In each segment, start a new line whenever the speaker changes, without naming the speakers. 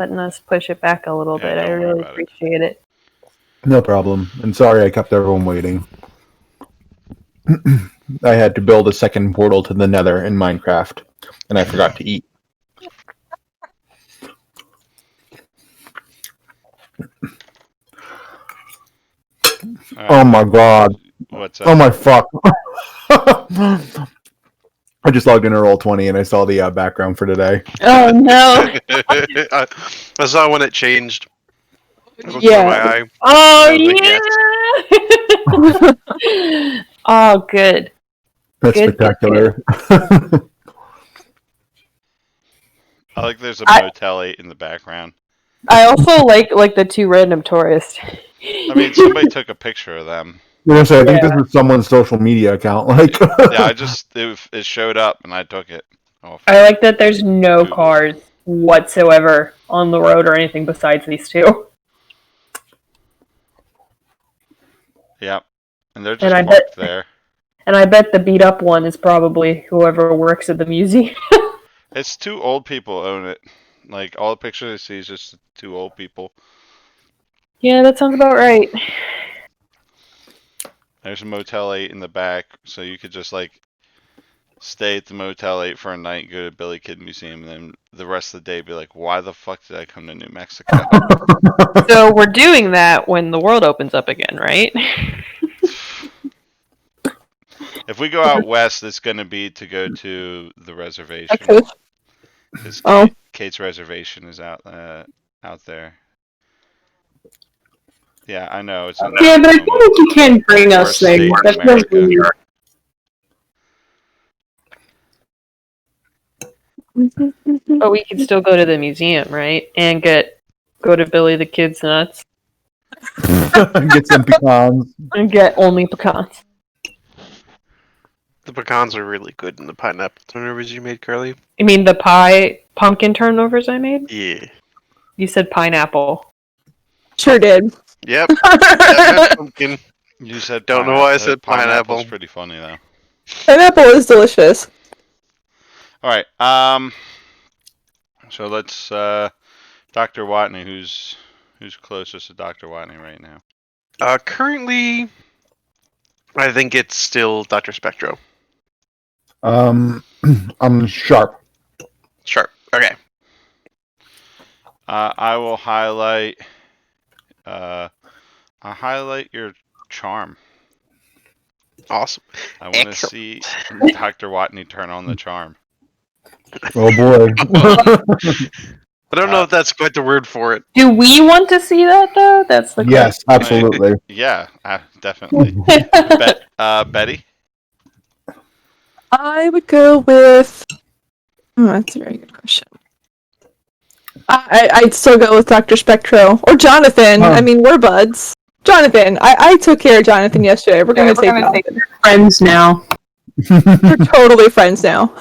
letting us push it back a little bit. I really appreciate it.
No problem. And sorry I kept everyone waiting. I had to build a second portal to the Nether in Minecraft, and I forgot to eat. Oh my god.
What's that?
Oh my fuck. I just logged in to Roll20 and I saw the background for today.
Oh no.
I saw when it changed.
Yeah.
Oh
Like,
yeah. Oh good.
That's
Good,
spectacular.
I like there's a Motel 8 in the background.
I also like the two random tourists.
I mean, somebody took a picture of them.
Yes, I think this was someone's social media account. Like,
yeah, it showed up and I took it.
I like that there's no cars whatsoever on the road or anything besides these two.
Yep, and they're just parked there.
And I bet the beat up one is probably whoever works at the museum.
It's two old people own it. Like, all the pictures I see is just two old people.
Yeah, that sounds about right.
There's a Motel 8 in the back, so you could just, like, stay at the Motel 8 for a night, go to Billy Kid Museum, and then the rest of the day be like, why the fuck did I come to New Mexico?
So we're doing that when the world opens up again, right?
If we go out west, it's going to be to go to the reservation. Because Kate's reservation is out there. Yeah, I know. It's
but I feel like you can't bring us there. That feels weird.
But we can still go to the museum, right? And go to Billy the Kid's Nuts.
Get some pecans.
And get only pecans.
the pecans are really good in the pineapple turnovers you made, Carly.
You mean the pumpkin turnovers I made?
Yeah.
You said pineapple.
Sure did.
Yep. Pumpkin.
You said
don't know why I said pineapple.
Pineapple's pretty funny though.
Pineapple is delicious.
All right. So let's Dr. Watney, who's closest to Dr. Watney right now?
Currently, I think it's still Dr. Spectro.
I'm Sharp.
Sharp. Okay.
I will highlight. I'll highlight your charm.
Awesome.
I want to see Dr. Watney turn on the charm.
Oh boy.
I don't know if that's quite the word for it.
Do we want to see that though? That's the
yes, absolutely.
Yeah, definitely. Betty?
I would go with. Oh, that's a very good question. I'd still go with Dr. Spectro or Jonathan. I mean, we're buds. Jonathan, I took care of Jonathan yesterday. We're gonna say
friends now.
We're totally friends now.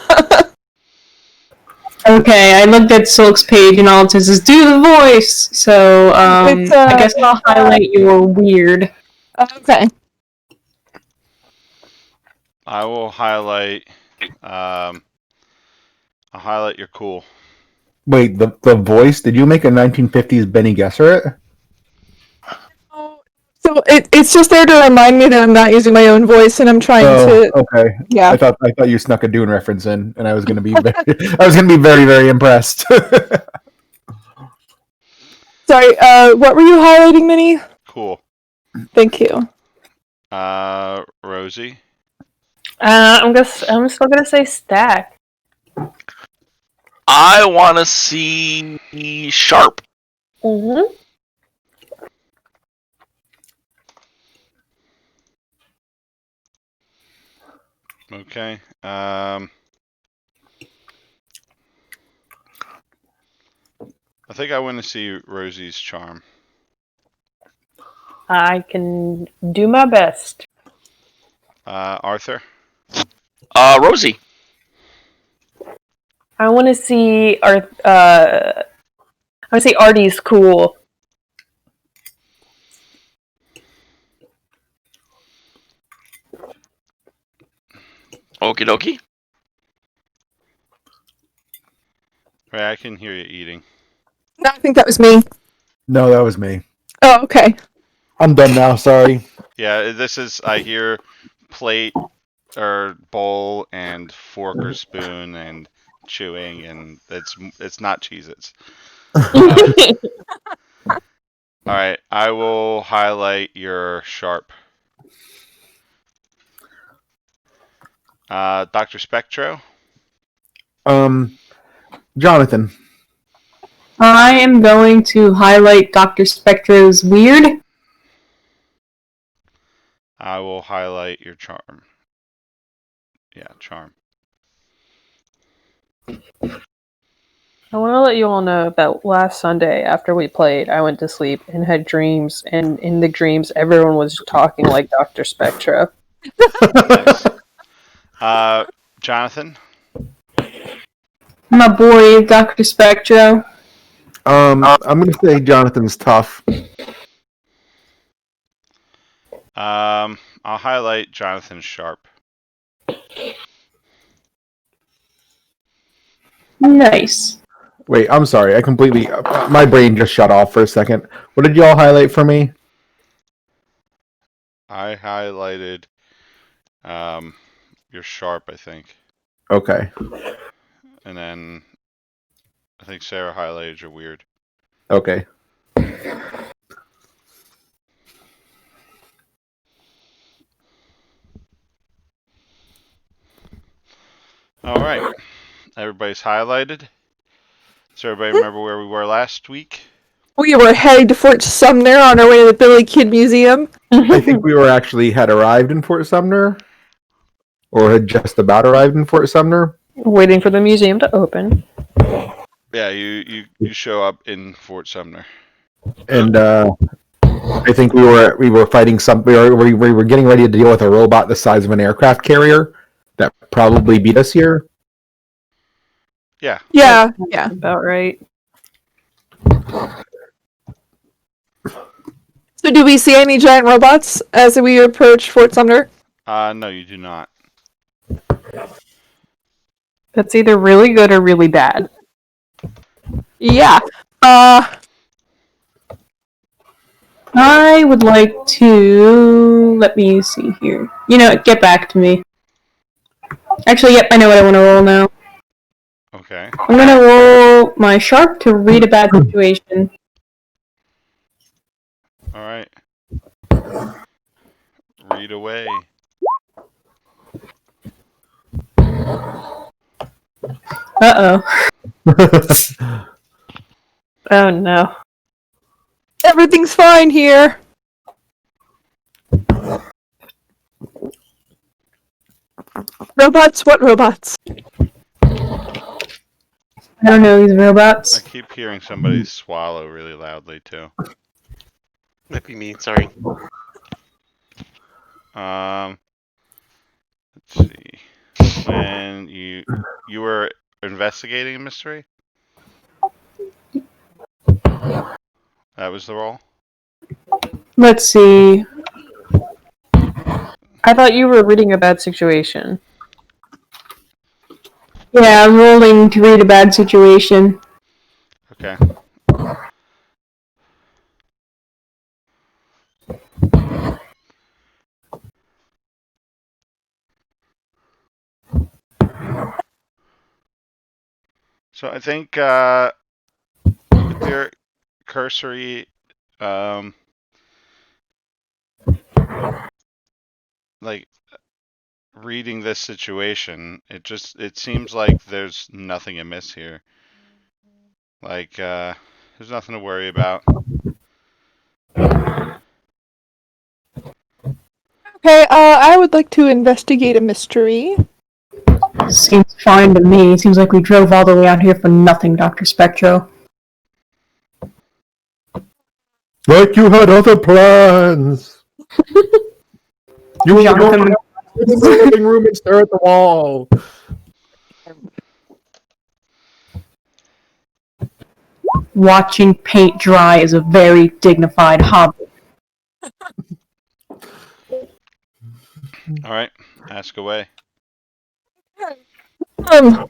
Okay, I looked at Silk's page and all it says is do the voice. So I guess I'll highlight your weird.
Okay.
I will highlight. I'll highlight your cool.
Wait, the voice? Did you make a 1950s Benny Gesserit?
So it's just there to remind me that I'm not using my own voice, and I'm trying to.
Okay.
Yeah.
I thought you snuck a Dune reference in, and I was gonna be very, very impressed.
Sorry. What were you highlighting, Minnie?
Cool.
Thank you.
Rosie.
I'm still gonna say Stack.
I want to see Sharp.
Mm-hmm.
Okay. I think I want to see Rosie's charm.
I can do my best.
Arthur.
Rosie.
I want to see Artie's cool.
Okie dokie.
Right, I can hear you eating.
No, I think that was me.
No, that was me.
Oh, okay.
I'm done now. Sorry.
Yeah, this is. I hear plate or bowl and fork or spoon and chewing, and it's not Cheez-Its. All right, I will highlight your sharp. Dr. Spectro.
Jonathan.
I am going to highlight Dr. Spectro's weird.
I will highlight your charm. Yeah, charm.
I want to let you all know that last Sunday after we played, I went to sleep and had dreams, and in the dreams, everyone was talking like Dr. Spectro.
Nice. Jonathan.
My boy, Dr. Spectro.
I'm gonna say Jonathan's tough.
I'll highlight Jonathan Sharp.
Nice.
Wait, I'm sorry. I completely. My brain just shut off for a second. What did y'all highlight for me?
I highlighted your Sharp, I think.
Okay.
And then I think Sarah highlighted your weird.
Okay.
All right. Everybody's highlighted. Does everybody remember where we were last week?
We were heading to Fort Sumner on our way to the Billy Kid Museum.
I think we were actually had arrived in Fort Sumner, or had just about arrived in Fort Sumner.
Waiting for the museum to open.
Yeah, you show up in Fort Sumner.
And I think we were fighting some. We were getting ready to deal with a robot the size of an aircraft carrier that probably beat us here.
Yeah.
Yeah.
About right.
So, do we see any giant robots as we approach Fort Sumner?
No, you do not.
That's either really good or really bad.
Yeah.
I would like to. Let me see here. You know, get back to me. Actually, yep, I know what I want to roll now.
Okay.
I'm gonna roll my sharp to read a bad situation.
All right. Read away.
Uh-oh.
Oh no.
Everything's fine here. Robots? What robots?
I don't know these
I
robots.
keep hearing somebody swallow really loudly too.
Might be me. Sorry.
Let's see. When you were investigating a mystery? That was the roll?
Let's see.
I thought you were reading a bad situation.
Yeah, I'm rolling to read a bad situation.
Okay. So I think with your cursory like reading this situation, it seems like there's nothing amiss here. Like there's nothing to worry about.
Okay, I would like to investigate a mystery.
Seems fine to me. Seems like we drove all the way out here for nothing, Dr. Spectro.
Like you had other plans. You were going to the living room and stare at the wall.
Watching paint dry is a very dignified hobby.
All right, ask away.
I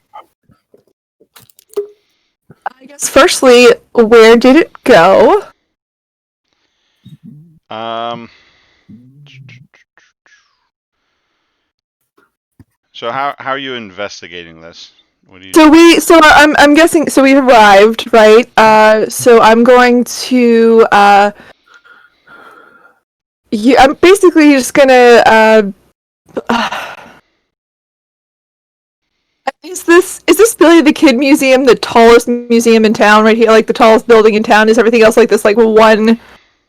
guess firstly, where did it go?
So how are you investigating this? What do you?
I'm guessing. So we arrived, right? So I'm going to. I'm basically just gonna. Is this Billy the Kid Museum the tallest museum in town right here? Like the tallest building in town? Is everything else like this like one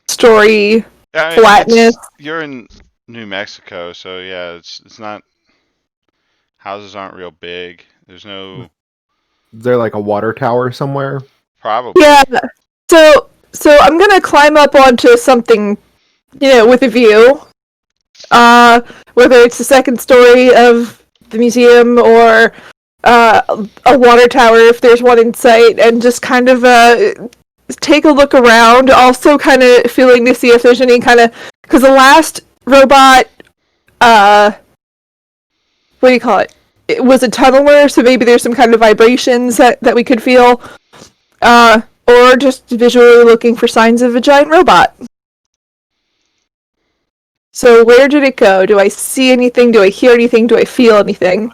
story flatness?
You're in New Mexico, so yeah, it's not. Houses aren't real big. There's no.
Is there like a water tower somewhere?
Probably.
Yeah. So I'm gonna climb up onto something, with a view. Whether it's the second story of the museum or a water tower if there's one in sight, and just kind of take a look around. Also, kind of feeling to see if there's any kind of because the last robot, what do you call it? It was a tunneler, so maybe there's some kind of vibrations that we could feel, or just visually looking for signs of a giant robot. So where did it go? Do I see anything? Do I hear anything? Do I feel anything?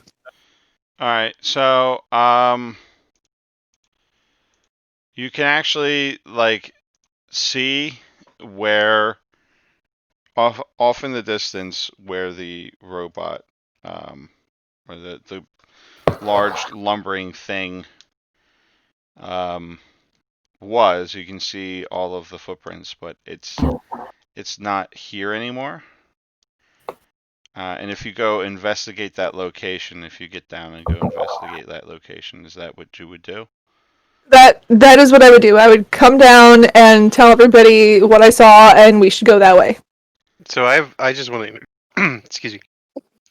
All right, so you can actually like see where off in the distance where the robot or the large lumbering thing was. You can see all of the footprints, but it's not here anymore. And if you go investigate that location, if you get down and go investigate that location, is that what you would do?
That is what I would do. I would come down and tell everybody what I saw, and we should go that way.
So I just want to excuse me,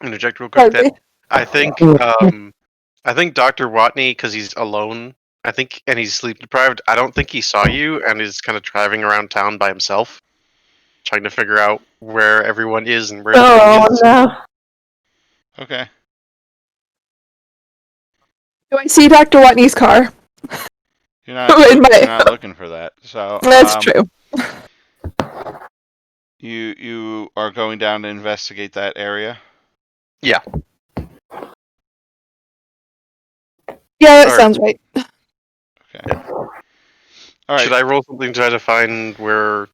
interject real quick. That I think Dr. Watney, because he's alone, and he's sleep deprived. I don't think he saw you and is kind of driving around town by himself, trying to figure out where everyone is and where everything is.
No.
Okay.
Do I see Dr. Watney's car?
You're not looking for that. So
That's true.
You are going down to investigate that area?
Yeah.
Yeah, that sounds right.
Okay. All right.
Should I roll something to try to find where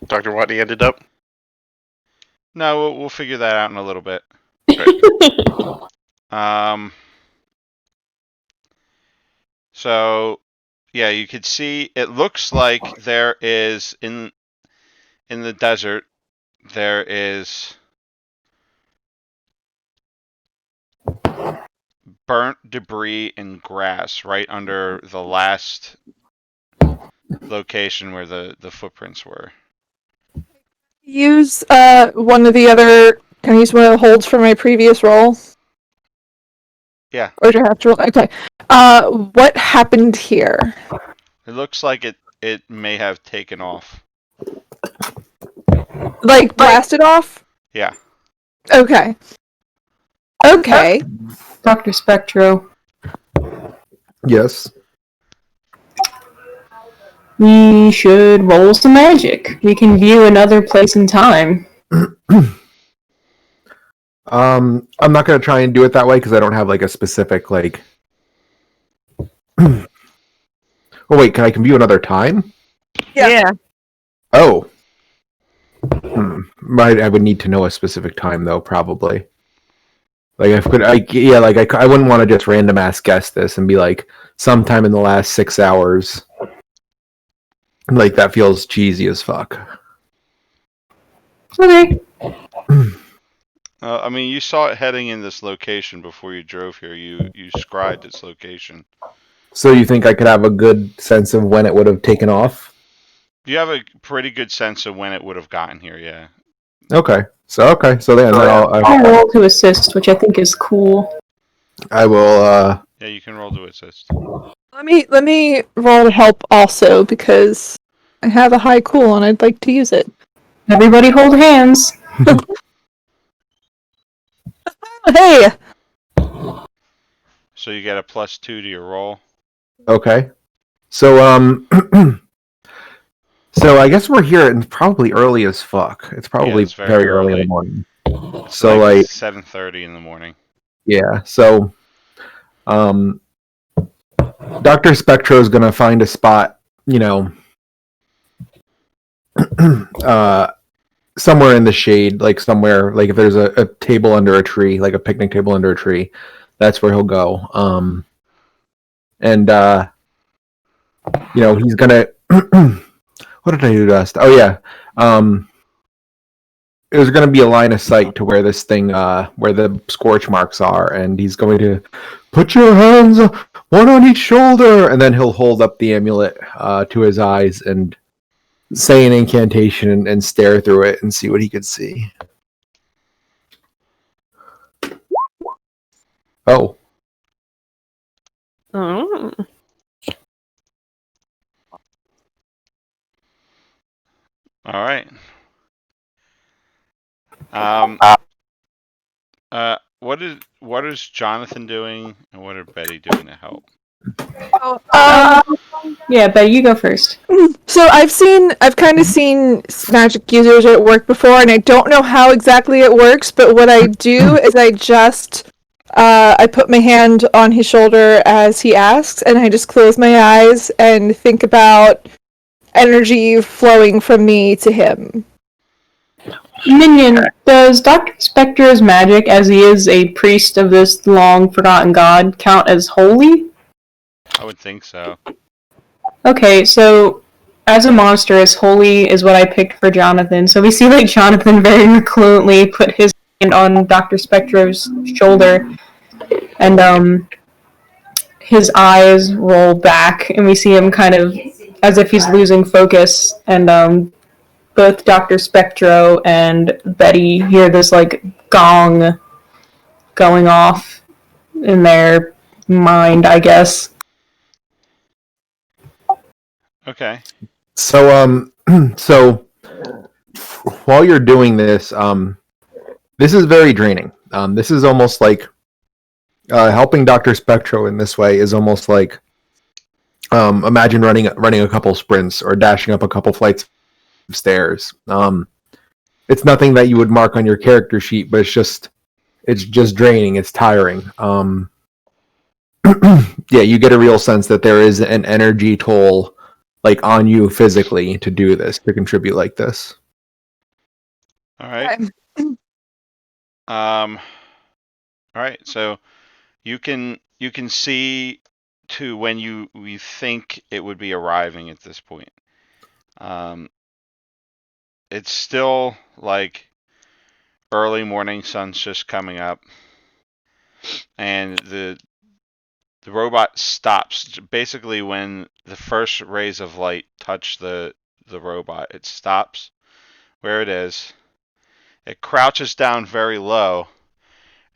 Dr. Watney ended up?
No, we'll figure that out in a little bit. So yeah, you could see it looks like there is in the desert there is burnt debris and grass right under the last location where the footprints were.
Use one of the other. Can I use one of the holds from my previous roll?
Yeah.
Or do I have to roll? Okay. What happened here?
It looks like it may have taken off.
Like blasted off?
Yeah.
Okay. Okay.
Dr. Spectro.
Yes.
We should roll some magic. We can view another place in time.
I'm not gonna try and do it that way because I don't have like a specific like. Oh wait, I can view another time?
Yeah.
Oh. I would need to know a specific time though, probably. Like I wouldn't want to just random ass guess this and be like sometime in the last 6 hours. Like that feels cheesy as fuck.
Okay.
I mean, you saw it heading in this location before you drove here. You scribed its location.
So you think I could have a good sense of when it would have taken off?
You have a pretty good sense of when it would have gotten here, yeah.
Okay. So then
I'll roll to assist, which I think is cool.
I will.
Yeah, you can roll to assist.
Let me roll to help also because I have a high cool and I'd like to use it.
Everybody hold hands.
Hey.
So you get a +2 to your roll.
Okay. So so I guess we're here and probably early as fuck. It's probably
it's very
very early in the
early.
morning.
It's
So
like
like
7:30 in the morning.
yeah. So Dr. Spectro is gonna find a spot, somewhere in the shade, like somewhere, like if there's a table under a tree, like a picnic table under a tree, that's where he'll go. And he's gonna. What did I do last? Oh yeah, there's gonna be a line of sight to where this thing, where the scorch marks are, and he's going to put your hands one on each shoulder, and then he'll hold up the amulet to his eyes and say an incantation and stare through it and see what he could see. Oh.
Oh.
All right. What is Jonathan doing, and what are Betty doing to help?
Yeah, Betty, you go first.
So I've kind of seen magic users at work before, and I don't know how exactly it works, but what I do is I put my hand on his shoulder as he asks, and I just close my eyes and think about energy flowing from me to him.
Minion, does Dr. Spectro's magic, as he is a priest of this long-forgotten god, count as holy?
I would think so.
Okay, so as a monstrous, holy is what I picked for Jonathan. So we see like Jonathan very reluctantly put his hand on Dr. Spectro's shoulder, and his eyes roll back, and we see him kind of as if he's losing focus, and both Dr. Spectro and Betty hear this like gong going off in their mind, I guess.
Okay.
So so while you're doing this, this is very draining. This is almost like helping Dr. Spectro in this way is almost like imagine running a couple sprints or dashing up a couple flights of stairs. It's nothing that you would mark on your character sheet, but it's just draining. It's tiring. Yeah, you get a real sense that there is an energy toll, like on you physically, to do this, to contribute like this.
All right. All right. So you can see to when we think it would be arriving at this point. It's still like early morning, sun's just coming up, and the robot stops basically when the first rays of light touch the robot. It stops where it is. It crouches down very low,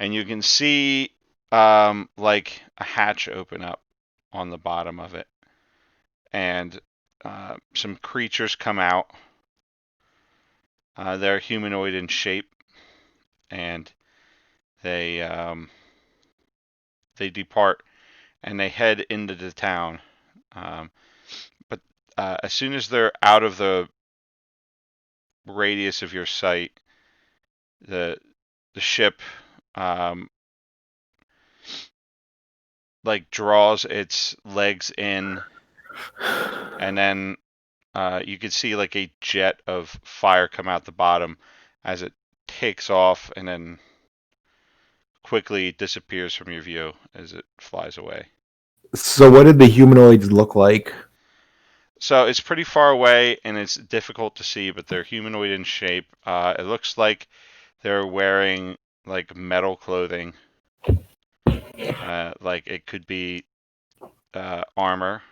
and you can see like a hatch open up on the bottom of it, and some creatures come out. They're humanoid in shape, and they depart and they head into the town. But as soon as they're out of the radius of your sight, the ship like draws its legs in, and then you can see like a jet of fire come out the bottom as it takes off and then quickly disappears from your view as it flies away.
So what did the humanoids look like?
So it's pretty far away and it's difficult to see, but they're humanoid in shape. It looks like they're wearing like metal clothing. Like it could be armor.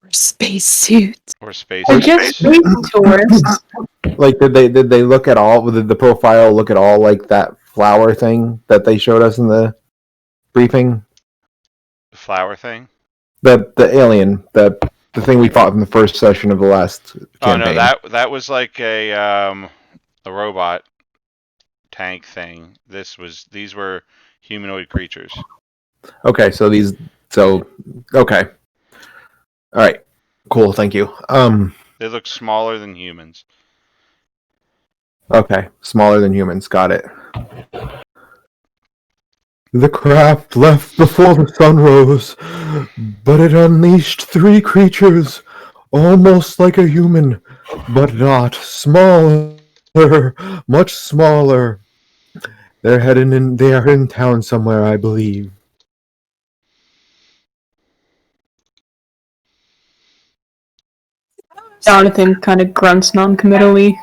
Or spacesuits.
Or space.
Or just space tourists.
Like did they look at all? Did the profile look at all like that flower thing that they showed us in the briefing?
The flower thing?
The alien, the thing we fought in the first session of the last campaign.
Oh no, that was like a robot tank thing. These were humanoid creatures.
Okay, so these So, okay. All right. Cool. Thank you.
They look smaller than humans.
Okay. Smaller than humans. Got it. The craft left before the sun rose, but it unleashed 3 creatures, almost like a human, but not. Smaller, much smaller. They're heading in. They are in town somewhere, I believe.
Jonathan kind of grunts non-committally.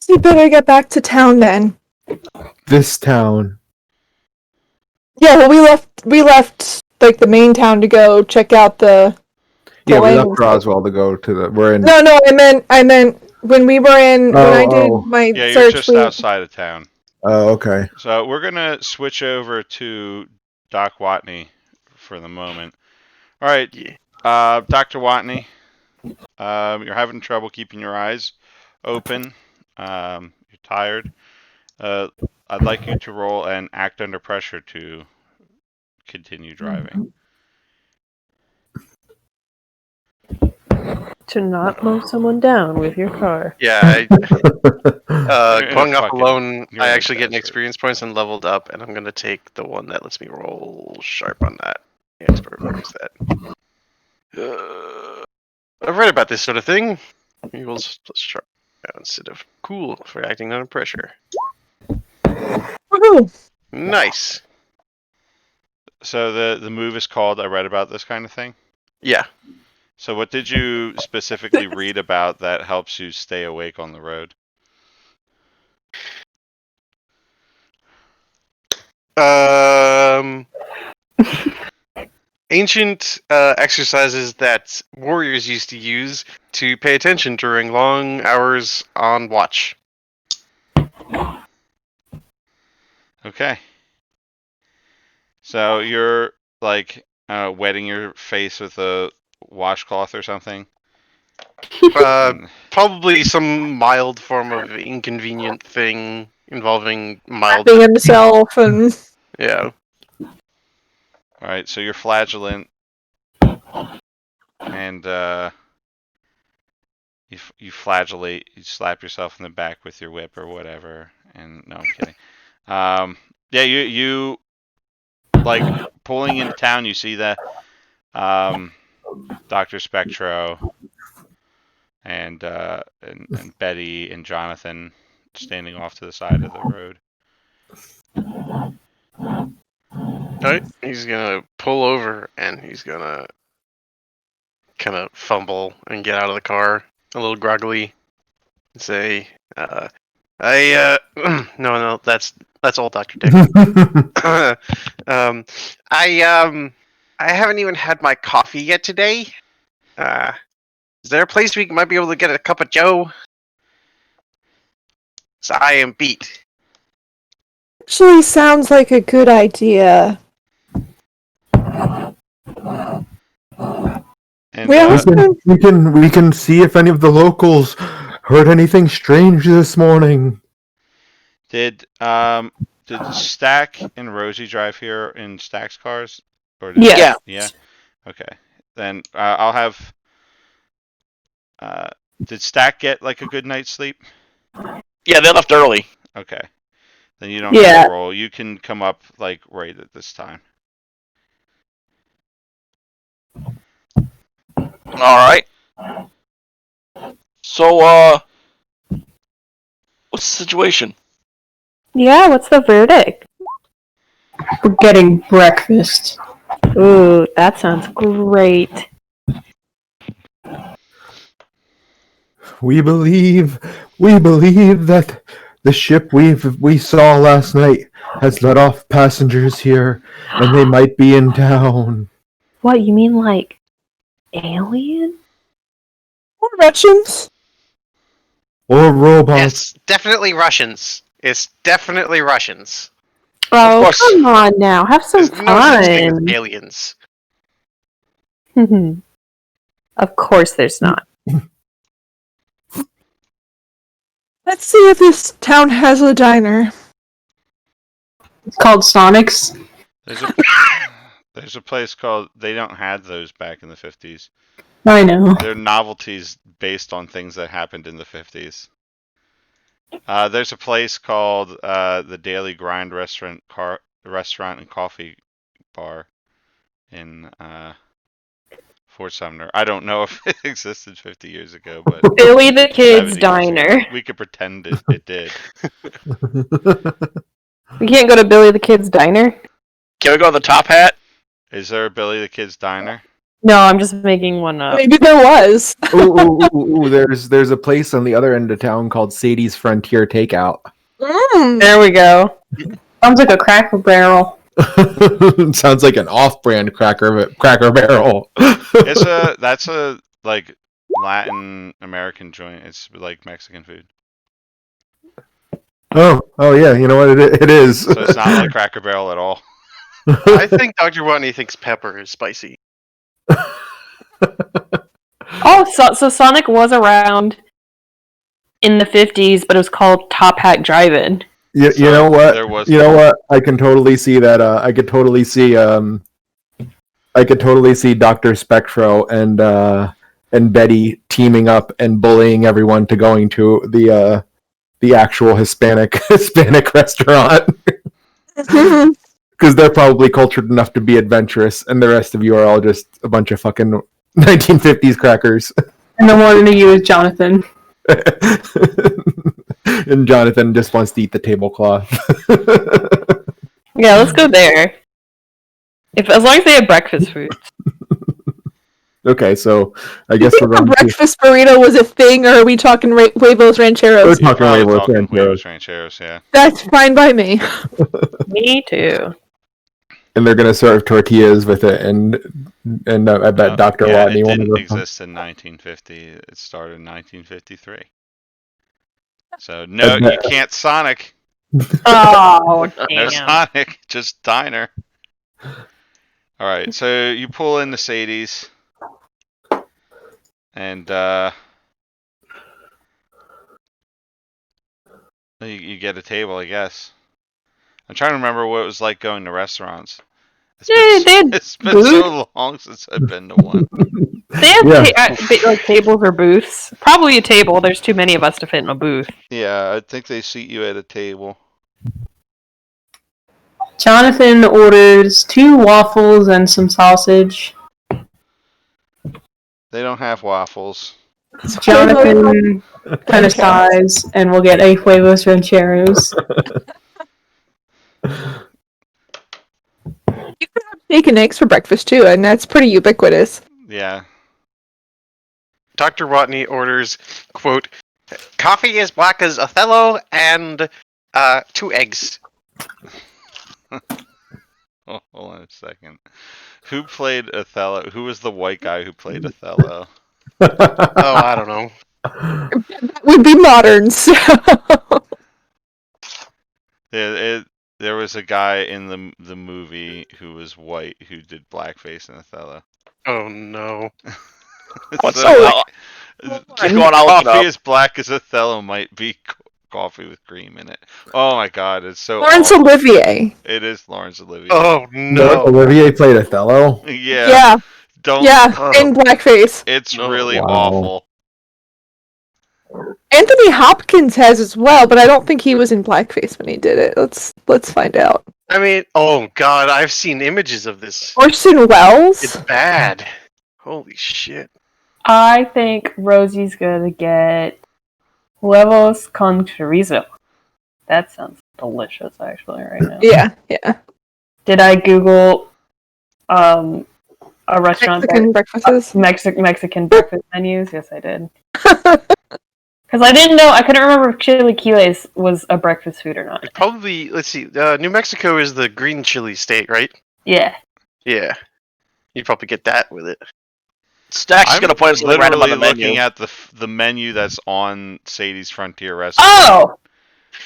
You better get back to town then.
This town.
Yeah, well, we left like the main town to go check out the
Yeah, we
landing
left
site.
Roswell to go to the. We're in.
No, I meant when we were in when I did my
Yeah, you're
search.
just outside of town.
Oh, okay.
So we're gonna switch over to Doc Watney for the moment. All right, Dr. Watney, you're having trouble keeping your eyes open. You're tired. I'd like you to roll and act under pressure to continue driving.
To not mow someone down with your car.
Yeah,
You're in
going
a
up
fucking-
alone,
you're
I
in a
actually get an
desert.
experience points and leveled up, and I'm gonna take the one that lets me roll sharp on that. The expert where's that? I've read about this sort of thing. Equals plus sharp instead of cool for acting under pressure.
Woohoo!
Nice.
So the move is called I read about this kind of thing.
Yeah.
So what did you specifically read about that helps you stay awake on the road?
Ancient exercises that warriors used to use to pay attention during long hours on watch.
Okay. So you're like wetting your face with a washcloth or something?
Probably some mild form of inconvenient thing involving mild.
Being himself and
Yeah.
All right, so you're flagellant, and you flagellate, you slap yourself in the back with your whip or whatever. And no, I'm kidding. Yeah, you like pulling into town. You see the Dr. Spectro and Betty and Jonathan standing off to the side of the road.
Alright, he's gonna pull over and he's gonna kind of fumble and get out of the car a little groggily and say, no, that's old Dr. Dick. I haven't even had my coffee yet today. Is there a place we might be able to get a cup of Joe? So I am beat.
actually sounds like a good idea.
And
We also
we can see if any of the locals heard anything strange this morning.
did Stack and Rosie drive here in Stack's cars? Or did
Yeah.
Yeah. Okay. Then I'll have. Did Stack get like a good night's sleep?
Yeah, they left early.
Okay. Then you don't have
Yeah.
to roll. You can come up like right at this time.
All right. So, what's the situation?
Yeah, what's the verdict?
We're getting breakfast.
Ooh, that sounds great.
We believe that the ship we saw last night has let off passengers here, and they might be in town.
What, you mean like alien?
Or Russians?
Or robots.
It's definitely Russians. It's definitely Russians.
Oh,
course.
come on now. Have some
There's no such thing as
fun.
aliens.
Of course there's not.
Let's see if this town has a diner.
It's called Sonic's.
There's a There's a place called. They don't have those back in the 50s.
I know.
They're novelties based on things that happened in the 50s. There's a place called the Daily Grind Restaurant and Coffee Bar in Fort Sumner. I don't know if it existed 50 years ago, but
Billy the
70
Kid's
years
Diner.
ago, we could pretend it did.
We can't go to Billy the Kid's Diner?
Can we go to the Top Hat?
Is there a Billy the Kid's Diner?
No, I'm just making one up.
Maybe there was.
Ooh, there's a place on the other end of town called Sadie's Frontier Takeout.
There we go.
Sounds like a Cracker Barrel.
Sounds like an off-brand Cracker Barrel.
That's a like Latin American joint. It's like Mexican food.
Oh yeah, you know what it is.
So it's not like Cracker Barrel at all.
I think Dr. Watney thinks pepper is spicy.
Oh, so Sonic was around in the 50s, but it was called Top Hat Drive-In.
You
So
know what?
there was
You know what? I can totally see that. I could totally see. I could totally see Dr. Spectro and Betty teaming up and bullying everyone to going to the actual Hispanic restaurant because they're probably cultured enough to be adventurous, and the rest of you are all just a bunch of fucking 1950s crackers.
And the one to you is Jonathan.
And Jonathan just wants to eat the tablecloth.
Yeah, let's go there. As long as they have breakfast food.
Okay, so I guess we're
A
going to...
breakfast burrito was a thing, or are we talking Huevos Rancheros?
We're talking
Probably
Huevos
talking
Rancheros.
Huevos Rancheros, yeah.
That's fine by me.
Me too.
And they're going to serve tortillas with it, and I bet Dr.
Yeah,
Watney
it
wanted
didn't
to...
exist in 1950. It started in 1953. So no, you can't Sonic.
Oh,
No
damn.
Sonic, just Diner. All right, so you pull in the Sadie's, and you get a table, I guess. I'm trying to remember what it was like going to restaurants. It's been so long since I've been to one.
They have like tables or booths. Probably a table. There's too many of us to fit in a booth.
Yeah, I think they seat you at a table.
Jonathan orders 2 waffles and some sausage.
They don't have waffles.
Jonathan kind of sighs, and we'll get a Huevos Rancheros.
You could have steak and eggs for breakfast too, and that's pretty ubiquitous.
Yeah.
Dr. Watney orders, quote, coffee as black as Othello and 2 eggs.
Oh, hold on a second. Who played Othello? Who was the white guy who played Othello?
Oh, I don't know.
That would be modern, so...
There was a guy in the movie who was white who did blackface in Othello.
Oh, no.
What's
So,
up?
like,
Keep going, I'll look it
coffee
up.
as black as Othello might be coffee with cream in it. Oh my god, it's so
Laurence
awful.
Olivier.
It is Laurence Olivier.
Oh, no.
Olivier played Othello?
Yeah.
Yeah,
Don't.
in blackface.
It's
No.
really
Wow.
awful.
Anthony Hopkins has as well, but I don't think he was in blackface when he did it. Let's find out.
I mean, oh, God, I've seen images of this.
Orson Welles?
It's bad. Holy shit.
I think Rosie's gonna get huevos con chorizo. That sounds delicious, actually, right now.
Yeah.
Did I Google a restaurant
Mexican breakfasts?
Mexican breakfast menus? Yes, I did. Because I didn't know, I couldn't remember if chilaquiles was a breakfast food or not.
It probably, let's see, New Mexico is the green chili state, right?
Yeah.
Yeah. You'd probably get that with it.
Stack's gonna point something random on the
looking
menu.
at the menu that's on Sadie's Frontier Restaurant.
Oh!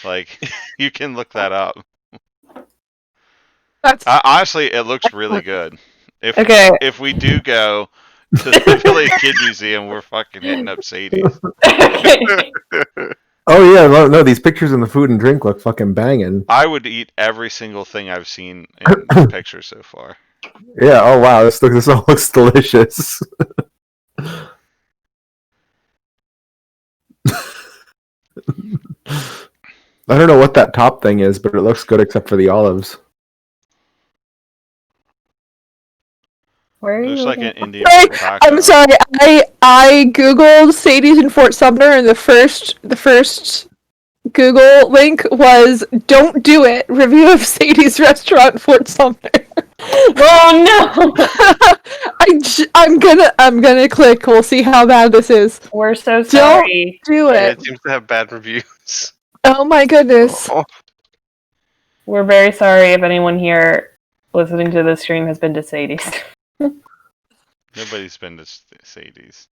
Like, you can look that up.
That's
Honestly, it looks really good.
Okay.
If we do go to the Billy Kid Museum, we're fucking hitting up Sadie's.
Oh yeah, no, these pictures in the food and drink look fucking banging.
I would eat every single thing I've seen in the picture so far.
Yeah. Oh wow, this all looks delicious. I don't know what that top thing is, but it looks good except for the olives.
Where are you
Looks like
looking?
an Indian
Sorry,
taco.
I'm sorry. I googled Sadie's in Fort Sumner, and the first Google link was "Don't do it." Review of Sadie's restaurant in Fort Sumner.
Oh no!
I'm gonna click. We'll see how bad this is.
We're so
Don't
sorry.
do
Yeah,
it.
it seems to have bad reviews.
Oh my goodness.
Oh,
We're very sorry if anyone here listening to this stream has been to Sadie's.
Nobody's been to Sadie's.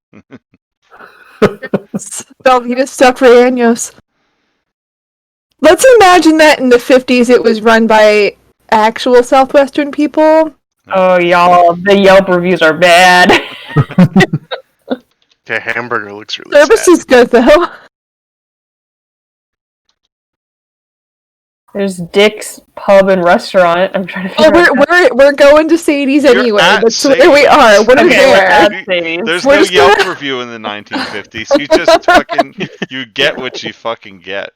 Velveeta stuffed Rayanos. Let's imagine that in the 50s it was run by actual Southwestern people.
Oh, y'all, the Yelp reviews are bad.
okay, hamburger looks really
Service
sad.
is good though.
There's Dick's Pub and Restaurant. I'm trying to
Oh,
figure out.
we're going to Sadie's
You're
anyway.
at
That's where we are. We're
Okay, we're
there.
at Sadie's.
There's
We're
no
just
Yelp
gonna-
review in the 1950s. You just fucking you get what you fucking get.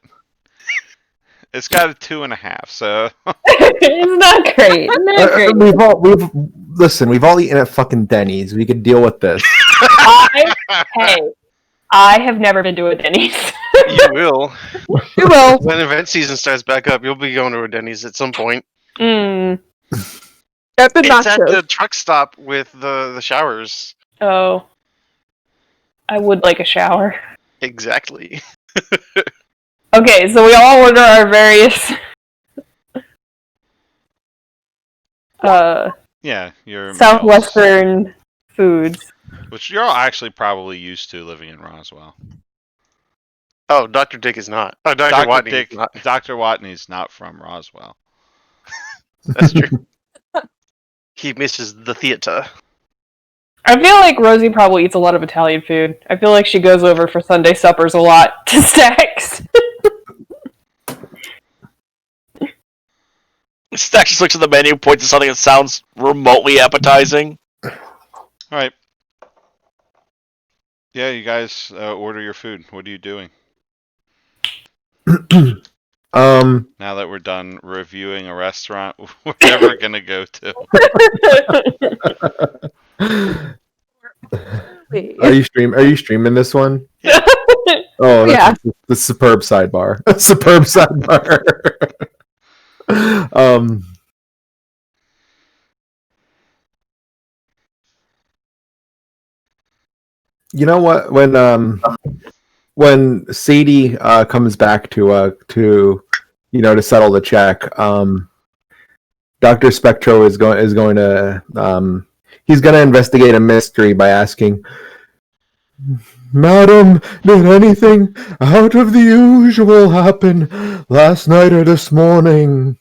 It's got a 2.5, so
It's not great. Not great.
We've all eaten at fucking Denny's. We could deal with this.
I have never been to a Denny's.
You will.
You will.
When event season starts back up, you'll be going to a Denny's at some point.
Mm.
At the
It's at
nachos.
the truck stop with the showers.
Oh. I would like a shower.
Exactly.
Okay, so we all order our various
yeah, your meals,
Southwestern foods.
which you're all actually probably used to living in Roswell.
Oh, Dr. Dick is not. Oh, Dr. Watney
Dick,
is not.
Dr. Watney's not from Roswell.
That's true. He misses the theater.
I feel like Rosie probably eats a lot of Italian food. I feel like she goes over for Sunday suppers a lot to Stacks.
Stack just looks at the menu, points at something that sounds remotely appetizing.
All right. Yeah, you guys order your food. What are you doing now that we're done reviewing a restaurant we're never gonna go to?
Are you streaming this one?
Yeah.
Oh,
Yeah.
that's the superb sidebar. Superb sidebar. You know what? When Sadie comes back to to settle the check, Dr. Spectro is going to he's going to investigate a mystery by asking, "Madam, did anything out of the usual happen last night or this morning?"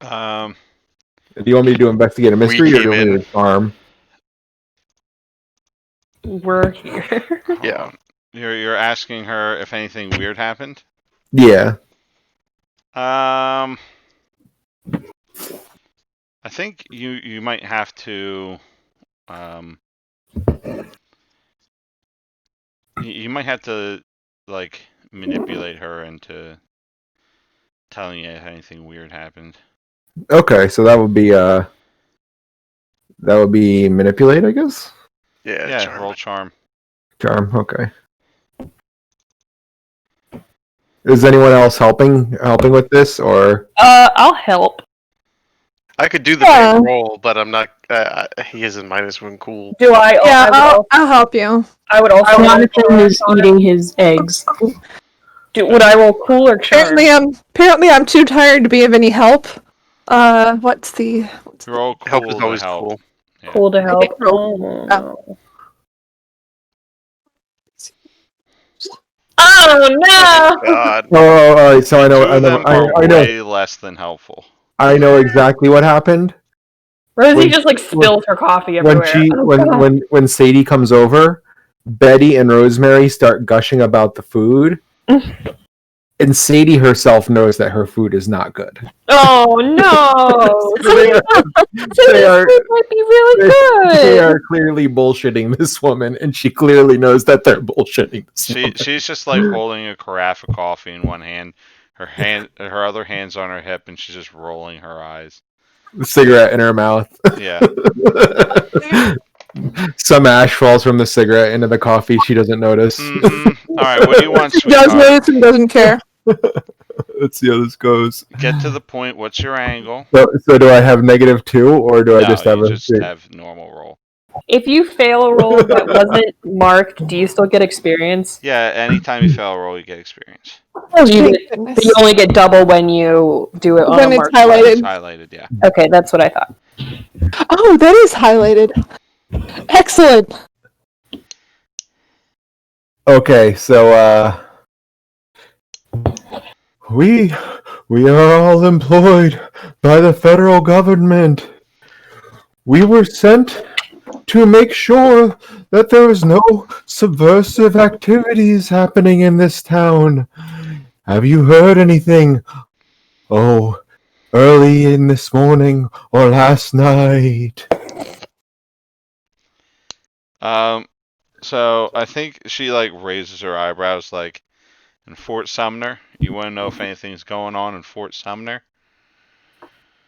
Do you want me to investigate a mystery, or do you want me to charm?
We're here.
Yeah.
You're asking her if anything weird happened?
Yeah.
I think you might have to you might have to like manipulate her into telling you if anything weird happened.
Okay, so that would be manipulate, I guess.
Yeah,
Yeah, roll charm.
Charm. Okay. Is anyone else helping with this, or?
I'll help.
I could do the
Yeah.
main roll, but I'm not. He is in -1 cool.
Do I?
Yeah,
I
I'll help you.
would also.
Jonathan is eating his eggs.
Would I roll cool or charm?
Apparently I'm too tired to be of any help. What's the
Roll cool
Help is
to
always
help.
cool.
Yeah.
Cool to help.
can't roll.
Oh no!
God.
Oh, so I
Two of
know,
them are
I know,
way less than helpful.
I know exactly what happened.
Rosie
When-
just like spills her coffee everywhere.
When Sadie comes over, Betty and Rosemary start gushing about the food, And Sadie herself knows that her food is not good.
Oh no!
They
Sadie's
are-
food might be really
They
good.
are clearly bullshitting this woman, and she clearly knows that they're bullshitting this woman.
She's just like holding a carafe of coffee in one hand, her other hand's on her hip, and she's just rolling her eyes.
The cigarette in her mouth.
Yeah.
Some ash falls from the cigarette into the coffee. She doesn't notice.
All right, what do you want,
She does
sweetheart?
notice and doesn't care.
Let's see how this goes.
Get to the point. What's your angle?
So do I have -2, or do I just have
you
a?
just have normal roll.
If you fail a roll that wasn't marked, do you still get experience?
Yeah, anytime you fail a roll, you get experience.
Oh,
You
thank
get-
goodness.
But you only get double when you do it on
When
a
it's
marked
highlighted.
It's highlighted, yeah.
Okay, that's what I thought.
Oh, that is highlighted. Excellent.
Okay, so we are all employed by the federal government. We were sent to make sure that there was no subversive activities happening in this town. Have you heard anything? Oh, early in this morning or last night?
So I think she like raises her eyebrows, like, in Fort Sumner. You want to know if anything's going on in Fort Sumner?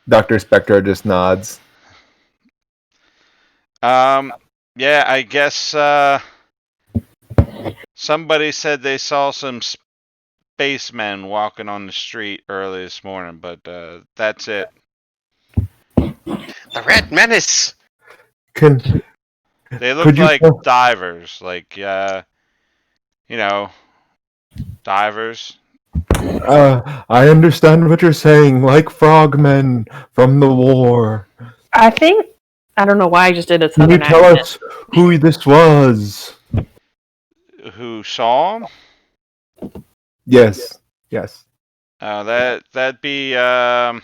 Dr. Spectra just nods.
Yeah, I guess somebody said they saw some spacemen walking on the street early this morning, but that's it.
The Red Menace.
Can
They look
Could you
like
tell-
divers, like divers.
I understand what you're saying, like frogmen from the war.
I think I don't know why I just did a
Can you
southern
tell
accent.
us who this was?
Who saw them?
Yes.
That'd be that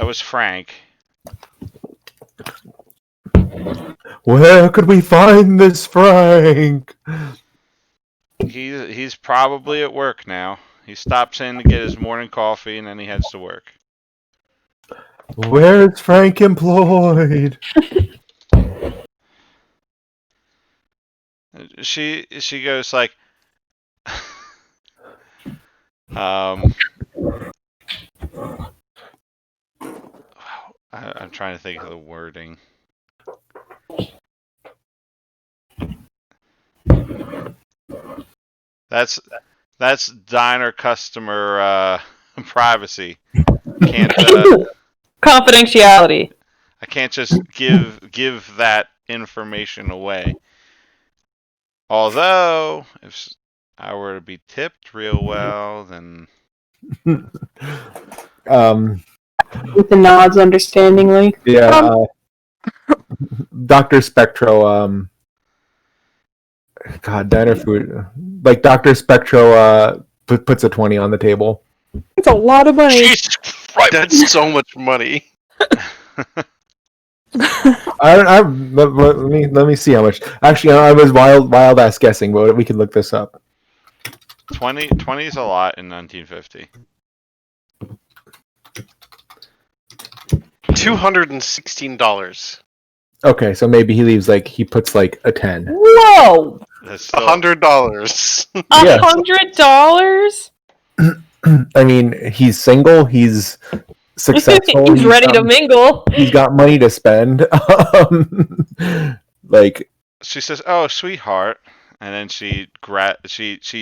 was Frank.
Where could we find this Frank?
He's probably at work now. He stops in to get his morning coffee and then he heads to work.
Where is Frank employed?
She goes like, I'm trying to think of the wording. That's diner customer privacy. Can't
Confidentiality.
I can't just give that information away. Although, if I were to be tipped real well, then
With the nods understandingly.
Yeah, Dr. Spectro, God, diner food. Like, Dr. Spectro puts a 20 on the table.
It's a lot of money.
Jesus Christ.
That's so much money.
Let me see how much. Actually, I was wild ass guessing, but we can look this up.
20 is a lot in 1950.
$216.
Okay, so maybe he puts like a 10.
Whoa!
That's still,
$100.
Yeah.
$100?
I mean, he's single. He's successful.
He's ready to mingle.
He's got money to spend. Like,
she says, "Oh, sweetheart," and then she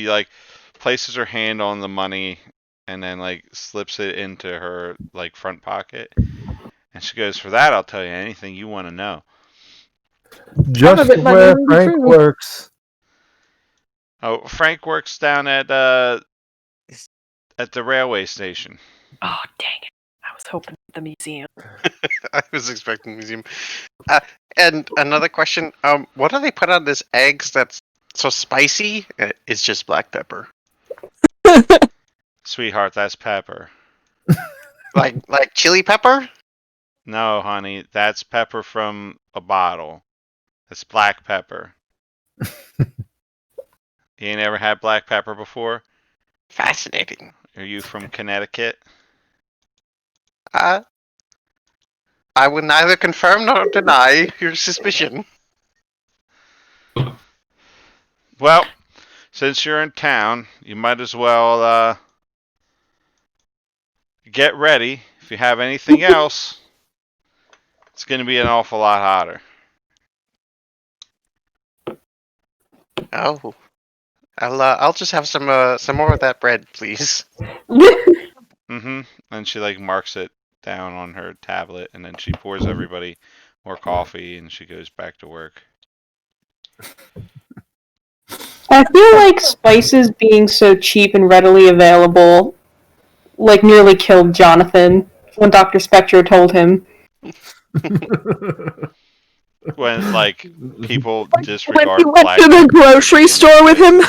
like places her hand on the money and then like slips it into her like front pocket, and she goes, "For that, I'll tell you anything you want to know."
just
it might
where
be
Frank
true.
works.
Oh, Frank works down at the railway station.
Oh, dang it. I was hoping the museum.
I was expecting museum. And another question: what do they put on this eggs that's so spicy? It's just black pepper.
Sweetheart, that's pepper.
Like chili pepper?
No, honey, that's pepper from a bottle. It's black pepper. You ain't ever had black pepper before?
Fascinating.
Are you from Connecticut?
I would neither confirm nor deny your suspicion.
Well, since you're in town, you might as well get ready. If you have anything else, it's going to be an awful lot hotter.
Oh, I'll just have some more of that bread, please.
Mm-hmm. And she like marks it down on her tablet, and then she pours everybody more coffee, and she goes back to work.
I feel like spices being so cheap and readily available, like, nearly killed Jonathan when Dr. Spectre told him.
When like people
When
disregard
he went
black
to the
pepper
grocery
as
store with him.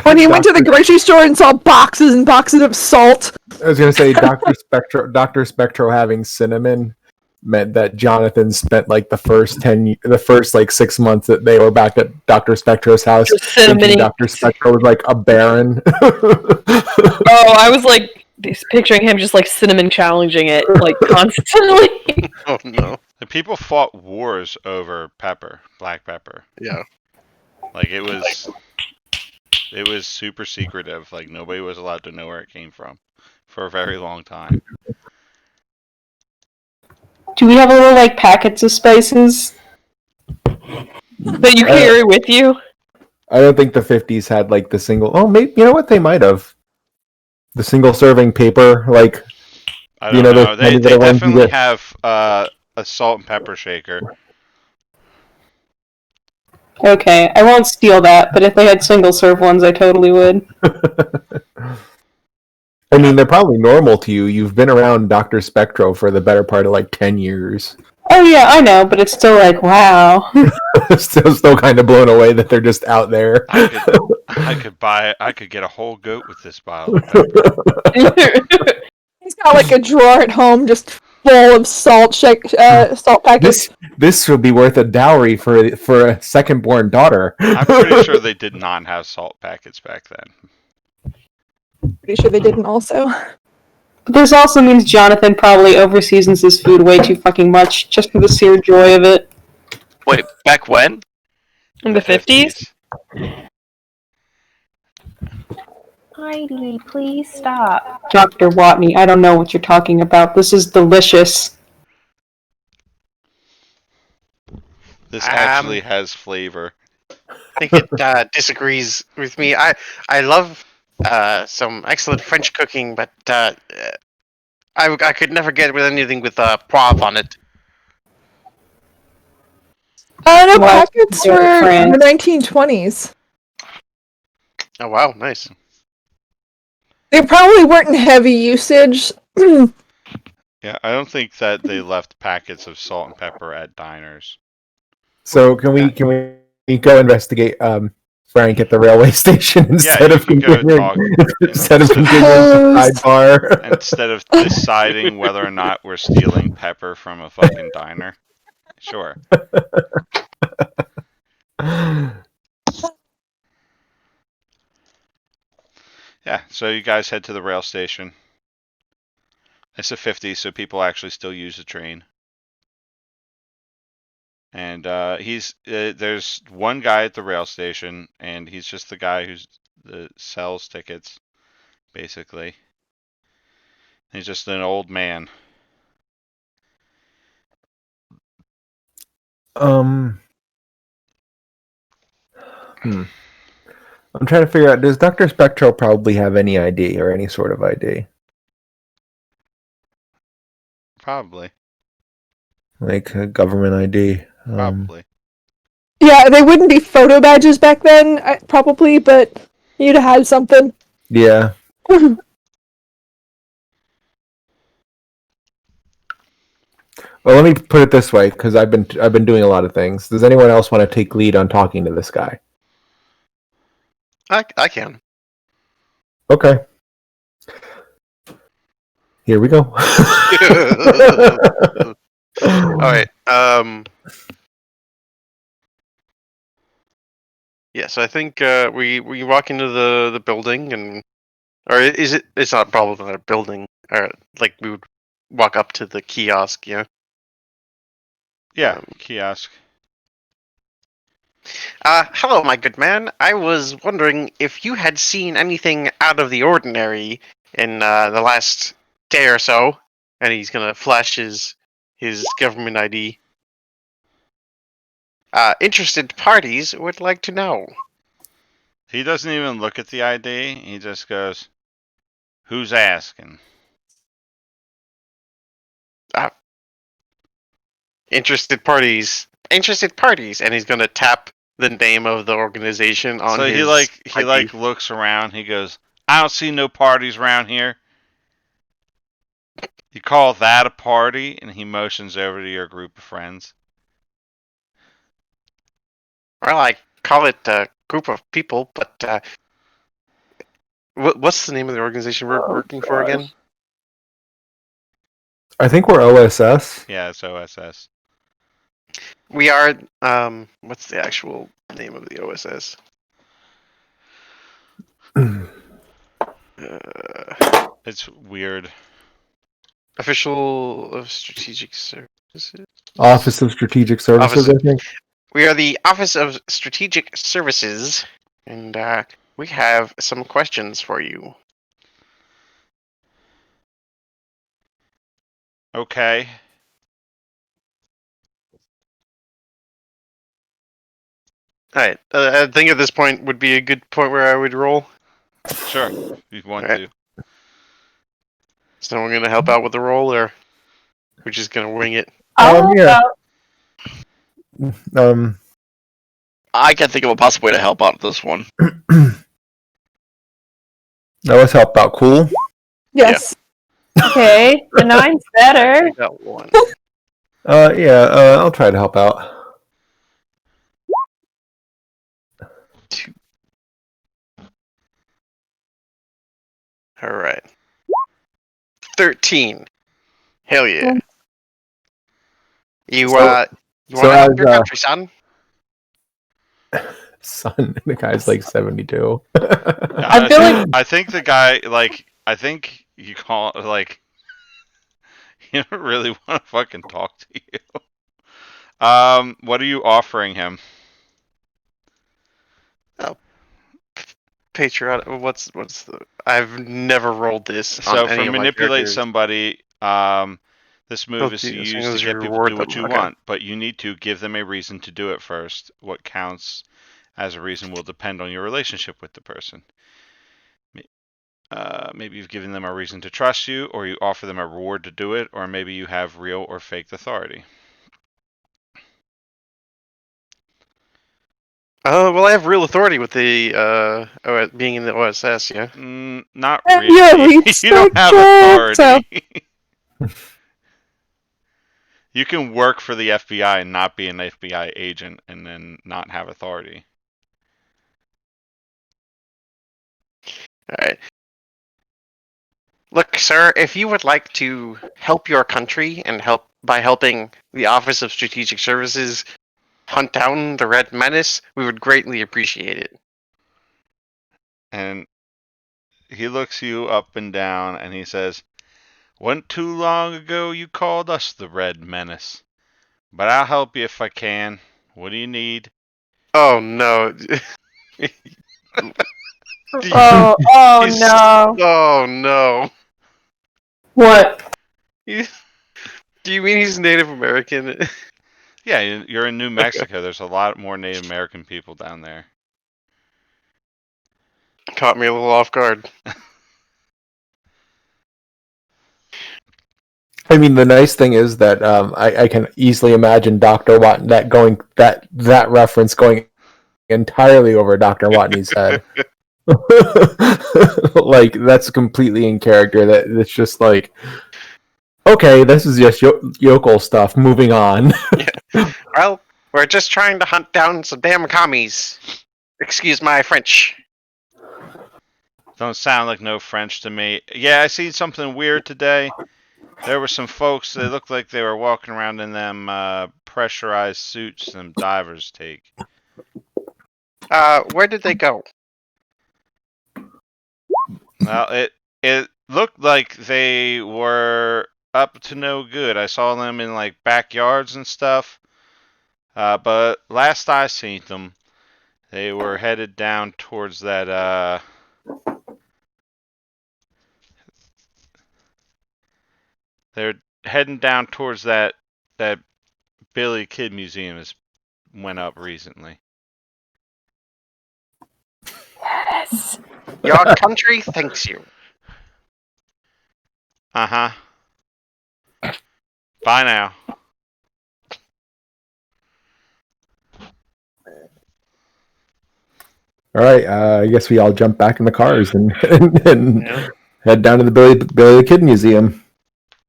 When he went to the grocery store and saw boxes and boxes of salt.
I was gonna say Dr. Spectro having cinnamon meant that Jonathan spent like the first like 6 months that they were back at Dr. Spectro's house
Just
thinking
cinnamon.
Dr. Spectro was like a baron.
Oh, I was like picturing him just like cinnamon challenging it like constantly.
Oh no.
The people fought wars over pepper, black pepper.
Yeah.
Like it was super secretive. Like nobody was allowed to know where it came from for a very long time.
Do we have little, like, packets of spices?
That you carry with you.
I don't think the 50s had like the single. Oh, maybe you know what they might have. The single serving paper, like
I don't
you know,
know. They
the ones you
definitely
get-
have a salt and pepper shaker.
Okay, I won't steal that, but if they had single-serve ones, I totally would.
I mean, they're probably normal to you. You've been around Dr. Spectro for the better part of like 10 years.
Oh yeah, I know, but it's still like, wow.
still kind of blown away that they're just out there.
I could get a whole goat with this bottle of pepper.
He's got like a drawer at home just full of salt salt packets.
This will be worth a dowry for a second-born daughter.
I'm pretty sure they did not have salt packets back then.
Pretty sure they didn't also.
But this also means Jonathan probably overseasons his food way too fucking much, just for the sheer joy of it.
Wait, back when?
In the 50s?
50s?
Heidi, please stop.
Dr. Watney, I don't know what you're talking about. This is delicious.
This actually has flavor.
I think it disagrees with me. I love some excellent French cooking, but I could never get with anything with poivre on it.
No,
Well,
packets
they're
were in the
France.
1920s.
Oh wow, nice.
They probably weren't in heavy usage.
Yeah, I don't think that they left packets of salt and pepper at diners.
So can we go investigate Frank at the railway station instead
you
of
can go
continuing
talk.
instead of continuing the sidebar?
Instead of deciding whether or not we're stealing pepper from a fucking diner. Sure. Yeah, so you guys head to the rail station. It's the 50s, so people actually still use the train. And there's one guy at the rail station, and he's just the guy who sells tickets, basically. He's just an old man.
I'm trying to figure out, does Dr. Spectro probably have any ID or any sort of ID?
Probably.
Like a government ID?
Probably.
Yeah, they wouldn't be photo badges back then, probably, but you'd have had something.
Yeah. Well, let me put it this way, because I've been doing a lot of things. Does anyone else want to take lead on talking to this guy?
I can.
Okay. Here we go.
All right. Yes, I think we walk into the building and or is it? It's not probably not a building. Or like we would walk up to the kiosk. Yeah.
Yeah, kiosk.
Hello, my good man. I was wondering if you had seen anything out of the ordinary in the last day or so. And he's gonna flash his government ID. Interested parties would like to know.
He doesn't even look at the ID. He just goes, "Who's asking?"
Interested parties. Interested parties, and he's gonna tap the name of the organization on
So
his
he
ID.
looks around. He goes, "I don't see no parties around here." You call that a party? And he motions over to your group of friends.
Well, I call it a group of people, but what's the name of the organization we're working for again?
I think we're OSS.
Yeah, it's OSS.
We are. What's the actual name of the OSS?
It's weird.
Official of Strategic Services.
Office of Strategic Services,
Office
I think.
We are the Office of Strategic Services, and we have some questions for you.
Okay.
All right. I think at this point would be a good point where I would roll.
Sure. If you want
Alright.
to.
So we're gonna help out with the roll, or we're just gonna wing it.
Yeah. Um,
I can't think of a possible way to help out this one.
that was help out. Cool.
Yes.
Okay, the 9's better.
I got one.
Yeah. I'll try to help out.
Two. All right. 13. Hell yeah. You
So-
you want to help your country, son?
Son, the guy's like 72.
I feel like
I think the guy, like, I think you call it, like, you don't really want to fucking talk to you. What are you offering him?
Patriotic. What's the? I've never rolled this
So
on any
for
of my
manipulate
characters.
somebody, this move
Oh,
is
gee,
to
as
use
long
to
as you
get people to
reward
do what
them,
you
okay.
want, but you need to give them a reason to do it first. What counts as a reason will depend on your relationship with the person. Maybe you've given them a reason to trust you, or you offer them a reward to do it, or maybe you have real or fake authority.
Well, I have real authority with the being in the OSS. Yeah.
Not
And
really.
you're lead
You don't have
spectre,
authority. You can work for the FBI and not be an FBI agent, and then not have authority.
All right. Look, sir, if you would like to help your country and help by helping the Office of Strategic Services hunt down the Red Menace, we would greatly appreciate it.
And he looks you up and down, and he says, "Wasn't too long ago you called us the Red Menace. But I'll help you if I can. What do you need?"
Oh no.
oh
He's-
no.
Oh no.
What?
Do you mean he's Native American?
Yeah, you're in New Mexico. There's a lot more Native American people down there.
Caught me a little off guard.
I mean, the nice thing is that I can easily imagine Dr. Watt that reference going entirely over Dr. Watney's head. Like that's completely in character. That it's just like, okay, this is just yokel stuff. Moving on.
Well, we're just trying to hunt down some damn commies. Excuse my French.
Don't sound like no French to me. Yeah, I seen something weird today. There were some folks, they looked like they were walking around in them pressurized suits them divers take.
Where did they go?
Well, it looked like they were up to no good. I saw them in like backyards and stuff. But last I seen them, they were headed down towards that. They're heading down towards that Billy Kid Museum has went up recently.
Yes.
Your country thanks you.
Uh-huh. Bye now.
All right, I guess we all jump back in the cars and
Yeah.
head down to the Billy the Kid Museum.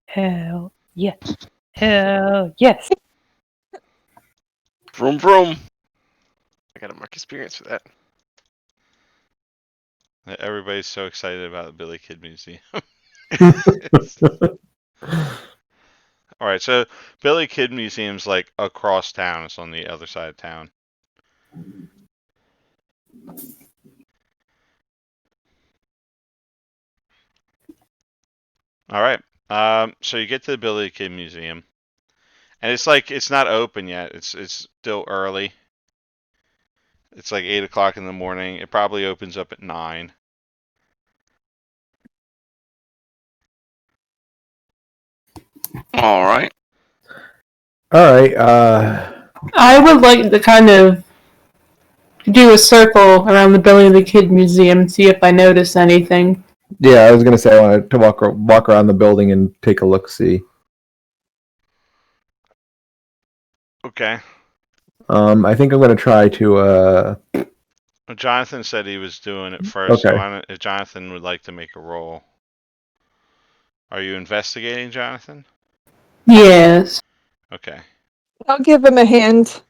Hell yes. Hell yes.
Vroom vroom.
I got to mark experience for that.
Everybody's so excited about the Billy Kid Museum. All right, so Billy Kid Museum's like across town. It's on the other side of town. All right. So you get to the Billy Kid Museum, and it's not open yet. It's still early. It's like 8 o'clock in the morning. It probably opens up at 9.
All right.
All right.
I would like to kind of do a circle around the Billy the Kid Museum and see if I notice anything.
Yeah, I was gonna say I wanted to walk around the building and take a look. See.
Okay.
I think I'm gonna try to.
Jonathan said he was doing it first.
Okay.
So if Jonathan would like to make a roll. Are you investigating, Jonathan?
Yes.
Okay.
I'll give him a hand.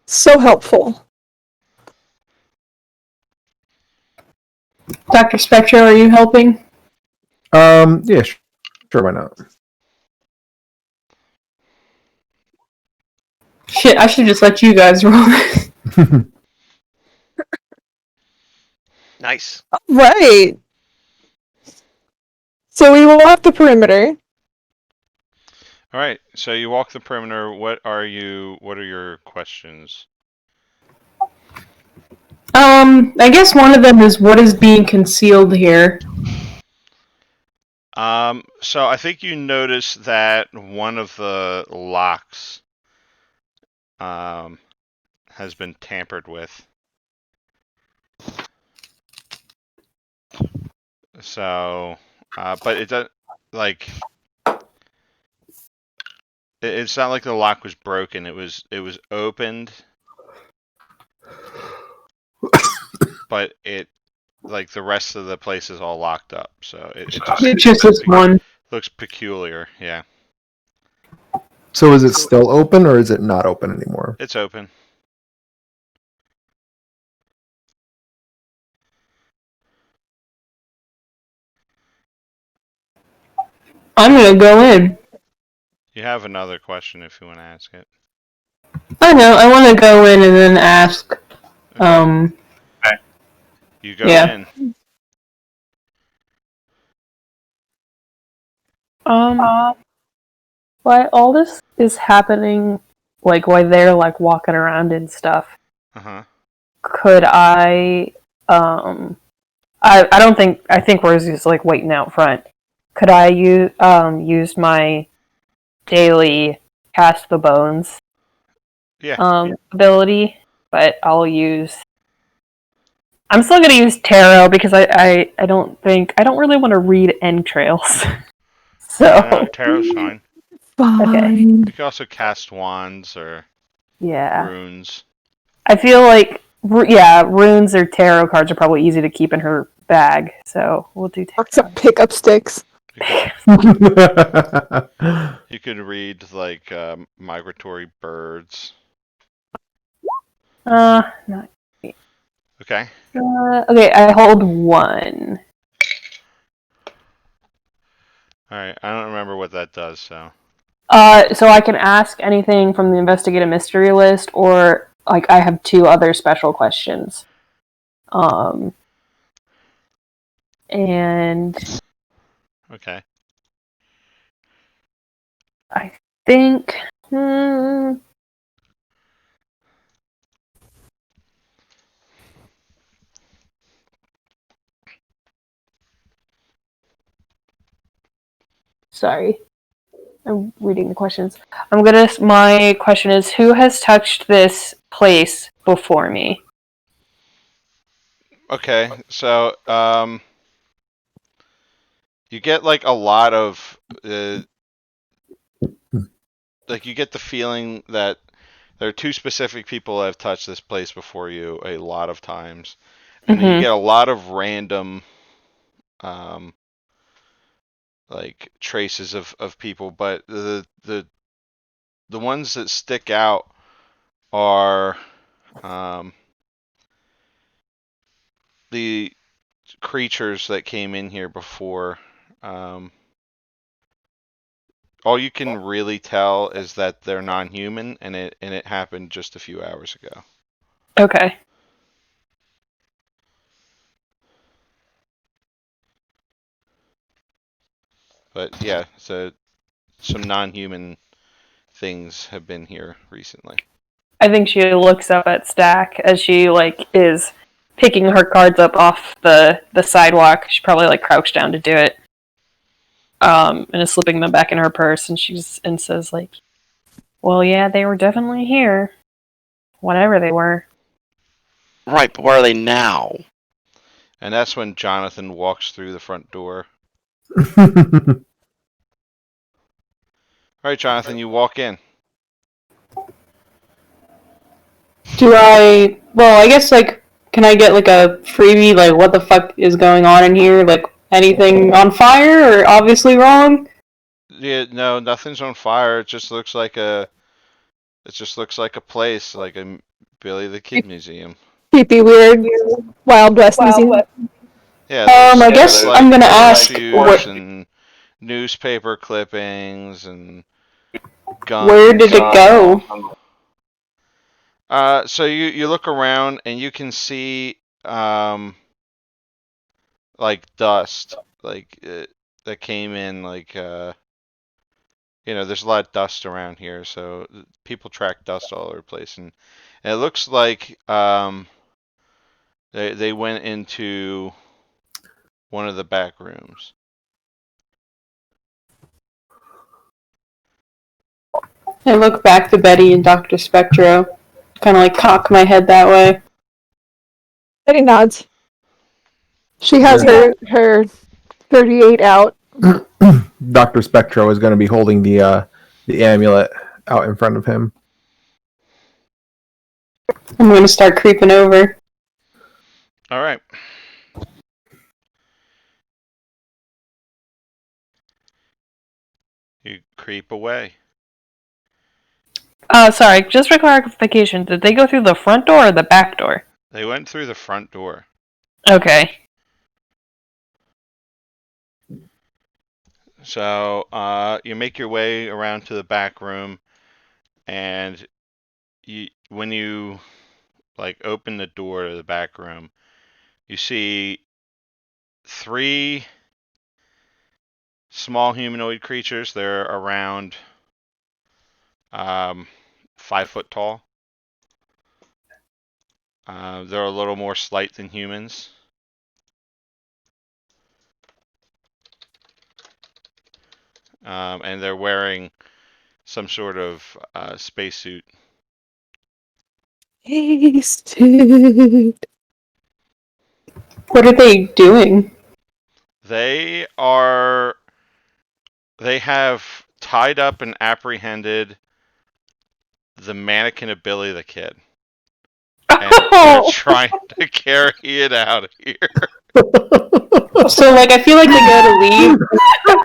So helpful.
Dr. Spectre, are you helping?
Yeah, sure. Why not?
Shit, I should just let you guys roll this.
Nice.
Right. So we walk the perimeter.
All right. So you walk the perimeter. What are your questions?
I guess one of them is what is being concealed here.
So I think you notice that one of the locks has been tampered with. So, but it doesn't like it's not like the lock was broken. It was opened, but it like the rest of the place is all locked up. So it
It's just this one.
looks peculiar. Yeah,
So is it still open or is it not open anymore?
it's open.
I'm gonna go in.
You have another question if you want to ask it.
I know, I want to go in and then ask.
Okay. You go
yeah.
in.
Why all this is happening, like while they're like walking around and stuff,
Uh-huh.
could I don't think, I think Rosie's like waiting out front. Could I use my daily cast the bones ability, but I'm still gonna use tarot because I don't really want to read entrails. So
Tarot's fine.
okay.
You can also cast wands or
Yeah.
runes.
I feel like runes or tarot cards are probably easy to keep in her bag, so we'll do tarot.
Some pickup sticks.
You could read like migratory birds.
Not.
Okay.
Okay, I hold 1.
All right, I don't remember what that does. So
So I can ask anything from the investigative mystery list, or like I have 2 other special questions. And
okay.
I think. Sorry, I'm reading the questions. My question is, who has touched this place before me?
Okay, so you get like a lot of like you get the feeling that there are 2 specific people that have touched this place before you a lot of times, and then you get a lot of random like traces of people, but the ones that stick out are the creatures that came in here before. All you can really tell is that they're non-human, and it happened just a few hours ago.
Okay.
But yeah, so some non-human things have been here recently.
I think she looks up at Stack as she is picking her cards up off the sidewalk. She probably crouched down to do it. And is slipping them back in her purse, and says well, yeah, they were definitely here. Whatever they were.
Right, but where are they now?
And that's when Jonathan walks through the front door. All right, Jonathan, you walk in.
Well, I guess, can I get, a freebie, what the fuck is going on in here? Anything on fire or obviously wrong?
Yeah, no, nothing's on fire. It just looks like a place, like a Billy the Kid museum.
Creepy, weird, Wild West museum.
Yeah, there's,
I guess I'm gonna ask
and newspaper clippings and guns.
Where did it go?
So you look around and you can see dust that came in there's a lot of dust around here, so people track dust all over the place, and it looks like they went into one of the back rooms.
I look back to Betty and Dr. Spectro, kind of cock my head that way.
Betty nods. She has her 38 out.
Dr. Spectro is going to be holding the amulet out in front of him.
I'm going to start creeping over.
All right. You creep away.
Sorry, just for clarification, did they go through the front door or the back door?
They went through the front door.
Okay.
So you make your way around to the back room, and when you open the door to the back room, you see 3 small humanoid creatures. They're around 5 foot tall. They're a little more slight than humans. And they're wearing some sort of spacesuit.
Hasted.
What are they doing?
They have tied up and apprehended the mannequin of Billy the Kid. And they're trying to carry it out of here.
So, I feel like they go to leave,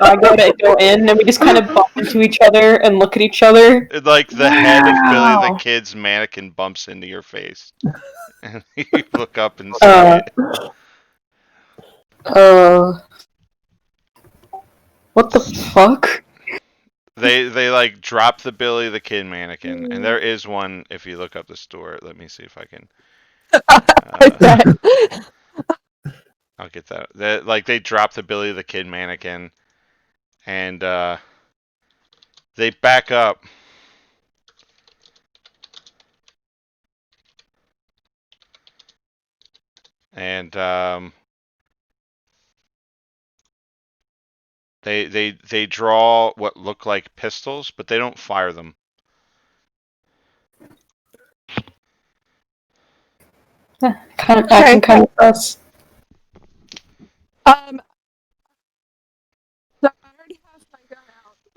I go in, and we just kind of bump into each other and look at each other.
The head of Billy the Kid's mannequin bumps into your face. And you look up and see it.
What What the fuck?
They like drop the Billy the Kid mannequin, and there is one if you look up the store. Let me see if I can.
I bet.
I'll get that. They drop the Billy the Kid mannequin, and they back up. And they draw what look like pistols, but they don't fire them.
Acting kind of sus.
So I already have my gun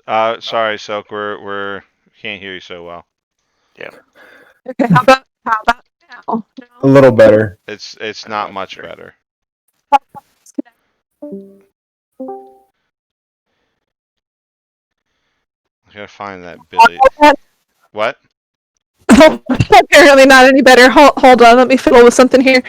out.
Sorry, Silk, we're can't hear you so well.
Okay, how about now?
A little better.
It's not much better. I gotta find that Billy. What?
Apparently not any better. Hold on, let me fiddle with something here.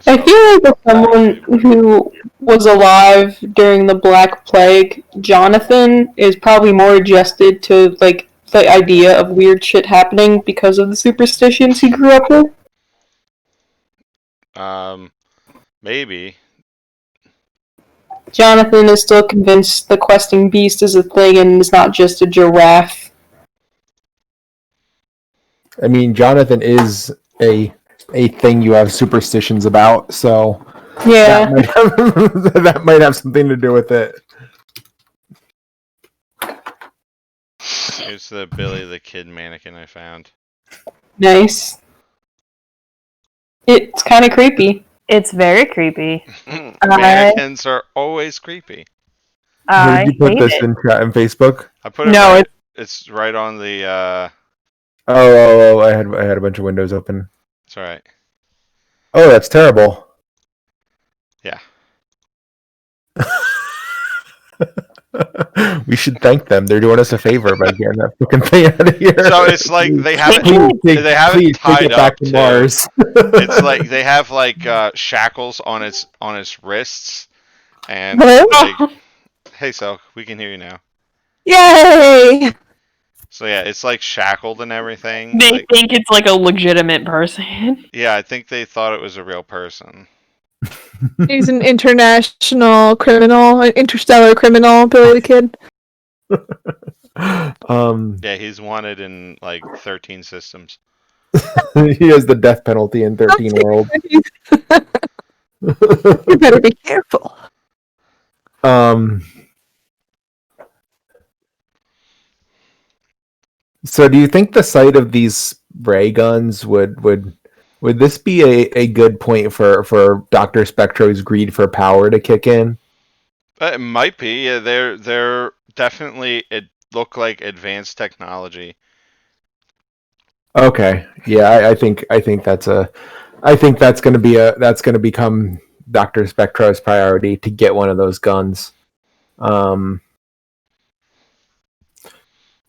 I feel like as someone who was alive during the Black Plague, Jonathan is probably more adjusted to like the idea of weird shit happening because of the superstitions he grew up with.
Maybe.
Jonathan is still convinced the questing beast is a thing and is not just a giraffe.
I mean, Jonathan is a thing you have superstitions about, so
Yeah.
that might have something to do with it.
Here's the Billy the Kid mannequin I found.
Nice. It's kind of creepy.
It's very creepy.
Mannequins are always creepy.
Where did you put
hate
this
it.
in chat and Facebook?
I put it
No,
right. It's right on the.
Oh, I had a bunch of windows open.
It's all right.
Oh, that's terrible.
Yeah.
We should thank them. They're doing us a favor by getting that fucking thing out of here.
So it's like they haven't
Please
tied
take it back
up
to
to
Mars.
It's like they have like shackles on its wrists, and
Hello?
like, hey, Silk, we can hear you now.
Yay!
So yeah, it's like shackled and everything.
They
Like,
think it's like a legitimate person.
yeah, I think they thought it was a real person.
He's an international criminal, an interstellar criminal, Billy the Kid.
Yeah,
he's wanted in like 13 systems.
he has the death penalty in 13 worlds.
You better be careful.
So do you think the sight of these ray guns would this be a good point for Dr. Spectro's greed for power to kick in?
It might be. Yeah, they're definitely. It look like advanced technology.
Okay. Yeah, I think that's gonna become Dr. Spectro's priority to get one of those guns.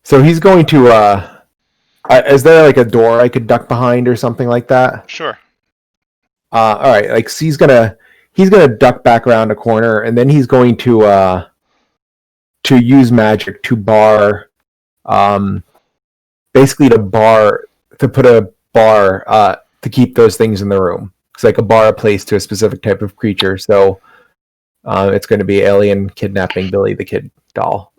So he's going to is there like a door I could duck behind or something like that?
Sure.
All right, like so he's gonna duck back around a corner, and then he's going to use magic to bar, basically to put a bar to keep those things in the room. It's like a bar place to a specific type of creature. So it's going to be alien kidnapping Billy the Kid doll.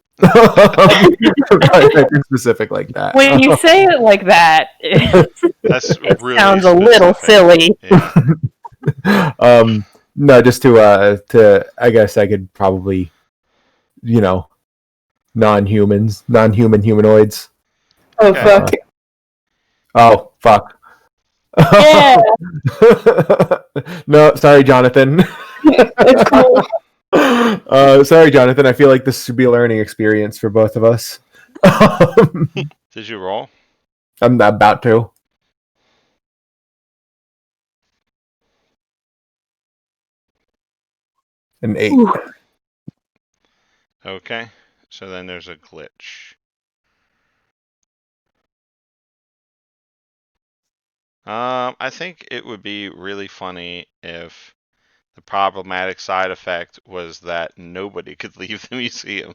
Specific like that.
When you say it like that,
That's
it
really
sounds a little
specific.
silly.
Yeah.
No, just to I guess I could probably, non-human humanoids.
Oh,
Okay.
fuck.
Oh fuck.
Yeah.
No, sorry, Jonathan.
It's cool.
Sorry, Jonathan. I feel like this should be a learning experience for both of us.
Did you roll?
I'm about to. An 8.
Ooh.
Okay, so then there's a glitch. I think it would be really funny if the problematic side effect was that nobody could leave the museum.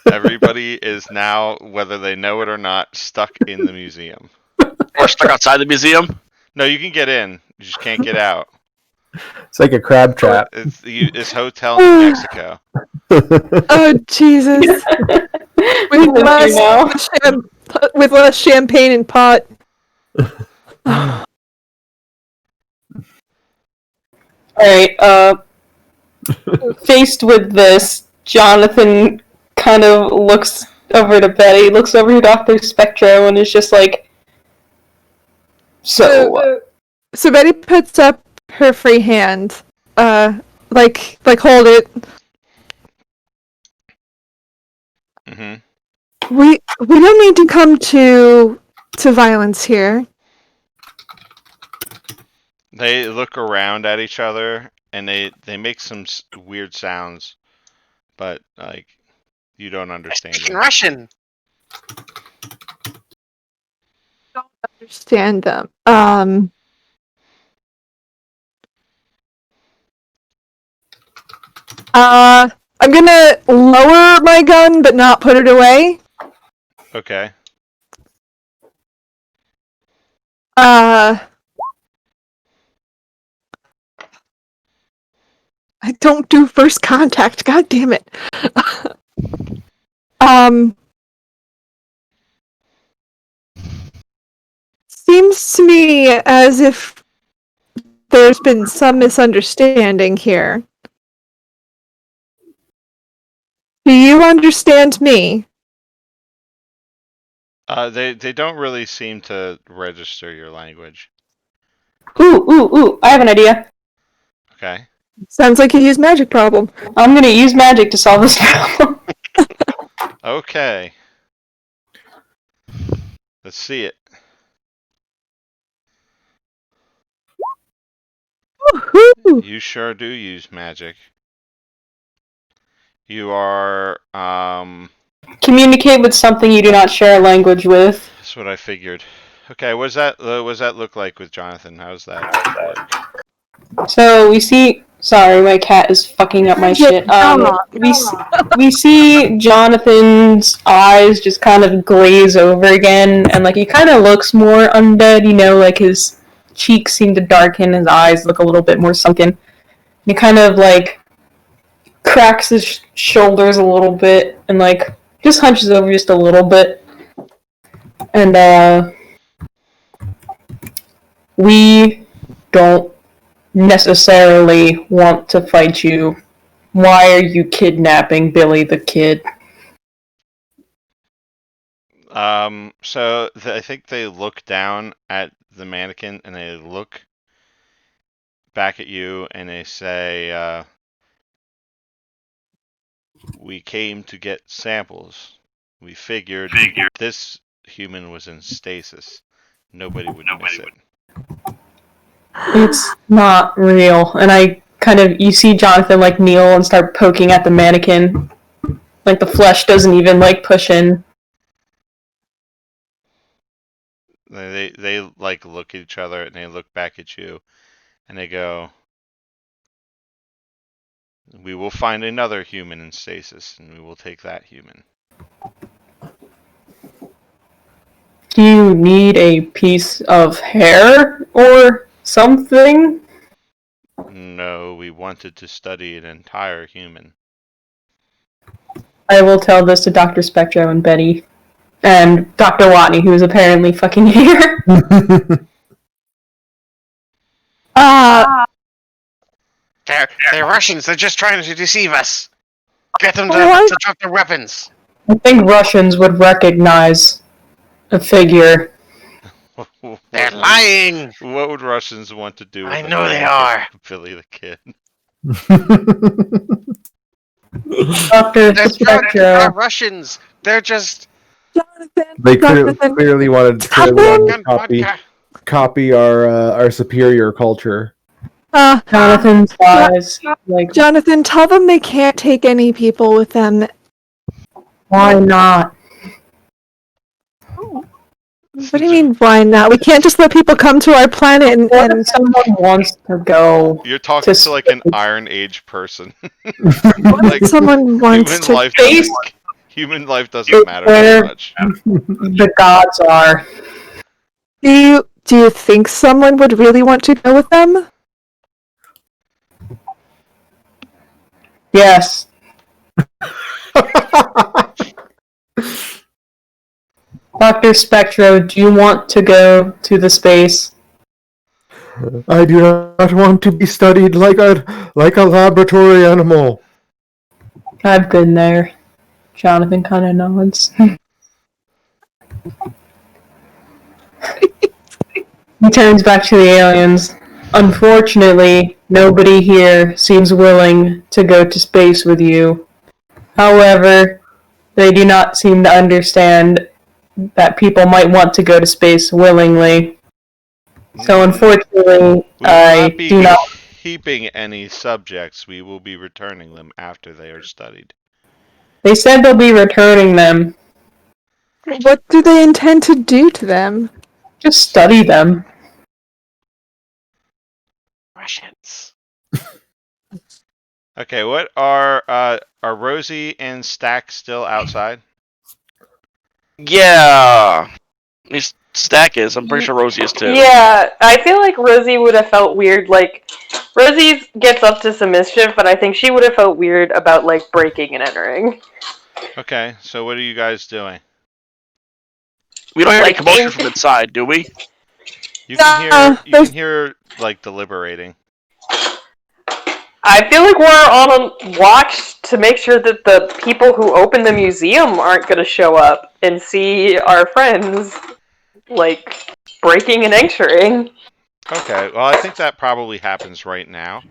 Everybody is now, whether they know it or not, stuck in the museum.
Or stuck outside the museum.
No, you can get in. You just can't get out.
It's like a crab trap.
It's Hotel New Mexico.
Oh Jesus! With less champagne and pot.
Alright, faced with this, Jonathan kind of looks over to Betty, looks over to Dr. Spectro, and is just like, so
Betty puts up her free hand, like hold it.
Mm-hmm.
We don't need to come to violence here.
They look around at each other and they make some weird sounds, but like you don't understand
Speaking
them.
Russian.
Don't understand them. I'm gonna lower my gun, but not put it away.
Okay.
I don't do first contact. God damn it. Seems to me as if there's been some misunderstanding here. Do you understand me?
They don't really seem to register your language.
ooh, I have an idea.
Okay.
Sounds like you use magic problem.
I'm gonna use magic to solve this problem.
Okay. Let's see it.
Woohoo!
You sure do use magic. You are
Communicate with something you do not share a language with.
that's what I figured. Okay, what does that look like with Jonathan? How's that work?
So we see. Sorry, my cat is fucking up my shit. We see Jonathan's eyes just kind of glaze over again, and like he kind of looks more undead. You know, like his cheeks seem to darken, his eyes look a little bit more sunken. He kind of like cracks his shoulders a little bit, and like just hunches over just a little bit, and we don't necessarily want to fight you. Why are you kidnapping Billy the Kid?
So I think they look down at the mannequin and they look back at you and they say, we came to get samples. We figured this human was in stasis. Nobody would miss it.
It's not real. And I kind of, you see Jonathan like kneel and start poking at the mannequin. Like the flesh doesn't even like push in.
They like look at each other and they look back at you and they go, we will find another human in stasis and we will take that human.
Do you need a piece of hair or something?
No, we wanted to study an entire human.
I will tell this to Dr. Spectro and Betty. And Dr. Watney, who is apparently fucking here.
They're Russians. They're just trying to deceive us. Get them to drop their weapons.
I think Russians would recognize a figure.
They're lying.
What would Russians want to do with
I know they are.
Billy the Kid?
Dr.
They're
Spectro.
Russians. They're just
Jonathan.
They
Jonathan.
clearly wanted
Stop
to
it!
copy our superior culture.
Jonathan sighs. Like,
Jonathan, tell them they can't take any people with them.
why not?
What do you mean, why not? We can't just let people come to our planet
What
and
if someone wants to go
You're talking to like an
space?
Iron Age person.
like someone wants
human
to.
life
Space?
doesn't. Human life doesn't matter that
Where
much.
the gods are.
Do you think someone would really want to go with them?
Yes. Dr. Spectro, do you want to go to the space?
I do not want to be studied like a laboratory animal.
I've been there. Jonathan kind of nods. He turns back to the aliens. Unfortunately, nobody here seems willing to go to space with you. However, they do not seem to understand that people might want to go to space willingly. So unfortunately,
We will
I
not be
do not.
keeping any subjects. We will be returning them after they are studied.
They said they'll be returning them.
What do they intend to do to them?
Just study them.
Russians.
Okay, what are Rosie and Stack still outside?
Yeah. At least Stack is. I'm pretty sure Rosie is too.
Yeah, I feel like Rosie would have felt weird. Like, Rosie gets up to some mischief, but I think she would have felt weird about, like, breaking and entering.
Okay, so what are you guys doing?
We don't hear any
Like,
commotion from inside, do we?
You can hear
there's-
like deliberating.
I feel like we're on a watch to make sure that the people who open the museum aren't going to show up and see our friends, like, breaking and entering.
Okay, well I think that probably happens right now.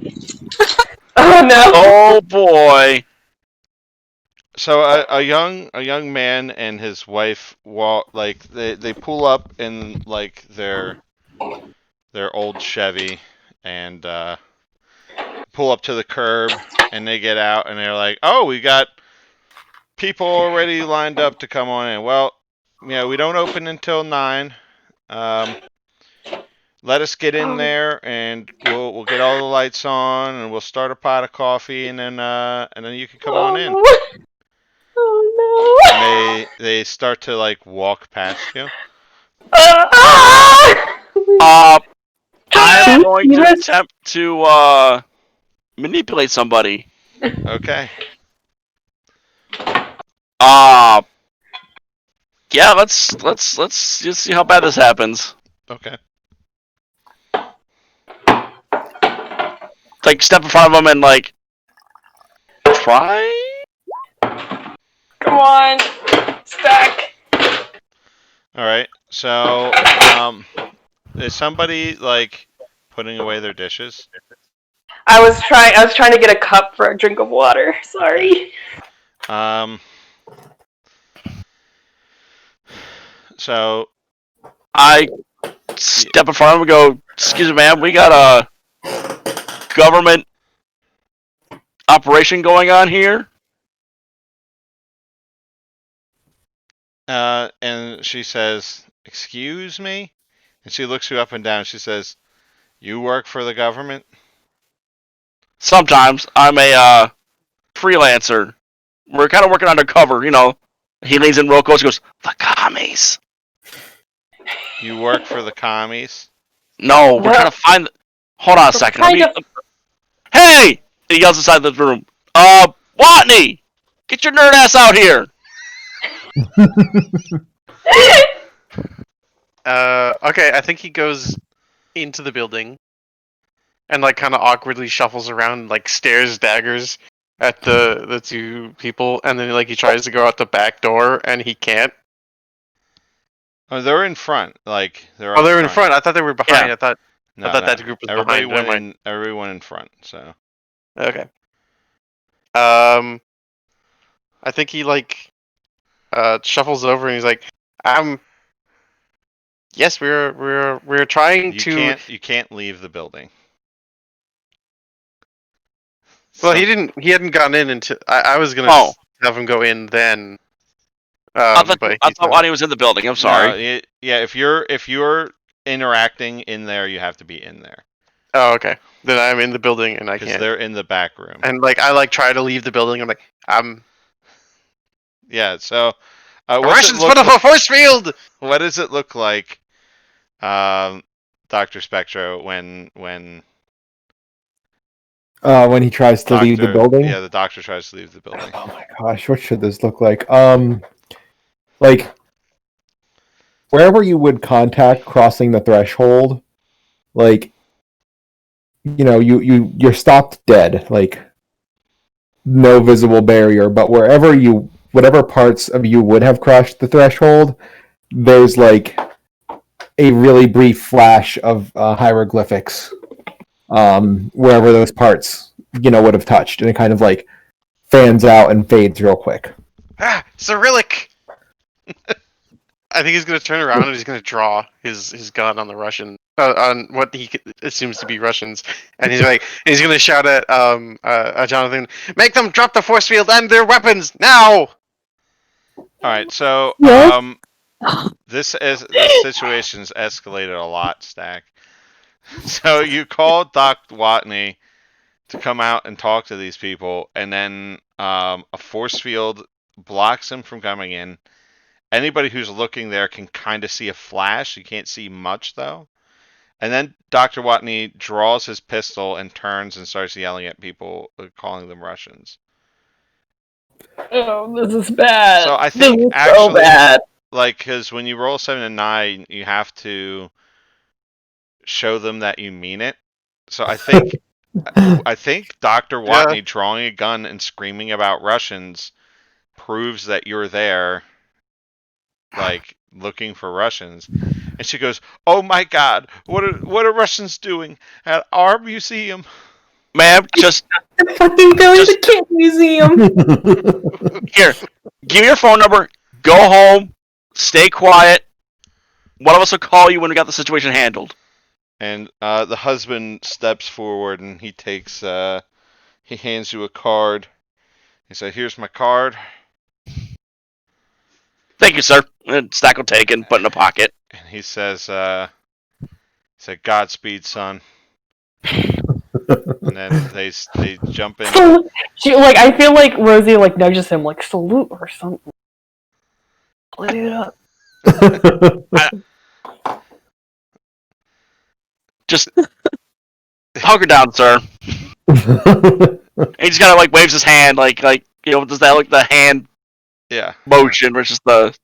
Oh no!
Oh boy.
So a young man and his wife walk like they pull up in like their old Chevy and pull up to the curb and they get out and they're like, "Oh, we got people already lined up to come on in." Well, yeah, we don't open until 9. Let us get in there and we'll get all the lights on and we'll start a pot of coffee and then you can come on in.
Oh no!
And they start to like walk past you.
I'm going to attempt to manipulate somebody.
Okay.
Yeah, let's just see how bad this happens.
Okay.
Like step in front of them and like try.
Come on, Stack.
All right. So, is somebody like putting away their dishes?
I was trying to get a cup for a drink of water. Sorry.
So
I step in front of them and go, "Excuse me, ma'am, we got a government operation going on here."
and she says, "Excuse me," and she looks you up and down. She says, "You work for the government?"
Sometimes I'm a freelancer. We're kind of working undercover, you know. He leans in real close. He goes, "The commies."
You work for the commies?
No, we're
Well,
trying to find. Hold on a second.
kind of.
Hey! He yells inside the room. Watney! Get your nerd ass out here!
Okay, I think he goes into the building and like kind of awkwardly shuffles around, like stares daggers at the two people, and then like he tries to go out the back door and he can't.
Oh, they're in front. Like they're.
Oh, they're in front. I thought they were behind.
Yeah.
I thought
No,
that group was
everybody
behind. Never
went
mind.
in. Everyone in front. So.
Okay. I think he like shuffles over and he's like, yes, we're trying to.
You can't leave the building.
Well, he didn't. He hadn't gone in until I was gonna
Oh.
have him go in then.
I thought
But
I
he's
thought
not.
Lonnie was in the building. I'm sorry.
No, yeah, if you're interacting in there, you have to be in there
Oh, okay. Then I'm in the building and I
because
can't.
they're in the back room.
And like I try to leave the building. I'm like
Yeah. So,
the
what's it
Russians
look
put up a force field.
what does it look like, Dr. Spectro, when
When he tries to leave the building.
Yeah, the doctor tries to leave the building.
Oh my gosh, what should this look like? Like wherever you would contact crossing the threshold, like you're stopped dead, like no visible barrier, but whatever parts of you would have crossed the threshold, there's like a really brief flash of hieroglyphics wherever those parts would have touched, and it kind of like fans out and fades real quick.
Cyrillic. I think he's gonna turn around and he's gonna draw his gun on the Russian, on what he assumes to be Russians, and he's gonna shout at Jonathan, "Make them drop the force field and their weapons now!"
All right, so
Yes?
this situation's escalated a lot, Stack. So you call Doc Watney to come out and talk to these people, and then a force field blocks him from coming in. Anybody who's looking there can kind of see a flash. You can't see much, though. And then Dr. Watney draws his pistol and turns and starts yelling at people, calling them Russians.
Oh, this is bad.
So I think
this is
actually,
so bad.
like, because when you roll 7 and 9, you have to show them that you mean it. So I think Dr. Watney drawing a gun and screaming about Russians proves that you're there, like, looking for Russians. And she goes, "Oh my God, what are Russians doing at our museum?"
Ma'am, just
The fucking Billy the Kid Museum.
here. Give me your phone number. Go home. Stay quiet. One of us will call you when we got the situation handled.
And the husband steps forward and he takes, he hands you a card. He said, "Here's my card."
Thank you, sir. Stack will take and put in a pocket.
And he says, "Godspeed, son." And then they jump in.
She I feel like Rosie nudges him salute or something. Light it up.
Just hunker down, sir. And he just kind of waves his hand, does that the hand
Yeah.
motion versus the.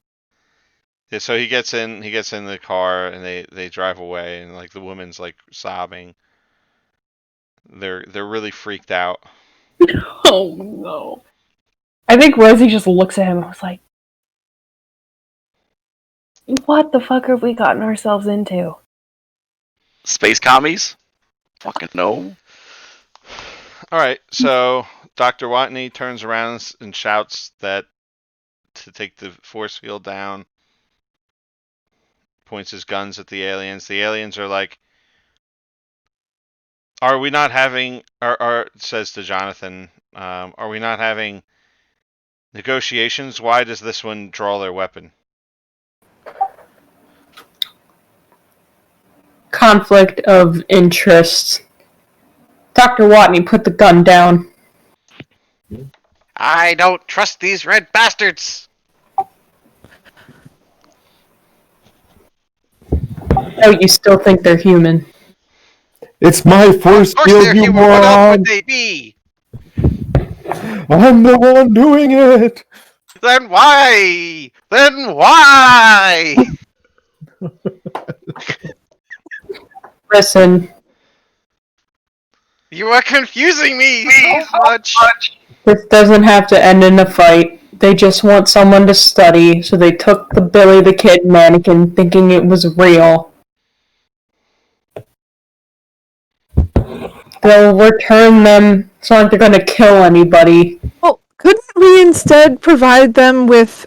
Yeah, so he gets in the car and they drive away, and the woman's sobbing. They're really freaked out.
Oh no. I think Rosie just looks at him and was like, "What the fuck have we gotten ourselves into?"
Space commies? Fucking no.
Alright, so Dr. Watney turns around and shouts that to take the force field down. Points his guns at the aliens. The aliens are like, "Are we not having," or says to Jonathan, "Are we not having negotiations? Why does this one draw their weapon?"
Conflict of interest. Dr. Watney, put the gun down.
I don't trust these red bastards.
Oh, you still think they're human?
It's my force
Of course
field,
they're
you
human. What else
moron!
would they be?
I'm the one doing it!
Then why? Then why?
Listen,
You are confusing me so much.
this doesn't have to end in a fight. They just want someone to study, so they took the Billy the Kid mannequin thinking it was real. They'll return them. It's not like they're gonna kill anybody.
Well, couldn't we instead provide them with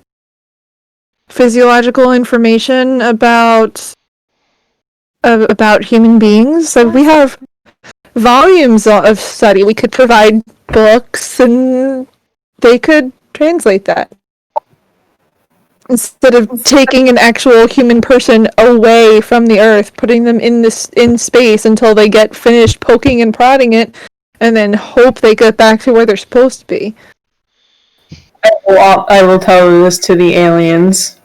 physiological information about human beings? Like we have volumes of study. We could provide books, and they could translate that. Instead of taking an actual human person away from the Earth, putting them in space until they get finished poking and prodding it, and then hope they get back to where they're supposed to be.
I will tell this to the aliens.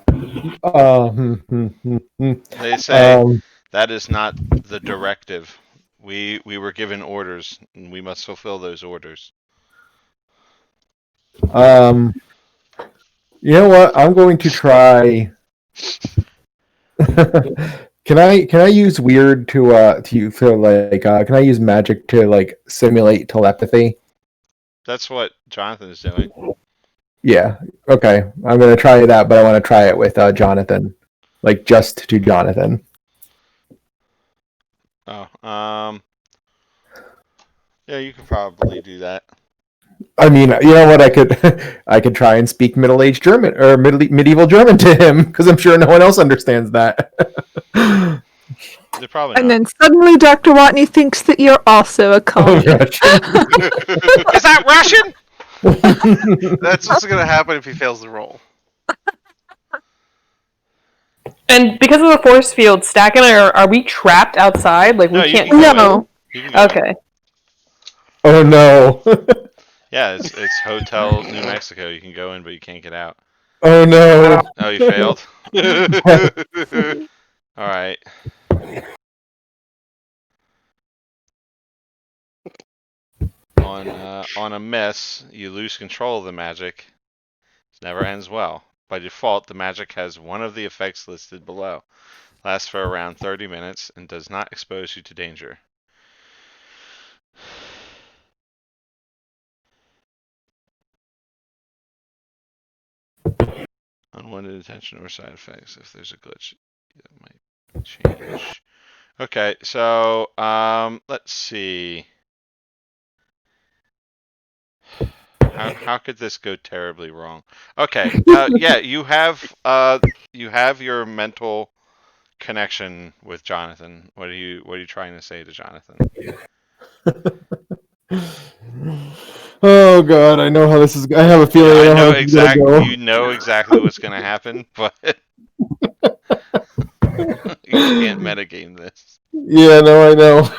They say that is not the directive. We were given orders, and we must fulfill those orders.
You know what? I'm going to try. Can I use weird to feel like can I use magic to like simulate telepathy?
That's what Jonathan is doing.
Yeah. Okay. I'm gonna try that, but I want to try it with Jonathan, like just to Jonathan.
Oh, yeah, you could probably do that.
I mean, you know what? I could try and speak middle-aged German or medieval German to him because I'm sure no one else understands that.
They're probably
And
not.
then suddenly Dr. Watney thinks that you're also a colony.
Is that Russian?
That's what's going to happen if he fails the roll.
And because of the force field, Stack and I are we trapped outside? Like
No,
we
you
can't.
can go
No.
You can go.
Okay.
Oh no!
Yeah, it's Hotel New Mexico. You can go in, but you can't get out.
Oh no!
Oh, you failed? All right. On a miss, you lose control of the magic. It never ends well. By default, the magic has one of the effects listed below. Lasts for around 30 minutes and does not expose you to danger. Unwanted attention or side effects. If there's a glitch, that might change. Okay, so let's see. How could this go terribly wrong? Okay, yeah, you have your mental connection with Jonathan. What are you trying to say to Jonathan?
Oh god, I know how this is. I have a feeling
Yeah,
I
I
know how
know
this is gonna
exactly.
go.
You know exactly what's gonna happen, but you can't metagame this.
Yeah, no, I know.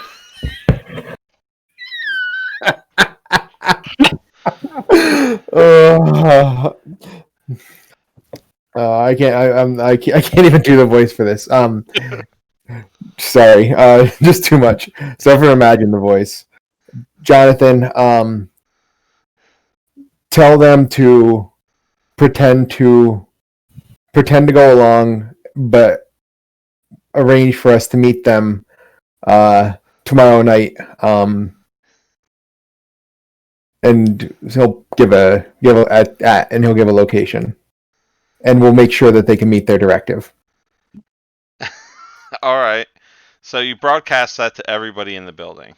I can't. I can't even do the voice for this. Sorry. Just too much. So if you imagine the voice, Jonathan. Tell them to pretend to go along, but arrange for us to meet them tomorrow night. And he'll give a location, and we'll make sure that they can meet their directive.
All right. So you broadcast that to everybody in the building.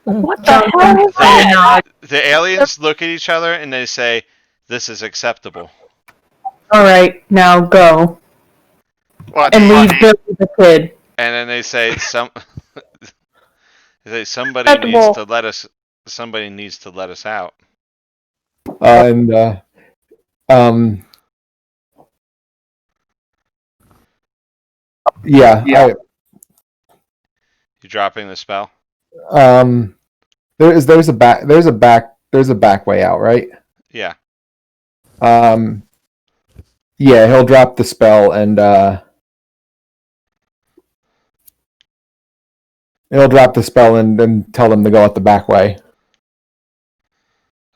What the hell is that?
The aliens look at each other and they say, "This is acceptable."
Alright, now go.
What?
And leave Bill with the kid.
And then they say somebody
Acceptable.
needs to let us. Somebody needs to let us out.
Yeah.
You dropping the spell?
There's a back way out, right?
Yeah.
Yeah, he'll drop the spell and tell them to go out the back way.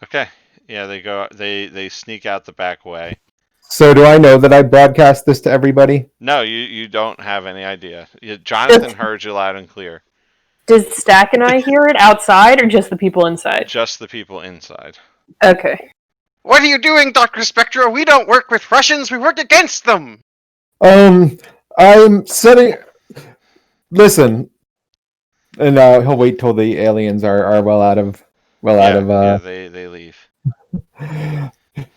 Okay. Yeah, they go. They sneak out the back way.
So do I know that I broadcast this to everybody?
No, you don't have any idea. Jonathan heard you loud and clear.
Does Stack and I hear it outside, or just the people inside?
Just the people inside.
Okay.
What are you doing, Dr. Spectra? We don't work with Russians, we work against them!
I'm setting... Listen. And he'll wait till the aliens are well out of...
Yeah, they leave.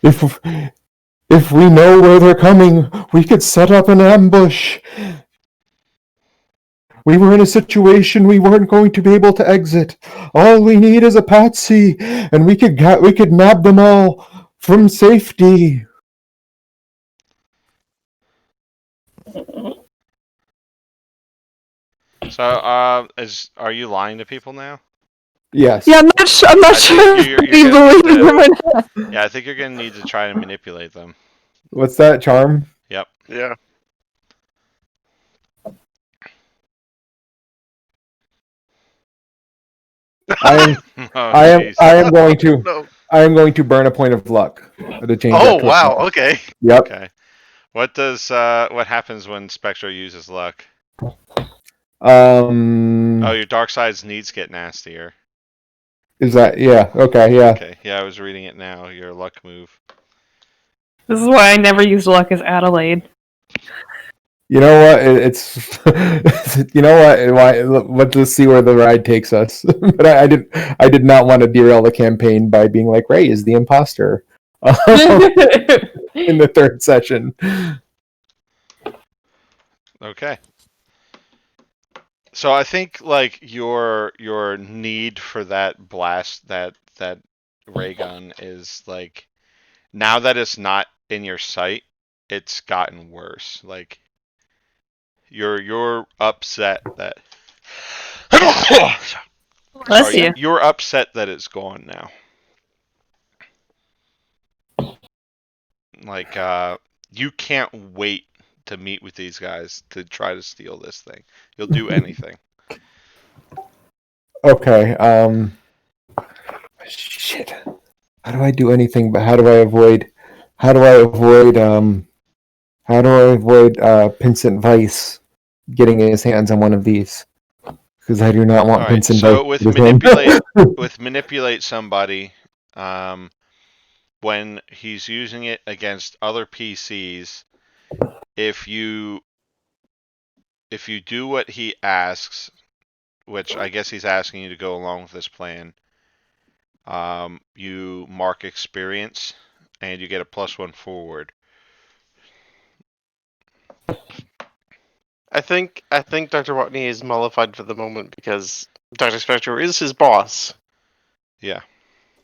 If we know where they're coming, we could set up an ambush. We were in a situation we weren't going to be able to exit. All we need is a patsy, and we could nab them all from safety.
So, are you lying to people now?
Yes.
Yeah, I'm not
I
sure
think
if
you're
he
gonna need
believes
to-
them or not.
Yeah, I think you're gonna need to try to manipulate them.
What's that, charm?
Yep.
Yeah.
I
Oh,
am
jeez.
No.
going to burn a point of luck to change that
Oh
to a
wow.
plus.
Okay.
Yep.
Okay. What happens when Spectro uses luck? Oh, your dark side's needs get nastier.
Is that okay, yeah.
Okay. Yeah, I was reading it now. Your luck move.
This is why I never used luck as Adelaide.
You know what? It's you know what? Let's just see where the ride takes us. But I did not want to derail the campaign by being like Ray is the imposter in the third session.
Okay. So I think like your need for that blast that ray gun is like now that it's not in your sight, it's gotten worse. Like you're upset that
Bless
Sorry,
you.
you're upset that it's gone now. Like you can't wait to meet with these guys to try to steal this thing. You'll do anything.
Okay. Shit. How do I do anything? But how do I avoid? Vincent Vice getting his hands on one of these? Because I do not want
All right.
Vincent
So
Vice.
with manipulate somebody, when he's using it against other PCs, if you do what he asks, which I guess he's asking you to go along with this plan, you mark experience and you get a +1 forward.
I think Dr. Watney is mollified for the moment because Dr. Spectre is his boss.
Yeah.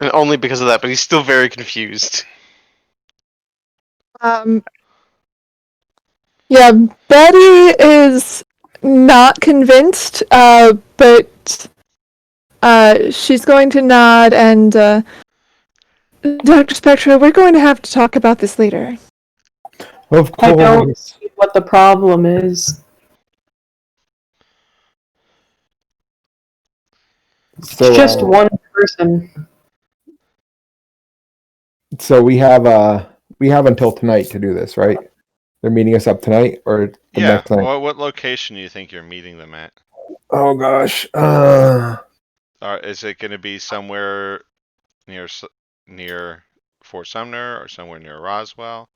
And only because of that, but he's still very confused.
Yeah, Betty is not convinced, but she's going to nod and Dr. Spectra, we're going to have to talk about this later.
Of
I don't
course.
see what the problem is.
So,
It's just one person.
So we have until tonight to do this, right? They're meeting us up tonight or the
Yeah.
next night?
What location do you think you're meeting them at?
Oh gosh.
Is it going to be somewhere near Fort Sumner or somewhere near Roswell?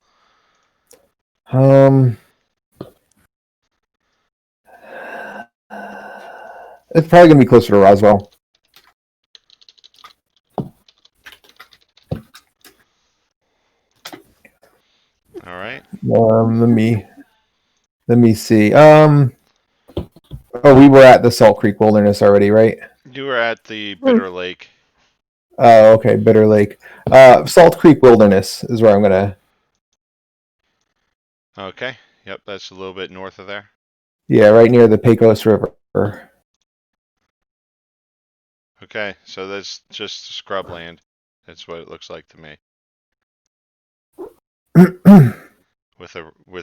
It's probably gonna be closer to Roswell.
All right.
Let me see. Oh, we were at the Salt Creek Wilderness already, right?
You were at the Bitter Lake.
Oh, okay, Bitter Lake. Salt Creek Wilderness is where I'm gonna.
Okay. Yep, that's a little bit north of there.
Yeah, right near the Pecos River.
Okay, so that's just scrubland. That's what it looks like to me. With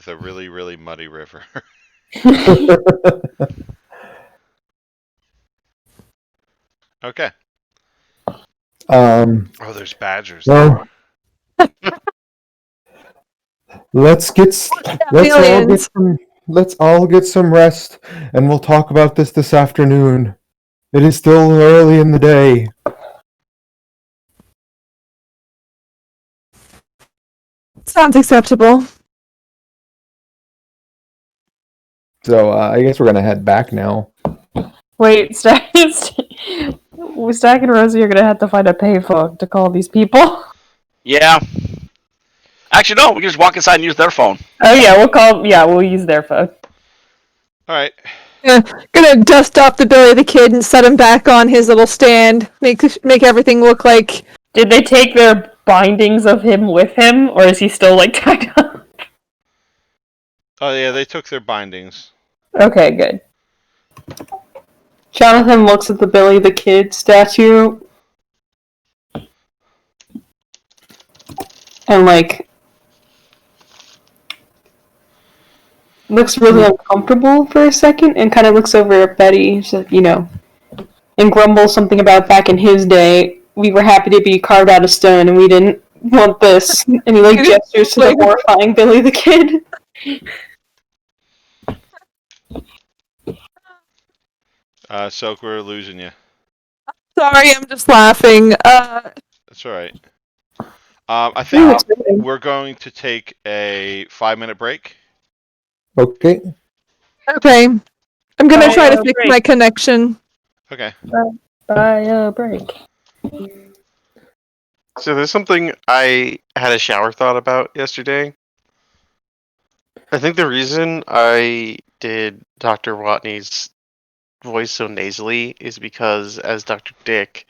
a really, really muddy river. Okay. Oh, there's badgers.
Well, let's all get some rest, and we'll talk about this afternoon. It is still early in the day.
Sounds acceptable.
So I guess we're gonna head back now.
Wait, Stack and Rosie are gonna have to find a payphone to call these people.
Yeah. Actually, no. We can just walk inside and use their phone.
Oh yeah, we'll use their phone.
All right.
Gonna dust off the Billy the Kid and set him back on his little stand. Make everything look like.
Did they take their bindings of him with him, or is he still like tied up?
Oh yeah, they took their bindings.
Okay, good.
Jonathan looks at the Billy the Kid statue and like looks really uncomfortable for a second and kind of looks over at Betty, so, and grumbles something about back in his day, we were happy to be carved out of stone and we didn't want this. And he like gestures to the horrifying Billy the Kid.
Silk, we're losing you.
Sorry, I'm just laughing.
That's all right. I think we're going to take a 5-minute break.
Okay.
Okay. I'm gonna try to fix
break.
my connection.
Okay.
Buy a break.
So there's something I had a shower thought about yesterday. I think the reason I did Dr. Watney's voice so nasally is because as Dr. Dick,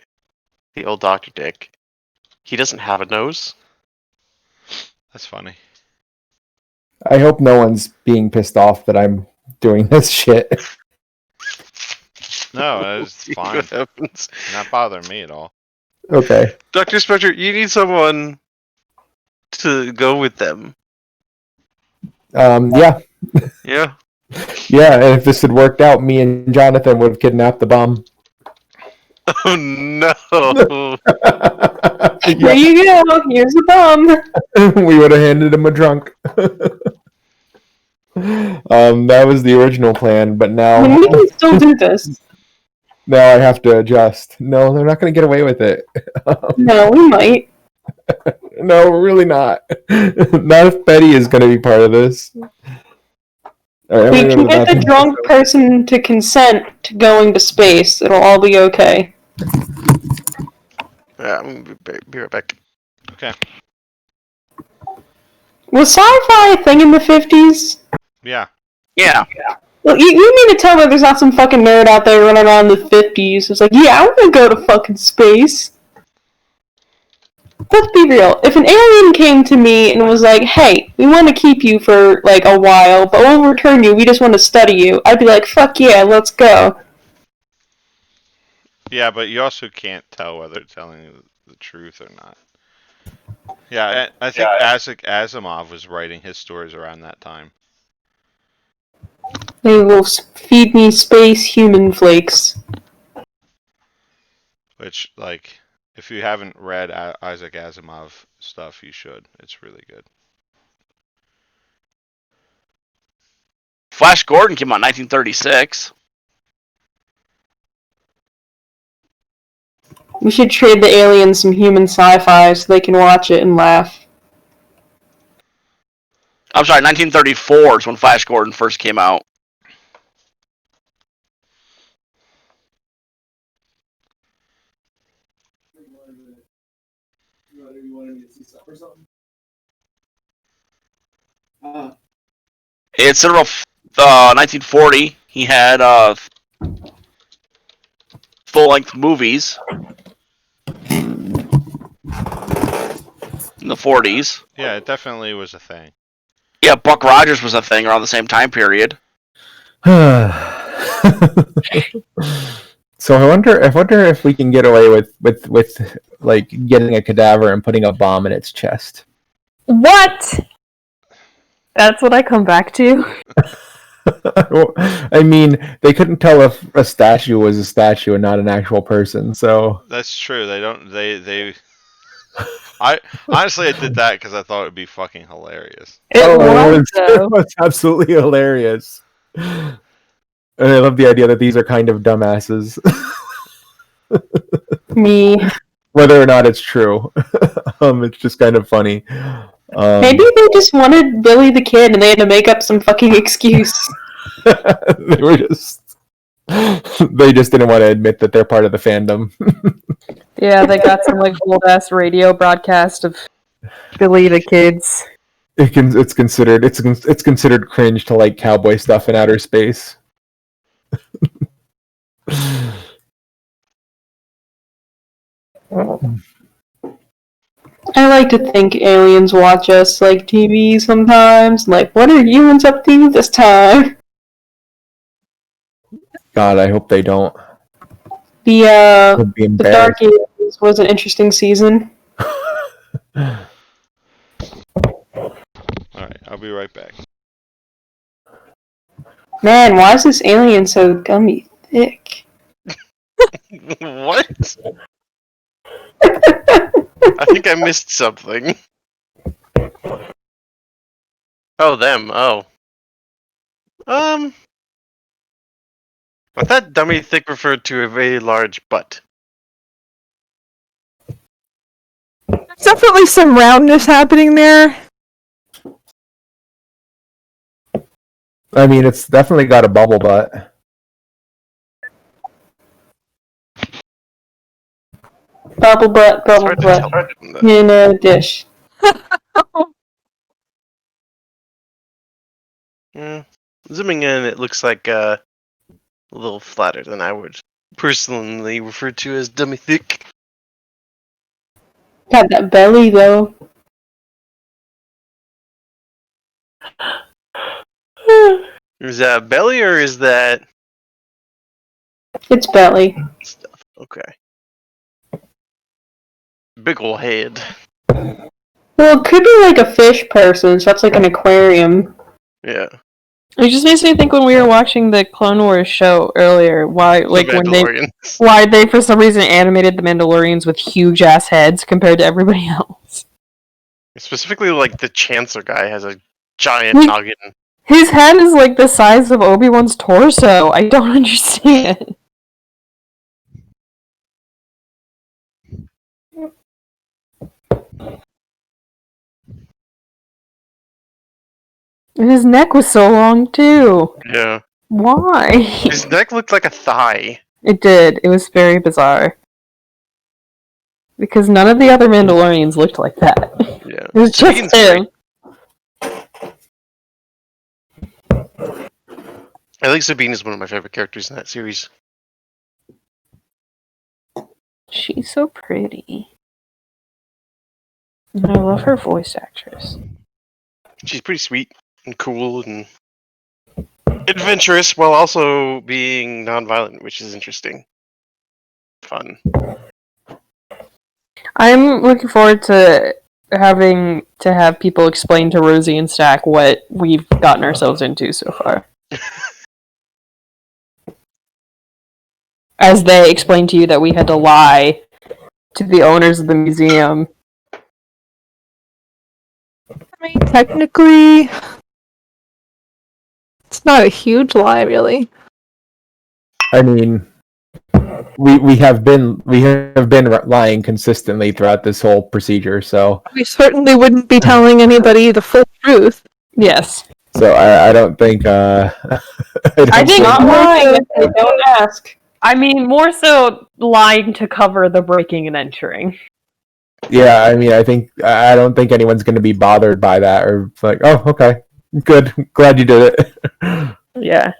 the old Dr. Dick, he doesn't have a nose.
That's funny.
I hope no one's being pissed off that I'm doing this shit.
No, it's fine.
What happens?
Not bothering me at all.
Okay.
Dr. Spectre, you need someone to go with them.
Yeah.
Yeah.
Yeah, and if this had worked out, me and Jonathan would have kidnapped the bomb.
Oh no.
Here you go. Here's the bomb.
We would have handed him a drunk. That was the original plan, but now
We can still do this.
now I have to adjust. No, they're not going to get away with it.
No, we might.
No, we're really not. Not if Betty is going to be part of this. All right,
We
I'm
can
gonna go to
get the
bathroom.
drunk person to consent to going to space. It'll all be okay.
Yeah, I'm gonna be right back.
Okay.
Was sci-fi a thing in the 50s?
Yeah.
Yeah.
Well, you mean to tell me there's not some fucking nerd out there running around in the 50s who's like, yeah, I want to go to fucking space? Let's be real. If an alien came to me and was like, hey, we want to keep you for, like, a while, but we'll return you, we just want to study you, I'd be like, fuck yeah, let's go.
Yeah, but you also can't tell whether they're telling you the truth or not. Yeah, I think Isaac Asimov was writing his stories around that time.
They will feed me space human flakes.
Which, like, if you haven't read Isaac Asimov stuff, you should. It's really good.
Flash Gordon came out in 1936.
We should trade the aliens some human sci-fi so they can watch it and laugh.
I'm sorry, 1934 is when Flash Gordon first came out. It's in 1940. He had full-length movies in the 40s.
Yeah, it definitely was a thing.
Yeah, Buck Rogers was a thing around the same time period.
So I wonder if we can get away with like getting a cadaver and putting a bomb in its chest.
What? That's what I come back to.
I mean, they couldn't tell if a statue was a statue and not an actual person. So
That's true. They don't. They. I honestly, I did that because I thought it'd be fucking hilarious.
it was absolutely hilarious. And I love the idea that these are kind of dumbasses,
Me.
whether or not it's true. It's just kind of funny.
Maybe they just wanted Billy the Kid and they had to make up some fucking excuse.
they just didn't want to admit that they're part of the fandom.
Yeah, they got some like old ass radio broadcast of Billy the Kids.
It's considered cringe to like cowboy stuff in outer space.
I like to think aliens watch us like TV sometimes. Like, what are humans up to this time?
God, I hope they don't.
The
Be
the Dark Ages was an interesting season.
All right, I'll be right back.
Man, why is this alien so gummy thick?
What? I think I missed something. Oh, them. Oh. I thought dummy thick referred to a very large butt.
There's definitely some roundness happening there.
I mean, it's definitely got a bubble butt.
Bubble butt,
It's
bubble
hard to
butt.
tell from that.
In a dish.
Yeah. Zooming in, it looks like a little flatter than I would personally refer to as dummy thick.
Got that belly though.
Is that belly or is that
It's belly.
stuff? Okay. Big ol' head.
Well, it could be like a fish person, so that's like an aquarium.
Yeah.
It just makes me think when we were watching the Clone Wars show earlier, why
The Mandalorian.
why they for some reason animated the Mandalorians with huge ass heads compared to everybody else.
Specifically, like the Chancellor guy has a giant
Wait.
noggin.
His head is like the size of Obi-Wan's torso. I don't understand. And his neck was so long too.
Yeah.
Why?
His neck looked like a thigh.
It did. It was very bizarre. Because none of the other Mandalorians looked like that.
Yeah.
It was just him.
I think Sabine is one of my favorite characters in that series.
She's so pretty. And I love her voice actress.
She's pretty sweet and cool and adventurous while also being non-violent, which is interesting. Fun.
I'm looking forward to having to have people explain to Rosie and Stack what we've gotten ourselves into so far. As they explain to you that we had to lie to the owners of the museum.
I mean, technically, it's not a huge lie, really.
I mean, we have been lying consistently throughout this whole procedure. So
We certainly wouldn't be telling anybody the full truth.
Yes.
I don't think.
I think
Not lying if they don't ask.
I mean, more so lying to cover the breaking and entering.
Yeah, I mean, I don't think anyone's going to be bothered by that or like, oh, okay, good, glad you did it.
Yeah.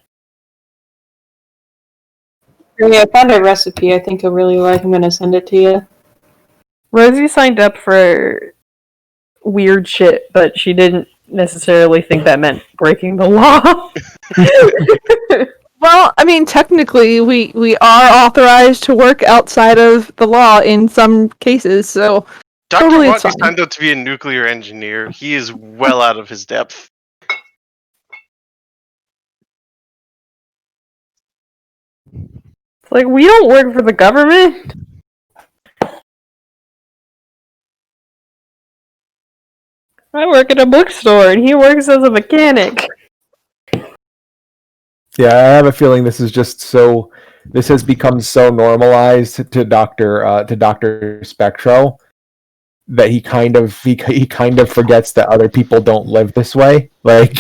Yeah, I found a recipe I think you'll really like. I'm gonna send it to you.
Rosie signed up for weird shit, but she didn't necessarily think that meant breaking the law.
Well, I mean, technically, we are authorized to work outside of the law in some cases, so
Dr.
Totally, it's
Watney
fine.
signed up to be a nuclear engineer. He is well out of his depth.
It's like, we don't work for the government. I work at a bookstore, and he works as a mechanic.
Yeah, I have a feeling this is just so. This has become so normalized to Doctor Spectro that he kind of forgets that other people don't live this way. Like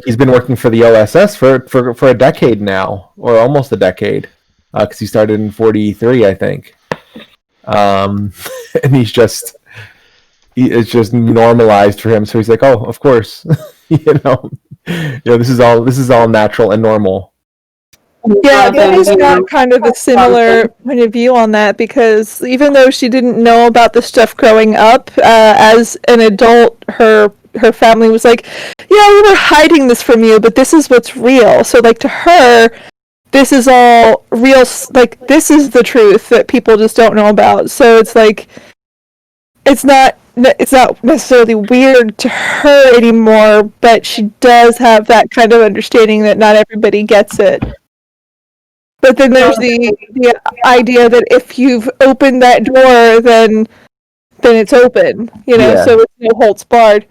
he's been working for the OSS for a decade now, or almost a decade, because he started in '43, I think. And it's just normalized for him. So he's like, oh, of course. This is all natural and normal.
Yeah,
Jonathan,
Billy's
you-
got kind of a similar point of view on that because even though she didn't know about the stuff growing up, as an adult, her family was like, "Yeah, we were hiding this from you, but this is what's real." So, like to her, this is all real. Like this is the truth that people just don't know about. So it's like it's not necessarily weird to her anymore, but she does have that kind of understanding that not everybody gets it. But then there's the idea that if you've opened that door, then it's open,
Yeah.
so it's no holds barred.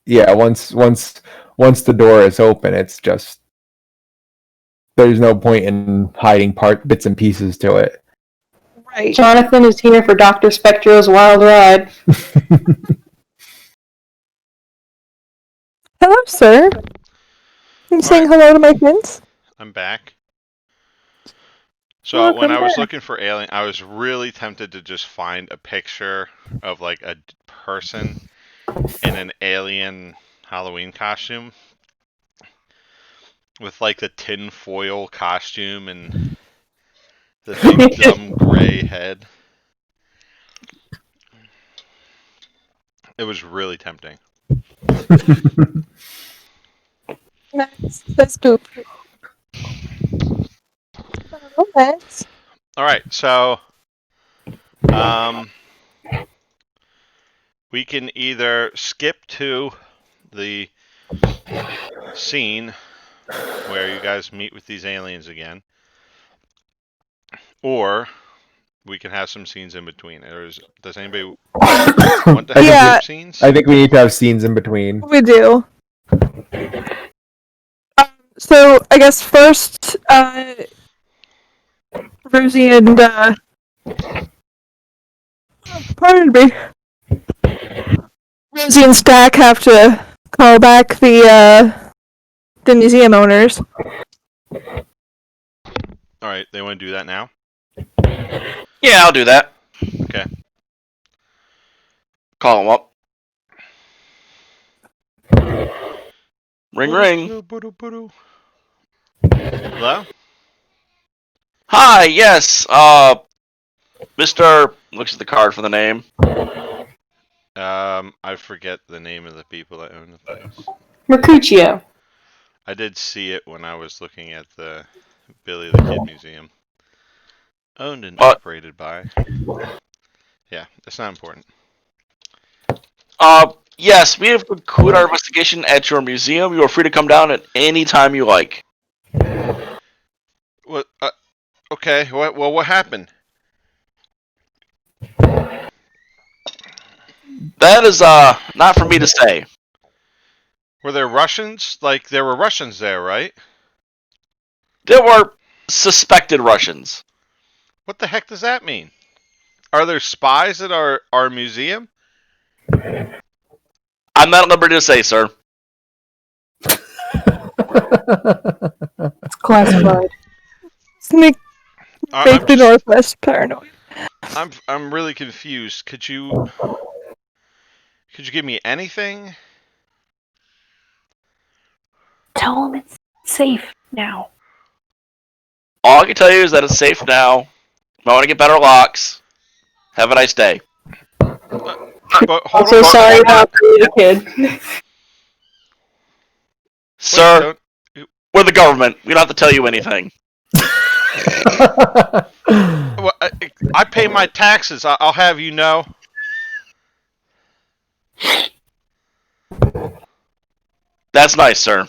Yeah, once the door is open, it's just there's no point in hiding bits and pieces to it.
Right.
Jonathan is here for Dr. Spectro's wild ride.
Hello, sir. You saying hello to my friends?
I'm back. So
Welcome
when I was
back.
looking for alien, I was really tempted to just find a picture of like a person in an alien Halloween costume with like the tin foil costume and the big dumb gray head. It was really tempting.
That's poop. Romance.
All right, so we can either skip to the scene where you guys meet with these aliens again, or we can have some scenes in between. Does anybody want to have
Yeah.
some scenes?
I think we need to have scenes in between.
We do. So I guess first, Rosie and pardon me, Rosie and Stack have to call back the museum owners.
All right, they want to do that now?
Yeah, I'll do that.
Okay.
Call him up. Ring, ring.
Hello?
Hi, yes. Mr. Looks at the card for the name.
I forget the name of the people that own the place.
Mercutio.
I did see it when I was looking at the Billy the Kid Museum. Owned and operated by. Yeah, it's not important.
Yes, we have concluded our investigation at your museum. You are free to come down at any time you like.
What? Okay. What happened?
That is not for me to say.
Were there Russians? Like there were Russians there, right?
There were suspected Russians.
What the heck does that mean? Are there spies at our museum?
I'm not at liberty to say, sir.
It's classified.
Make
I'm
the Northwest paranoid.
I'm really confused. Could you give me anything?
Tell them it's safe now.
All I can tell you is that it's safe now. I want to get better locks. Have a nice day.
But
I'm so sorry about the kid.
Sir, we're the government. We don't have to tell you anything.
Well, I pay my taxes. I'll have you know.
That's nice, sir.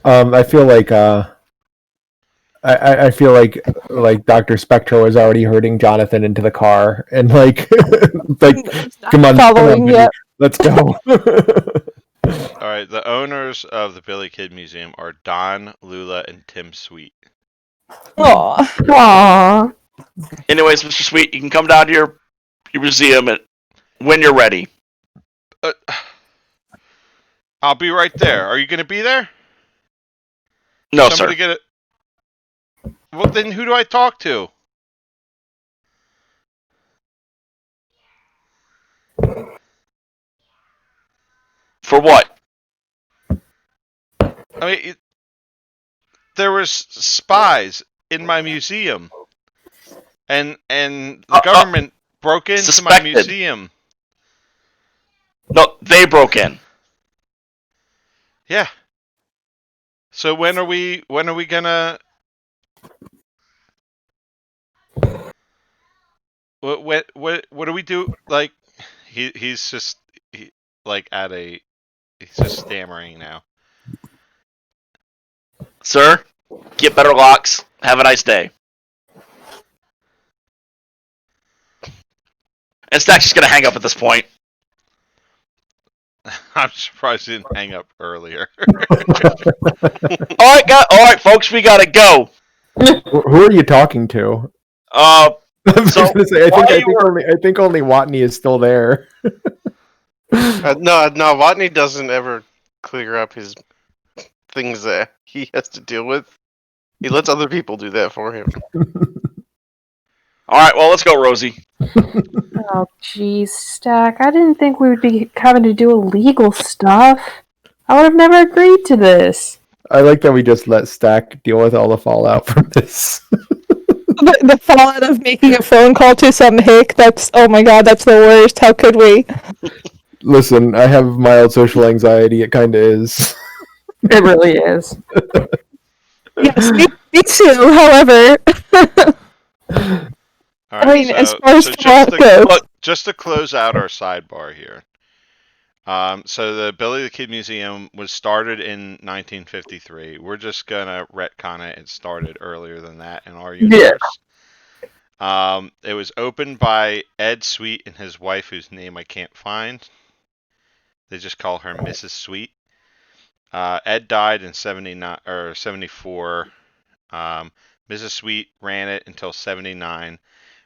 I feel like I feel like Dr. Spectro is already herding Jonathan into the car and like come on,
Following
let's go.
All right, the owners of the Billy Kid Museum are Don, Lula, and Tim Sweet.
Aww.
Anyways, Mr. Sweet, you can come down to your museum when you're ready.
I'll be right there. Are you going to be there?
No,
Somebody
sir.
get it. Well, then who do I talk to?
For what?
I mean, there was spies in my museum, and the government broke into my
suspected.
museum.
No, they broke in.
Yeah. So when are we gonna? What do we do? Like, he's just like he's just stammering now.
Sir, get better locks. Have a nice day. And Stack's just gonna hang up at this point.
I'm surprised he didn't hang up earlier.
All right, folks, we gotta go.
Who are you talking to?
Uh,
I was
So,
gonna say,
while
I
you were-
think only Watney is still there.
No, Watney doesn't ever clear up his things that he has to deal with. He lets other people do that for him.
all right, well, let's go, Rosie.
Oh, jeez, Stack. I didn't think we would be having to do illegal stuff. I would have never agreed to this.
I like that we just let Stack deal with all the fallout from this.
The fallout of making a phone call to some hick, that's, oh my god, that's the worst. How could we?
Listen, I have mild social anxiety. It kind of is.
It really is.
Yes, me too, however.
All right,
I mean, as far as
so
fallout goes.
just to close out our sidebar here. So the Billy the Kid Museum was started in 1953. We're just gonna retcon it. It started earlier than that in our universe. It was opened by Ed Sweet and his wife, whose name I can't find. They just call her Mrs. Sweet. Ed died in 79 or 74. Mrs. Sweet ran it until 79,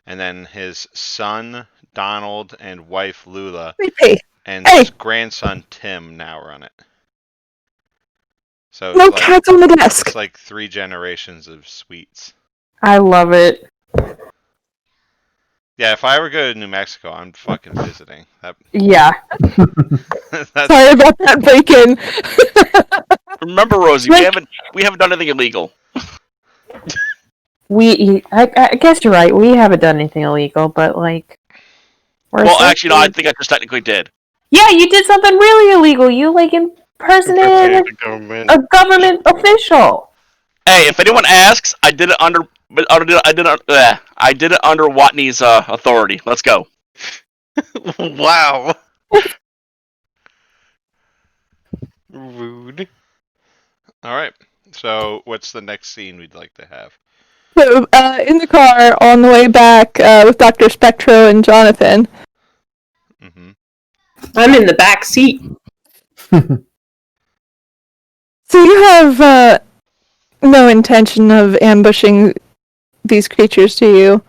and then his son Donald and wife Lula and his grandson Tim now run it. So
No
it's like,
cats on the desk.
it's like 3 generations of Sweets.
I love it.
Yeah, if I ever go to New Mexico, I'm fucking visiting.
Yeah.
That's,
Sorry about that break-in.
Remember, Rosie, we haven't done anything illegal.
I guess you're right. We haven't done anything illegal, but like.
Well, actually, no, I think I just technically did.
Yeah, you did something really illegal. You like impersonated
The government.
a government official.
Hey, if anyone asks, I did it under Watney's authority. Let's go.
Wow. Rude.
all right. So, what's the next scene we'd like to have?
So, in the car on the way back with Dr. Spectro and Jonathan.
Mm-hmm.
I'm in the back seat.
So you have no intention of ambushing these creatures, do you?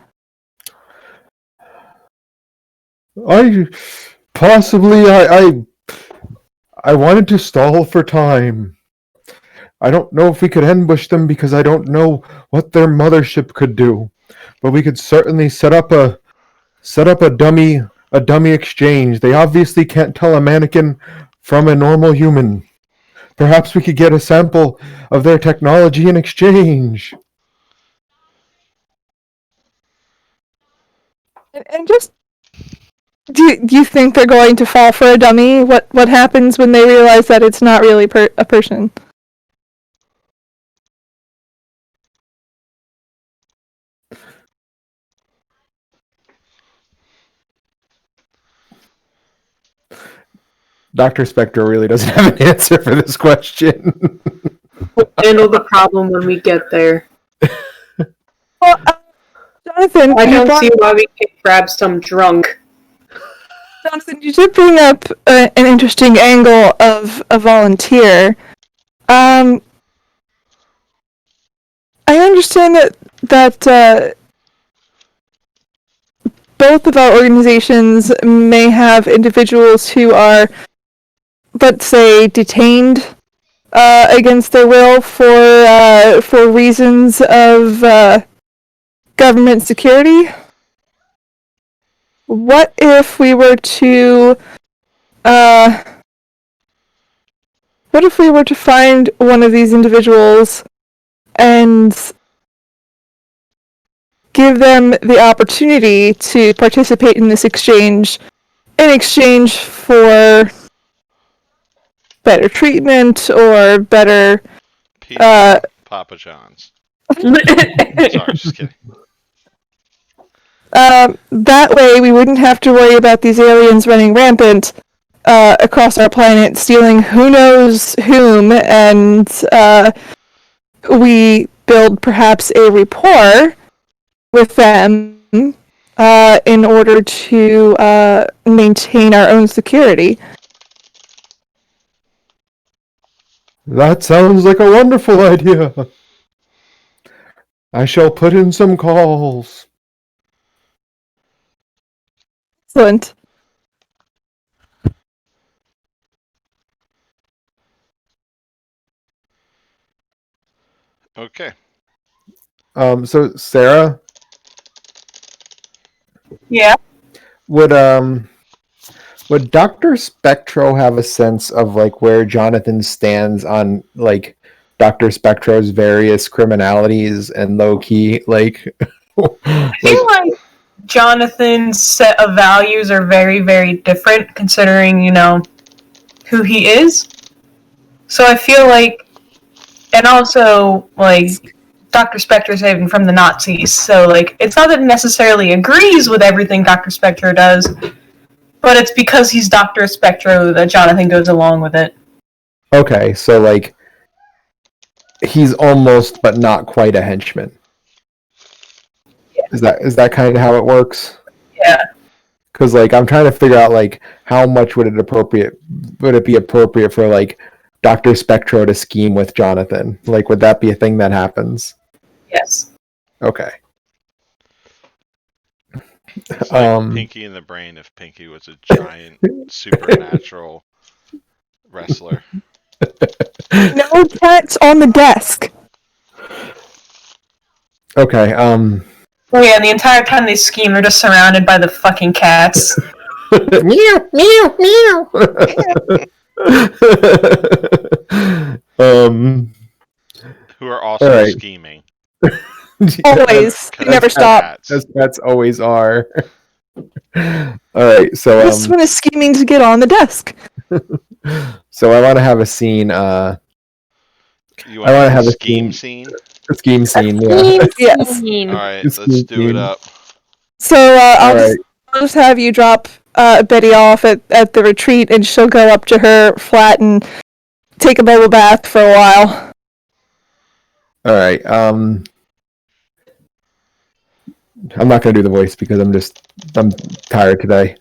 I wanted to stall for time. I don't know if we could ambush them because I don't know what their mothership could do, but we could certainly set up a dummy exchange. They obviously can't tell a mannequin from a normal human. Perhaps we could get a sample of their technology in exchange.
And just do you think they're going to fall for a dummy? What happens when they realize that it's not really a person?
Dr. Spectro really doesn't have an answer for this question.
Handle the problem when we get there.
Well, Jonathan,
I don't see why we can't grab some drunk.
Jonathan, you did bring up an interesting angle of a volunteer. I understand that both of our organizations may have individuals who are, let's say, detained against their will for reasons of government security. what if we were to find one of these individuals and give them the opportunity to participate in this exchange in exchange for better treatment or better
Pizza, Papa John's. Sorry, just kidding.
that way we wouldn't have to worry about these aliens running rampant across our planet, stealing who knows whom, and we build perhaps a rapport with them in order to maintain our own security.
That sounds like a wonderful idea. I shall put in some calls.
Excellent.
Okay.
So Sarah,
Yeah.
would Dr. Spectro have a sense of like where Jonathan stands on like Dr. Spectro's various criminalities and low key like
I feel like Jonathan's set of values are very, very different considering, who he is. So I feel like, and also, like, Dr. Spectro saved him from the Nazis, so, like, it's not that he necessarily agrees with everything Dr. Spectro does, but it's because he's Dr. Spectro that Jonathan goes along with it.
okay, so like he's almost but not quite a henchman. Is that kind of how it works?
Yeah.
Because like I'm trying to figure out like how much would it be appropriate for like Dr. Spectro to scheme with Jonathan? Like would that be a thing that happens?
Yes.
Okay.
It's like Pinky in the Brain if Pinky was a giant supernatural wrestler.
No cats on the desk.
Okay.
Oh yeah, and the entire time they scheme, they're just surrounded by the fucking cats.
Meow meow meow.
Who are also
All right.
scheming.
Always. They never stop.
Cats.
As pets always are. All right, so
This one is scheming to get on the desk.
so I want to have a scene.
You
I
want
wanna
to
have a
scheme
scene.
scene?
A scheme scene. Yeah.
Yes.
Alright,
It's
let's do it
scheme.
up.
So I'll just have you drop Betty off at the retreat, and she'll go up to her flat and take a bubble bath for a while.
All right. I'm not gonna do the voice because I'm tired today.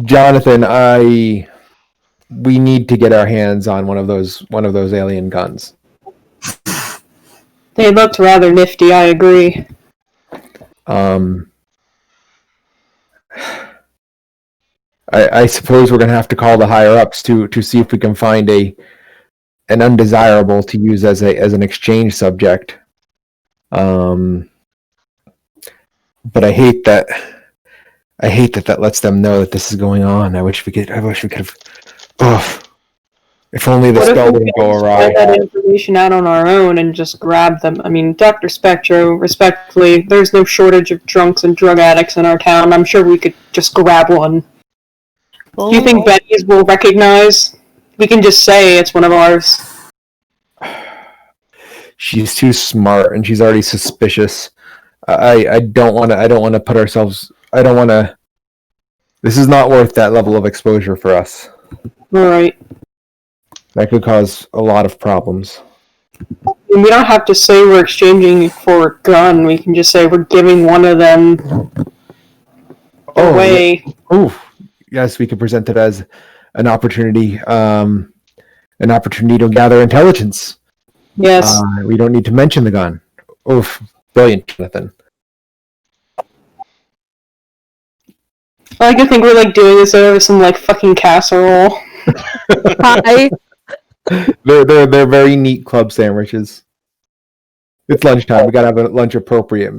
Jonathan, we need to get our hands on one of those alien guns.
They looked rather nifty, I agree.
I suppose we're gonna have to call the higher ups to see if we can find an undesirable to use as an exchange subject. But I hate that lets them know that this is going on. I wish we could have. Oh, if only the spell didn't go awry.
Get that information out on our own and just grab them. I mean, Dr. Spectro, respectfully, there's no shortage of drunks and drug addicts in our town. I'm sure we could just grab one. Do you think Betty's will recognize? We can just say it's one of ours.
She's too smart and she's already suspicious. I don't want to put ourselves. I don't want to. This is not worth that level of exposure for us.
All right.
That could cause a lot of problems.
And we don't have to say we're exchanging for a gun. We can just say we're giving one of them away.
Oh, yes, we could present it as an opportunity. An opportunity to gather intelligence.
Yes.
We don't need to mention the gun. Oof, brilliant, Jonathan.
I like to think we're like doing this over some like fucking casserole.
Hi.
They're very neat club sandwiches. It's lunchtime. We gotta have a lunch appropriate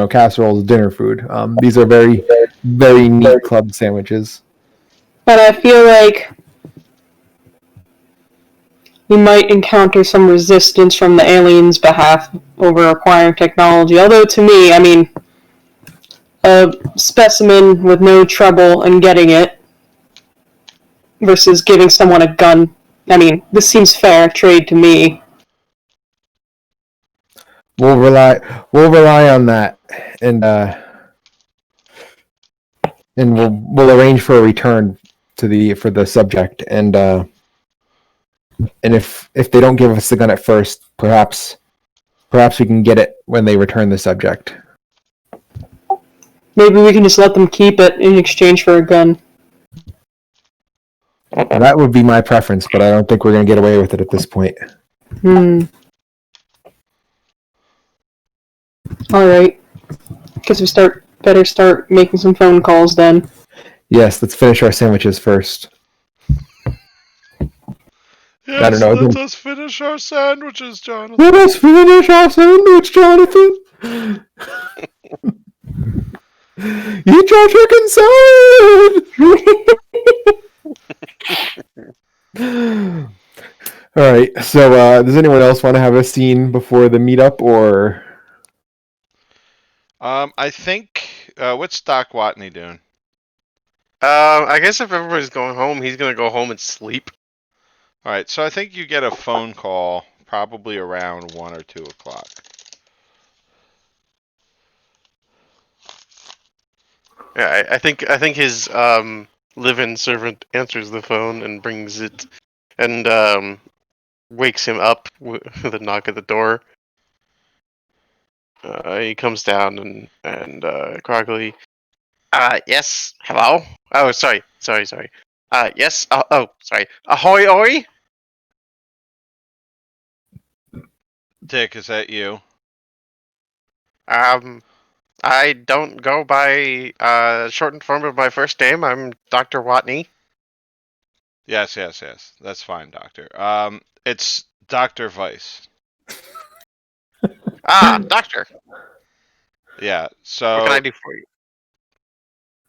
casserole is dinner food. These are very, very neat club sandwiches.
But I feel like we might encounter some resistance from the aliens' behalf over acquiring technology. Although to me, I mean, a specimen with no trouble in getting it versus giving someone a gun. I mean, this seems fair trade to me.
We'll rely on that, and we'll arrange for a return for the subject, and if they don't give us the gun at first, perhaps we can get it when they return the subject.
Maybe we can just let them keep it in exchange for a gun.
That would be my preference, but I don't think we're going to get away with it at this point.
Alright. Guess we better start making some phone calls then.
Yes, let's finish our sandwiches first.
Yes,
I don't know.
let us finish our sandwiches, Jonathan.
Let us finish our sandwich, Jonathan. Eat your chicken salad. All right. So, does anyone else want to have a scene before the meetup, or?
I think what's Doc Watney doing?
I guess if everybody's going home, he's gonna go home and sleep.
All right, so I think you get a phone call probably around 1 or 2 o'clock.
Yeah, I think his live-in servant answers the phone and brings it, and wakes him up with a knock at the door. He comes down and groggily, yes, hello. Oh, sorry. Yes. Sorry. Ahoy, oi.
Dick, is that you?
I don't go by shortened form of my first name. I'm Dr. Watney.
Yes. That's fine, Doctor. It's Dr. Weiss.
Doctor.
Yeah, so
What can I do for you?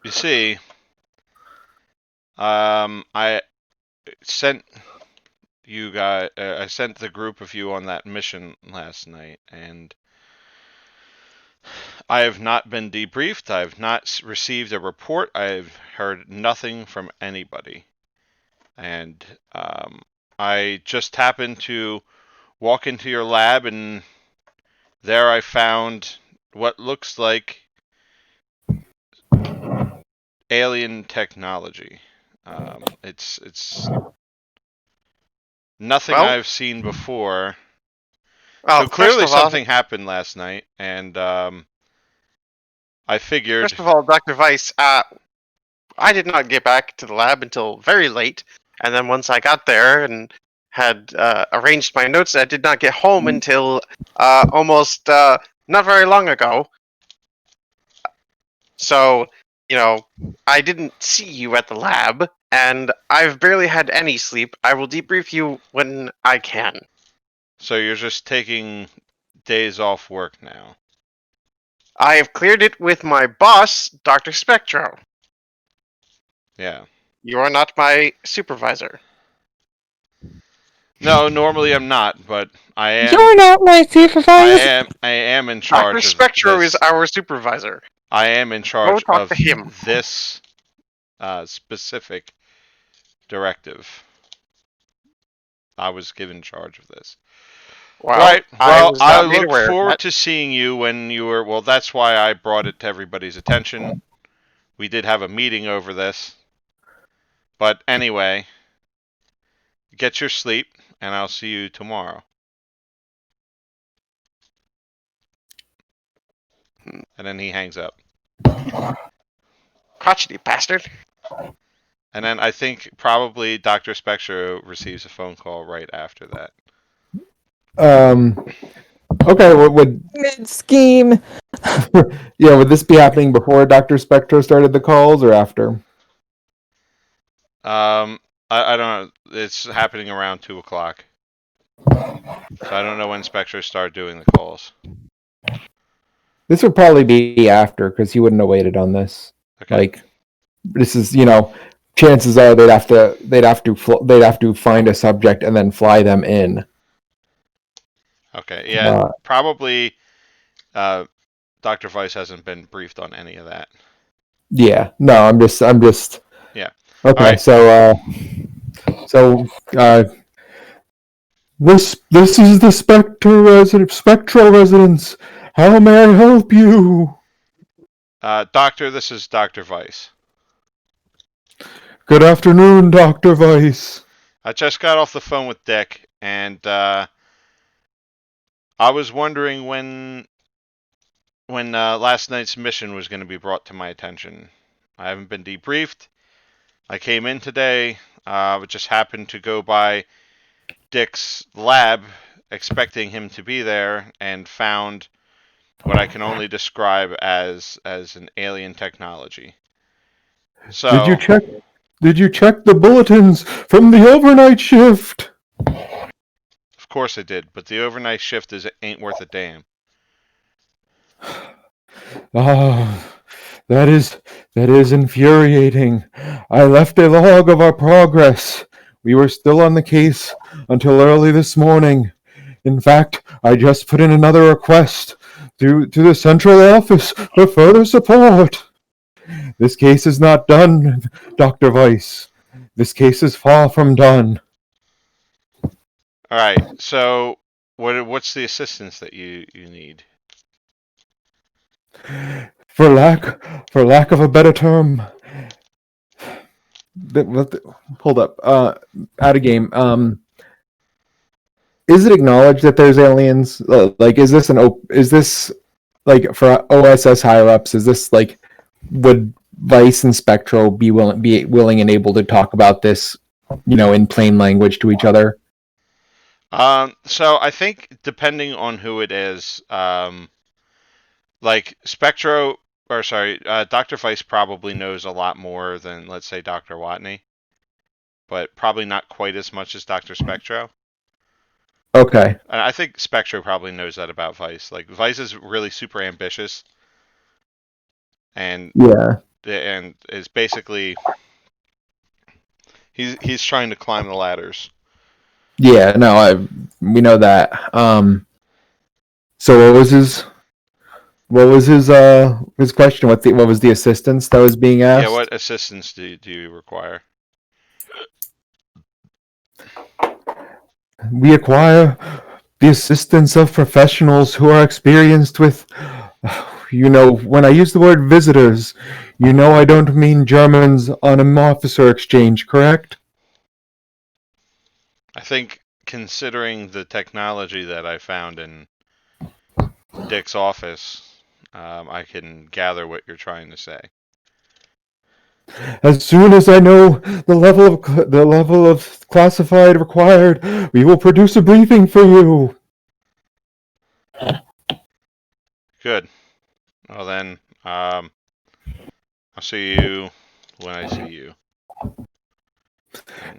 you see, I sent you guys, I sent the group of you on that mission last night, and I have not been debriefed. I have not received a report. I've heard nothing from anybody. And I just happened to walk into your lab, and there I found what looks like alien technology. It's nothing
Well-
I've seen before.
Well,
So clearly
first of all-
something happened last night, and I figured.
First of all, Dr. Weiss, I did not get back to the lab until very late, and then once I got there and had arranged my notes, I did not get home until almost not very long ago. So, I didn't see you at the lab, and I've barely had any sleep. I will debrief you when I can.
So you're just taking days off work now.
I have cleared it with my boss, Dr. Spectro.
Yeah.
You are not my supervisor.
No, normally I'm not, but I am.
You're not my supervisor.
I am in charge
Dr.
of
Spectro
this.
is our supervisor.
I am in charge
talk
of
to him.
this specific directive. I was given charge of this.
Well,
Right. Well,
was
I
not made
look
aware of
forward
that.
to seeing you when you were. Well, that's why I brought it to everybody's attention. We did have a meeting over this. But anyway, get your sleep, and I'll see you tomorrow. And then he hangs up.
Crotchety bastard.
And then I think probably Dr. Spectro receives a phone call right after that.
Okay. Would
Mid scheme.
yeah? Would this be happening before Dr. Spectro started the calls or after?
I don't know. It's happening around 2 o'clock. So I don't know when Spectro started doing the calls.
This would probably be after because he wouldn't have waited on this.
Okay.
Like, this is chances are they'd have to find a subject and then fly them in.
Okay. Yeah. Probably. Dr. Weiss hasn't been briefed on any of that.
Yeah. No, I'm just.
Yeah.
Okay.
Right.
So this is the Spectral residence. How may I help you?
Doctor, this is Dr. Weiss.
Good afternoon, Dr. Weiss.
I just got off the phone with Dick, and I was wondering when last night's mission was going to be brought to my attention. I haven't been debriefed. I came in today, just happened to go by Dick's lab, expecting him to be there, and found what I can only describe as an alien technology. So,
Did you check the bulletins from the overnight shift?
of course I did, but the overnight shift ain't worth a damn.
Ah, that is infuriating. I left a log of our progress. We were still on the case until early this morning. In fact, I just put in another request to the central office for further support. This case is not done, Dr. Weiss. This case is far from done.
All right. So, what's the assistance that you need?
For lack of a better term, hold up. Out of game. Is it acknowledged that there's aliens? Like, is this like for OSS higher ups? Is this like would Vice and Spectro be willing and able to talk about this, in plain language to each other?
So I think depending on who it is, like Spectro, or sorry, Dr. Weiss probably knows a lot more than, let's say, Dr. Watney, but probably not quite as much as Dr. Spectro.
Okay.
And I think Spectro probably knows that about Weiss. Like, Weiss is really super ambitious, and is basically he's trying to climb the ladders.
Yeah, no, we know that. So what was his question? What was the assistance that was being asked?
Yeah, what assistance do you require?
We acquire the assistance of professionals who are experienced with, when I use the word visitors, I don't mean Germans on an officer exchange, correct?
I think, considering the technology that I found in Dick's office, I can gather what you're trying to say.
As soon as I know the level of classified required, we will produce a briefing for you.
Good. Well then, I'll see you when I see you.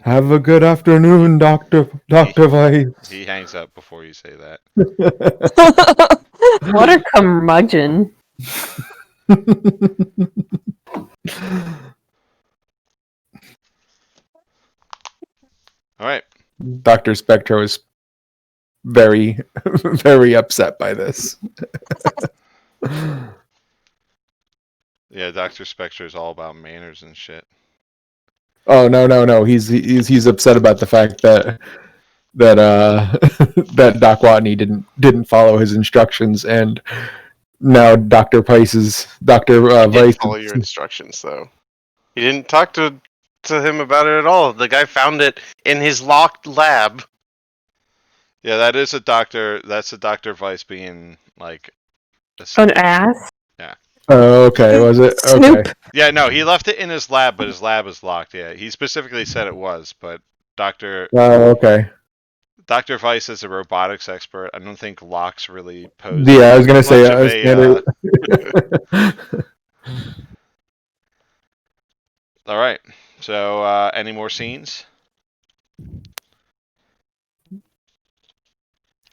Have a good afternoon, Dr. Weiss.
He hangs up before you say that.
What a curmudgeon.
All right.
Dr. Spectro is very, very upset by this.
Yeah, Dr. Spectre is all about manners and shit.
Oh no! He's upset about the fact that that Doc Watney didn't follow his instructions, and now Dr. Weiss.
Didn't follow your instructions, though. You didn't talk to him about it at all. The guy found it in his locked lab.
Yeah, that's a Dr. Weiss being like
An ass?
Yeah.
Oh, okay. Was it? Okay.
Yeah, no, he left it in his lab, but his lab is locked. Yeah, he specifically said it was, but Dr.
Okay.
Dr. Weiss is a robotics expert. I don't think locks really pose.
Yeah, I was gonna say.
All right. So, any more scenes?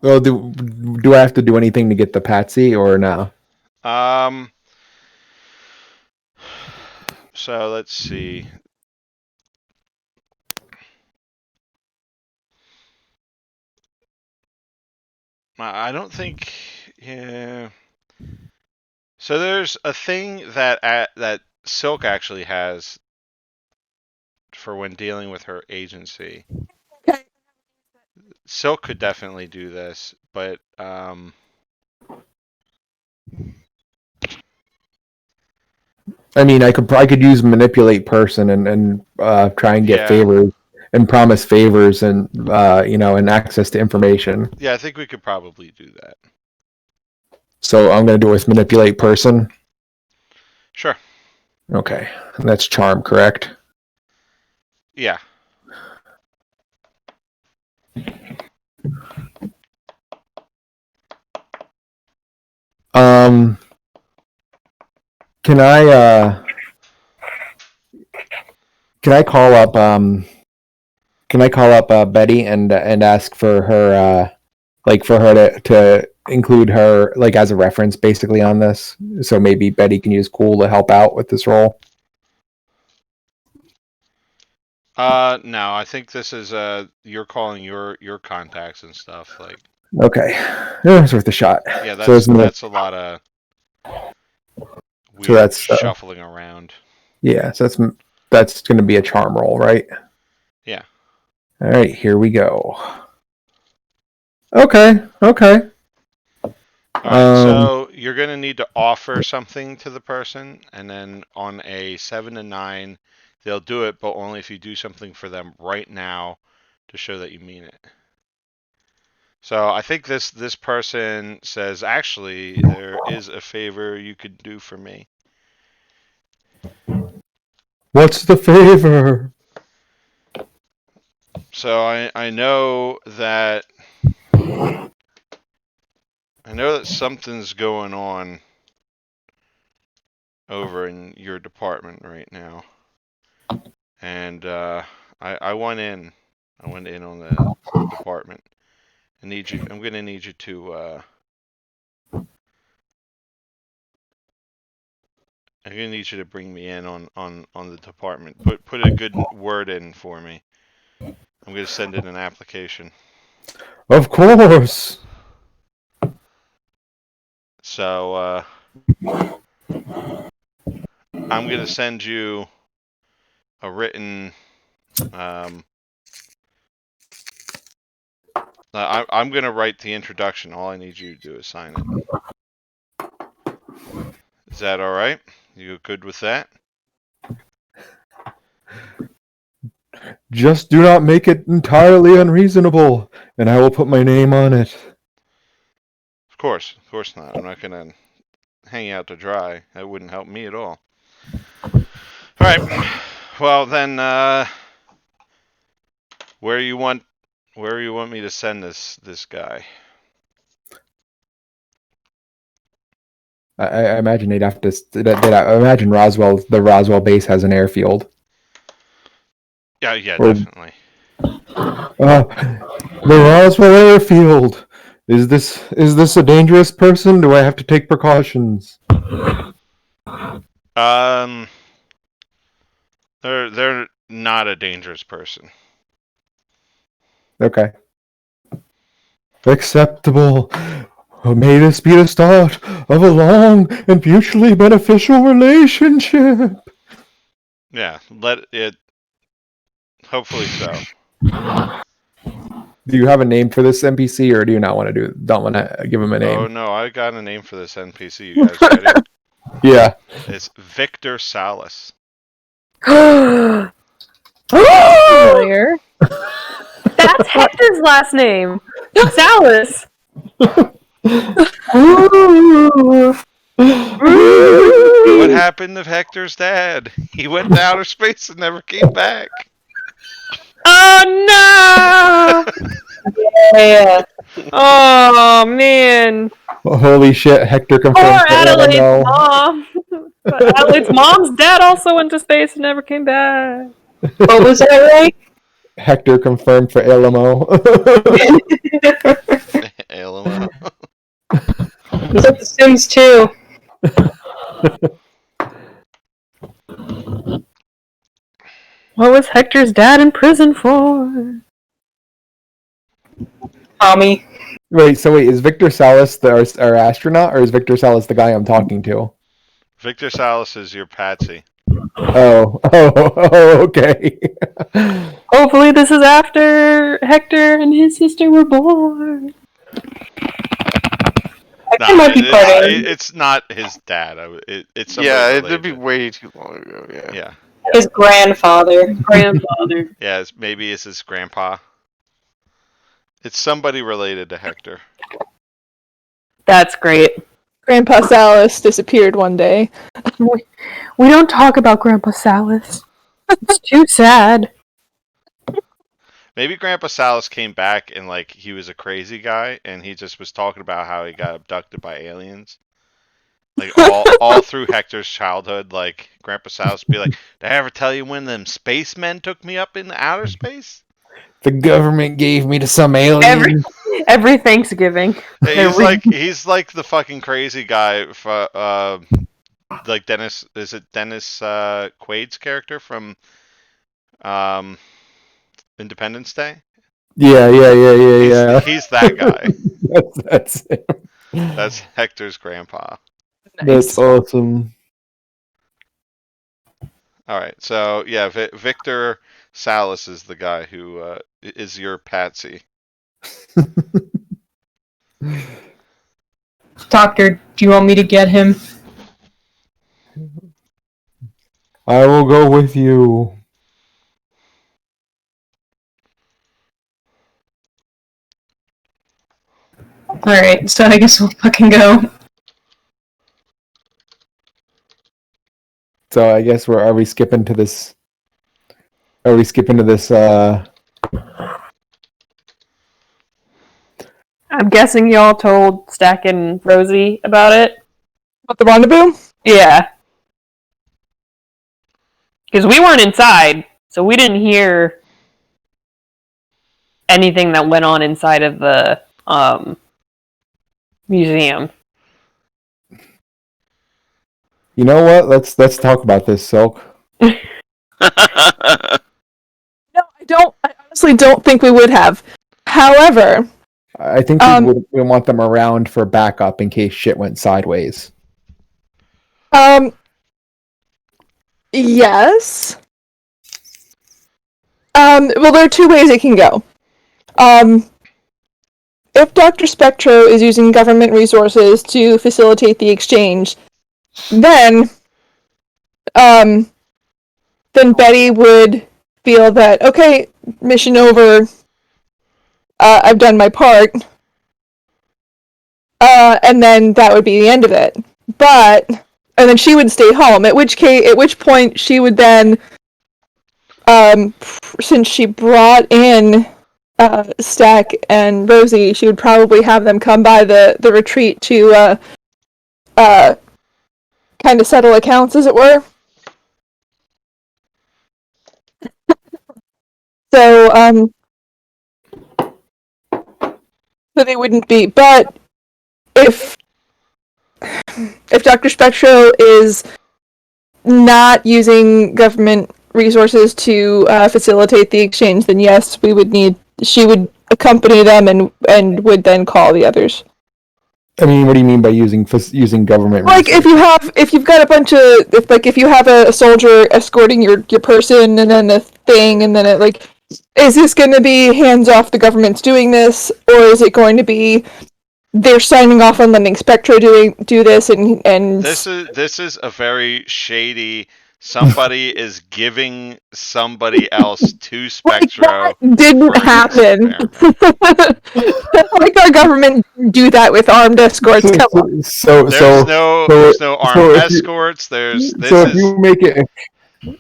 Well, do I have to do anything to get the Patsy or no?
So let's see. I don't think. Yeah. So there's a thing that Silk actually has for when dealing with her agency.
Okay.
Silk could definitely do this, but
I mean, I could use manipulate person and try and get
Yeah.
favors and promise favors and and access to information.
yeah, I think we could probably do that.
So I'm gonna do it with manipulate person.
Sure.
Okay, and that's charm, correct?
Yeah.
Can I call up Betty and ask for her for her to include her like as a reference basically on this, so maybe Betty can use Cool to help out with this role.
No, I think this is you're calling your contacts and stuff like.
Okay, it's worth a shot.
Yeah,
So it's
that's a lot of weird
that's,
shuffling around.
Yeah, so that's going to be a charm roll, right?
Yeah.
All right, here we go. Okay.
All right, so you're going to need to offer something to the person, and then on a 7 to 9, they'll do it, but only if you do something for them right now to show that you mean it. So I think this person says, actually, there is a favor you could do for me.
What's the favor?
So I know that something's going on over in your department right now, and I went in on the department. I'm gonna need you to bring me in on the department. Put a good word in for me. I'm gonna send in an application.
Of course.
So I'm gonna send you a written. I'm gonna write the introduction. All I need you to do is sign it. Is that all right? You good with that?
Just do not make it entirely unreasonable, and I will put my name on it.
Of course not. I'm not gonna hang you out to dry. That wouldn't help me at all. All right. Well then, where you want me to send this guy?
I imagine they'd have to. I imagine the Roswell base has an airfield.
Yeah,
Or-
definitely.
The Roswell airfield. Is this a dangerous person? Do I have to take precautions?
They're not a dangerous person.
Okay. Acceptable. May this be the start of a long and mutually beneficial relationship.
Yeah, let it. Hopefully so.
Do you have a name for this NPC, or do you not want to don't want to give him a name?
Oh no, I got a name for this NPC. You guys ready?
Yeah.
It's Victor Salas.
Familiar. That's Hector's last name. Salas.
What happened to Hector's dad? He went to outer space and never came back.
Oh no!
Yeah.
Oh man!
Holy shit! Hector
Poor
confirmed for
Adelaide's
LMO.
mom. But Adelaide's mom's dad also went to space and never came back.
What was that, right?
Hector confirmed for LMO.
LMO.
Was that The Sims 2?
What was Hector's dad in prison for?
Tommy.
Wait, is Victor Salas our astronaut, or is Victor Salas the guy I'm talking to?
Victor Salas is your patsy.
Oh, okay.
Hopefully this is after Hector and his sister were born.
Hector might be part of
it's not his dad. It's somebody
Yeah,
related.
it'd be way too long ago. Yeah.
Yeah.
his grandfather.
Grandfather.
Yeah, maybe it's his grandpa. It's somebody related to Hector.
That's great.
Grandpa Salas disappeared one day.
We don't talk about Grandpa Salas. It's too sad.
Maybe Grandpa Salas came back and like he was a crazy guy and he just was talking about how he got abducted by aliens. Like all through Hector's childhood, like Grandpa Salas would be like, "Did I ever tell you when them spacemen took me up in outer space?"
The government gave me to some alien.
Every Thanksgiving.
He's like the fucking crazy guy for like Dennis. Is it Dennis Quaid's character from Independence Day?
Yeah.
He's that guy.
That's it.
That's Hector's grandpa.
That's awesome.
All right, so yeah, Victor Salas is the guy who is your patsy.
Doctor, do you want me to get him?
I will go with you.
Alright, so I guess we'll fucking go.
So I guess are we skipping to this? Are we skipping to this?
I'm guessing y'all told Stack and Rosie about it.
About the rendezvous?
Yeah. Because we weren't inside, so we didn't hear anything that went on inside of the museum.
You know what? Let's talk about this, Silk.
No, I don't. I honestly don't think we would have. However,
I think we want them around for backup in case shit went sideways.
Yes. Well, there are two ways it can go. If Dr. Spectro is using government resources to facilitate the exchange, then Betty would feel that, okay, mission over, I've done my part, and then that would be the end of it. And then she would stay home, at which point she would then, since she brought in Stack and Rosie, she would probably have them come by the retreat to kind of settle accounts, as it were. So they wouldn't be. But if Dr. Spectro is not using government resources to facilitate the exchange, then yes, she would accompany them and would then call the others.
I mean, what do you mean by using government?
Like
resources?
if you have a soldier escorting your person and then a thing and then it like, is this going to be hands off, the government's doing this, or is it going to be they're signing off on letting Spectro do this and
This is a very shady. Somebody is giving somebody else to Spectro.
That didn't happen. Like our government do that with armed escorts. Come on.
There's no armed escorts.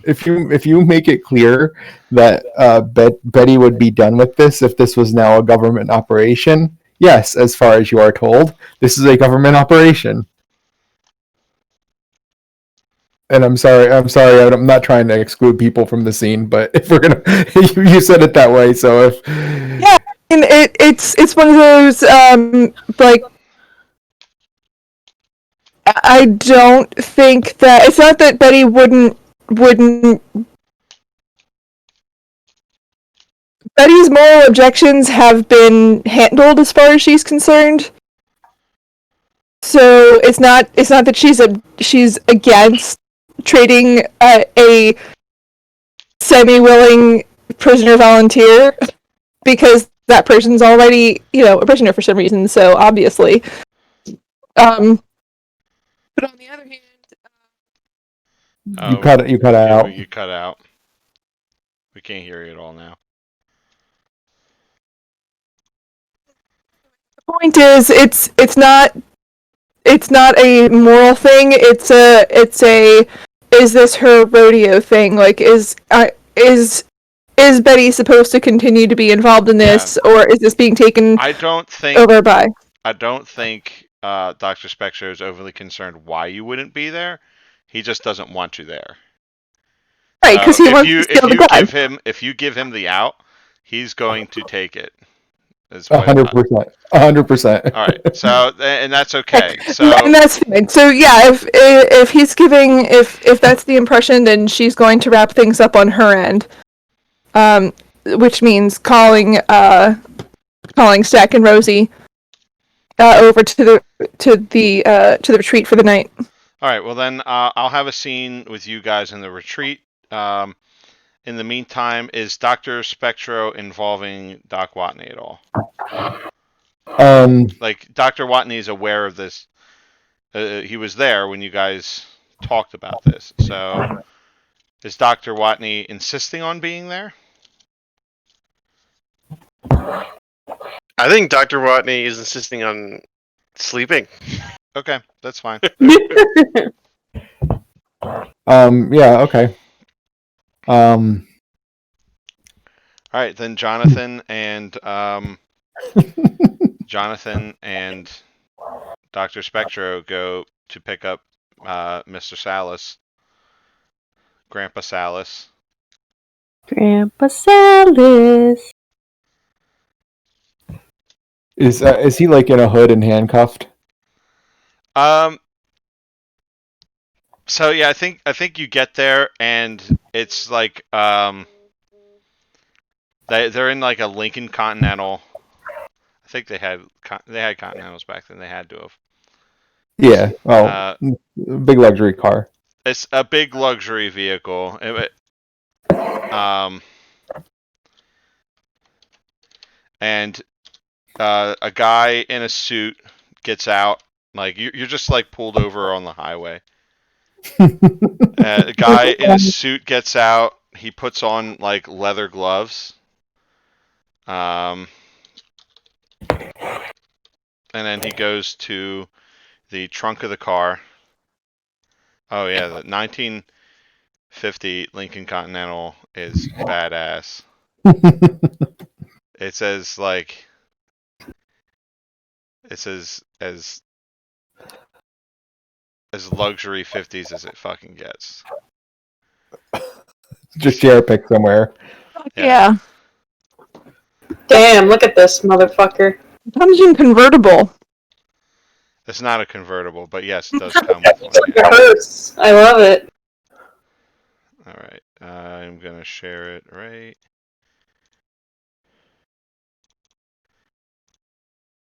If you make it clear that Betty would be done with this if this was now a government operation, yes, as far as you are told, this is a government operation. And I'm sorry, I'm not trying to exclude people from the scene, but if we're gonna, you said it that way, so if
yeah, and it's one of those like I don't think that it's not that Betty wouldn't. Betty's moral objections have been handled as far as she's concerned. So it's not that she's against trading a semi-willing prisoner volunteer because that person's already, a prisoner for some reason. So obviously, but on the other hand,
You cut out.
You cut out. We can't hear you at all now.
the point is, it's not a moral thing. It's a is this her rodeo thing? Like, is Betty supposed to continue to be involved in this, or is this being taken over by?
I don't think Dr. Spectre is overly concerned why you wouldn't be there. He just doesn't want you there.
Right, because he wants to steal the gun.
If you give him the out, he's going to take it.
100%. 100%.
All right. So, and that's okay. So,
and that's fine. So, yeah, if he's giving, if that's the impression, then she's going to wrap things up on her end. Which means calling Stack and Rosie over to the retreat for the night.
All right. Well, then I'll have a scene with you guys in the retreat. In the meantime, is Dr. Spectro involving Doc Watney at all? Like, Dr. Watney is aware of this. He was there when you guys talked about this. So, is Dr. Watney insisting on being there?
I think Dr. Watney is insisting on sleeping.
Okay, that's fine.
Yeah, okay.
All right, then Jonathan and Dr. Spectro go to pick up Mr. Salas, Grandpa Salas.
Grandpa Salas.
Is he like in a hood and handcuffed?
So yeah, I think you get there and it's like they're in like a Lincoln Continental. I think they had Continentals back then. They had to have.
Yeah. Big luxury car.
It's a big luxury vehicle. And a guy in a suit gets out. Like you're just like pulled over on the highway. A guy in a suit gets out. He puts on like leather gloves. And then he goes to the trunk of the car. Oh yeah, the 1950 Lincoln Continental is badass. It says as luxury 50s as it fucking gets.
Just share a pic somewhere.
Yeah.
Damn, look at this motherfucker.
Dungeon convertible.
It's not a convertible, but yes, it does come with one.
It hurts. I love it.
All right, I'm gonna share it right.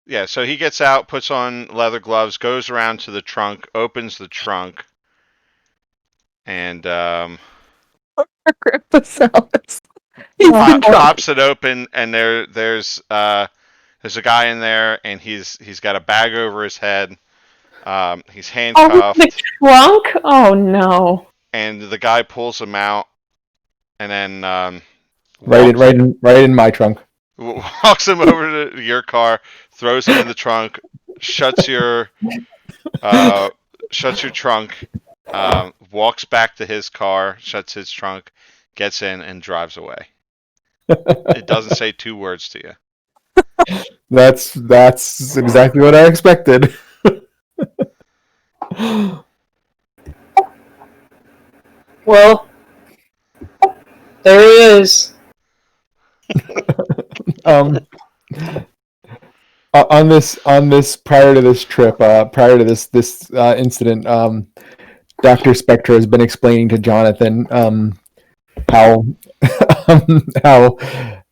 Yeah, so he gets out, puts on leather gloves, goes around to the trunk, opens the trunk, and
Grandpa Salas.
pops it open, and there's a guy in there, and he's got a bag over his head. He's handcuffed.
Oh, the trunk? Oh no!
And the guy pulls him out, and then
right in my trunk.
Walks him over to your car, throws him in the trunk, shuts your trunk, walks back to his car, shuts his trunk, gets in, and drives away. It doesn't say 2 words to you.
That's exactly what I expected.
Well, there he is.
on this prior to this trip, prior to this incident, Dr. Spectra has been explaining to Jonathan how how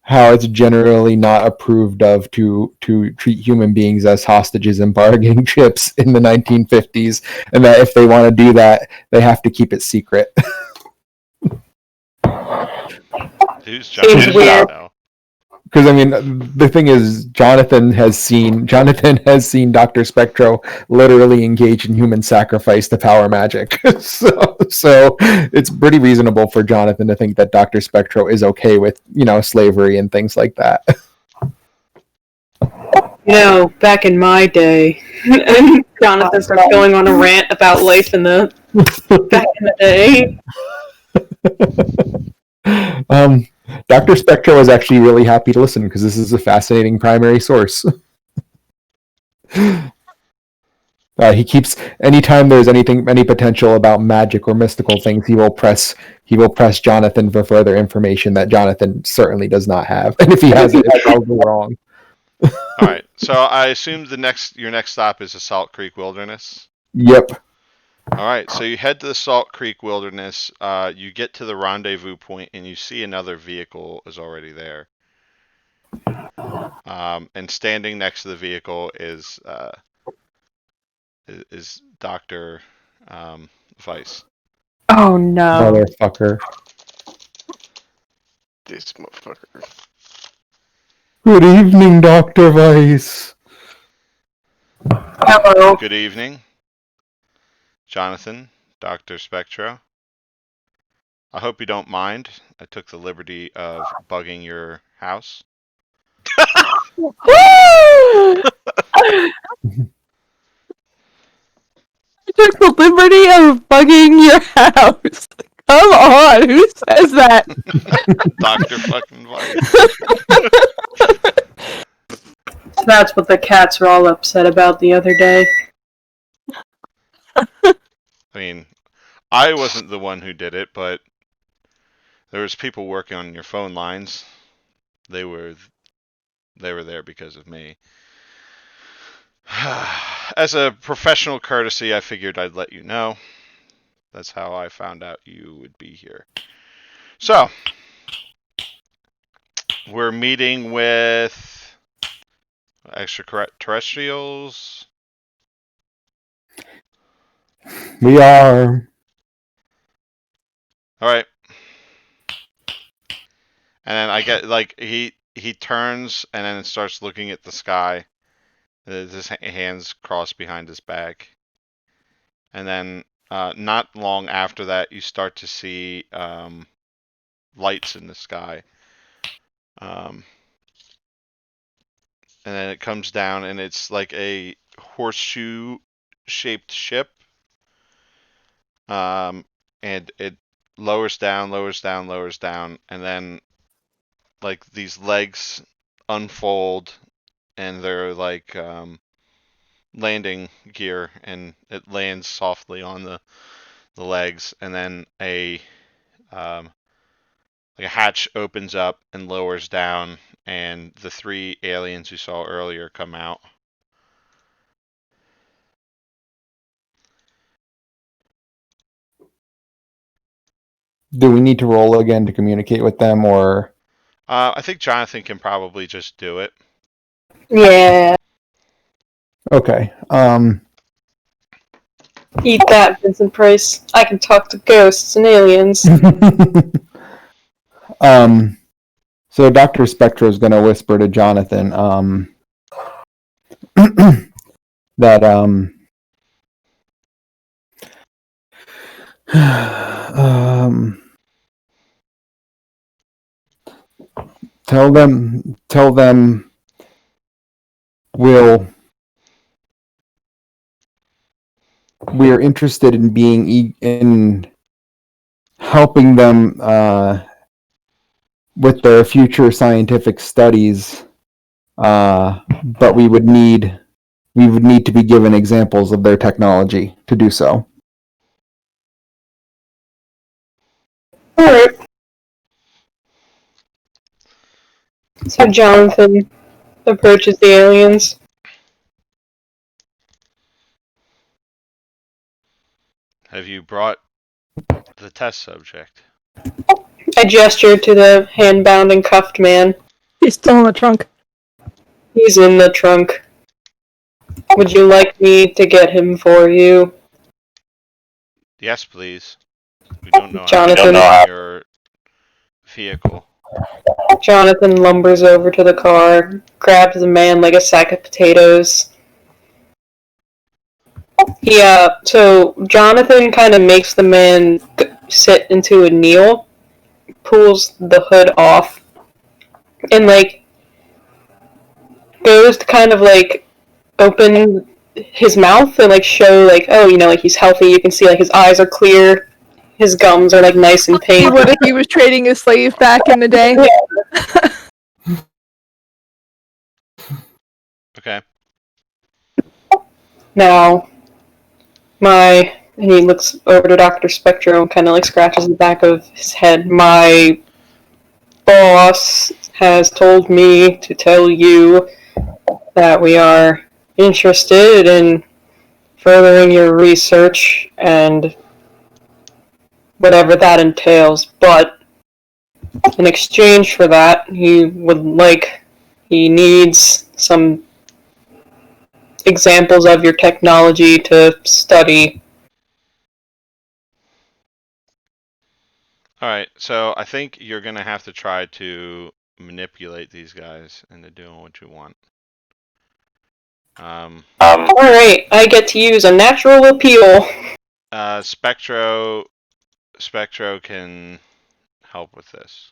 how it's generally not approved of to treat human beings as hostages and bargaining chips in the 1950s, and that if they want to do that, they have to keep it secret.
Who's
Seems
Jonathan
weird.
now?
Because I mean, the thing is, Jonathan has seen Dr. Spectro literally engage in human sacrifice to power magic. so it's pretty reasonable for Jonathan to think that Dr. Spectro is okay with slavery and things like that.
Back in my day, and Jonathan starts going on a rant about life in the back in the day.
Dr. Spectro is actually really happy to listen because this is a fascinating primary source. He keeps anytime there's any potential about magic or mystical things, he will press Jonathan for further information that Jonathan certainly does not have, and if he has it, it's probably wrong.
All right. So I assume your next stop is the Salt Creek Wilderness.
Yep.
All right. So you head to the Salt Creek Wilderness. You get to the rendezvous point, and you see another vehicle is already there. And standing next to the vehicle is Dr. Weiss.
Oh no.
Motherfucker.
This motherfucker.
Good evening, Dr. Weiss.
Hello.
Good evening, Jonathan, Dr. Spectro. I hope you don't mind. I took the liberty of bugging your house.
You took the liberty of bugging your house. Come on, who says that?
Dr. fucking Weiss.
That's what the cats were all upset about the other day.
I mean, I wasn't the one who did it, but there was people working on your phone lines. They were there because of me. As a professional courtesy, I figured I'd let you know. That's how I found out you would be here. So, we're meeting with extraterrestrials.
We are.
All right. And then I get he turns and then starts looking at the sky. His hands crossed behind his back. And then not long after that, you start to see lights in the sky. And then it comes down and it's like a horseshoe-shaped ship. And it lowers down, and then like these legs unfold and they're like landing gear, and it lands softly on the legs, and then a hatch opens up and lowers down, and the three aliens you saw earlier come out.
Do we need to roll again to communicate with them, or?
I think Jonathan can probably just do it.
Yeah.
Okay.
Eat that, Vincent Price. I can talk to ghosts and aliens.
So Dr. Spectro is going to whisper to Jonathan that tell them we're interested in being in helping them with their future scientific studies, but we would need to be given examples of their technology to do so.
Alright. So Jonathan approaches the aliens.
have you brought the test subject?
I gestured to the hand-bound and cuffed man.
He's still in the trunk.
He's in the trunk. Would you like me to get him for you?
Yes, please. We don't know
Jonathan.
how to get your vehicle.
Jonathan lumbers over to the car, grabs the man like a sack of potatoes. So Jonathan kind of makes the man sit into a kneel, pulls the hood off, and goes to kind of open his mouth and show he's healthy. You can see his eyes are clear, his gums are nice and
He
pink.
would if he was trading a slave back in the day.
Okay.
Now, and he looks over to Dr. Spectro and kind of scratches the back of his head. My boss has told me to tell you that we are interested in furthering your research and whatever that entails, but in exchange for that, he needs some examples of your technology to study.
Alright, so I think you're going to have to try to manipulate these guys into doing what you want.
Alright, I get to use a natural appeal.
Spectro can help with this,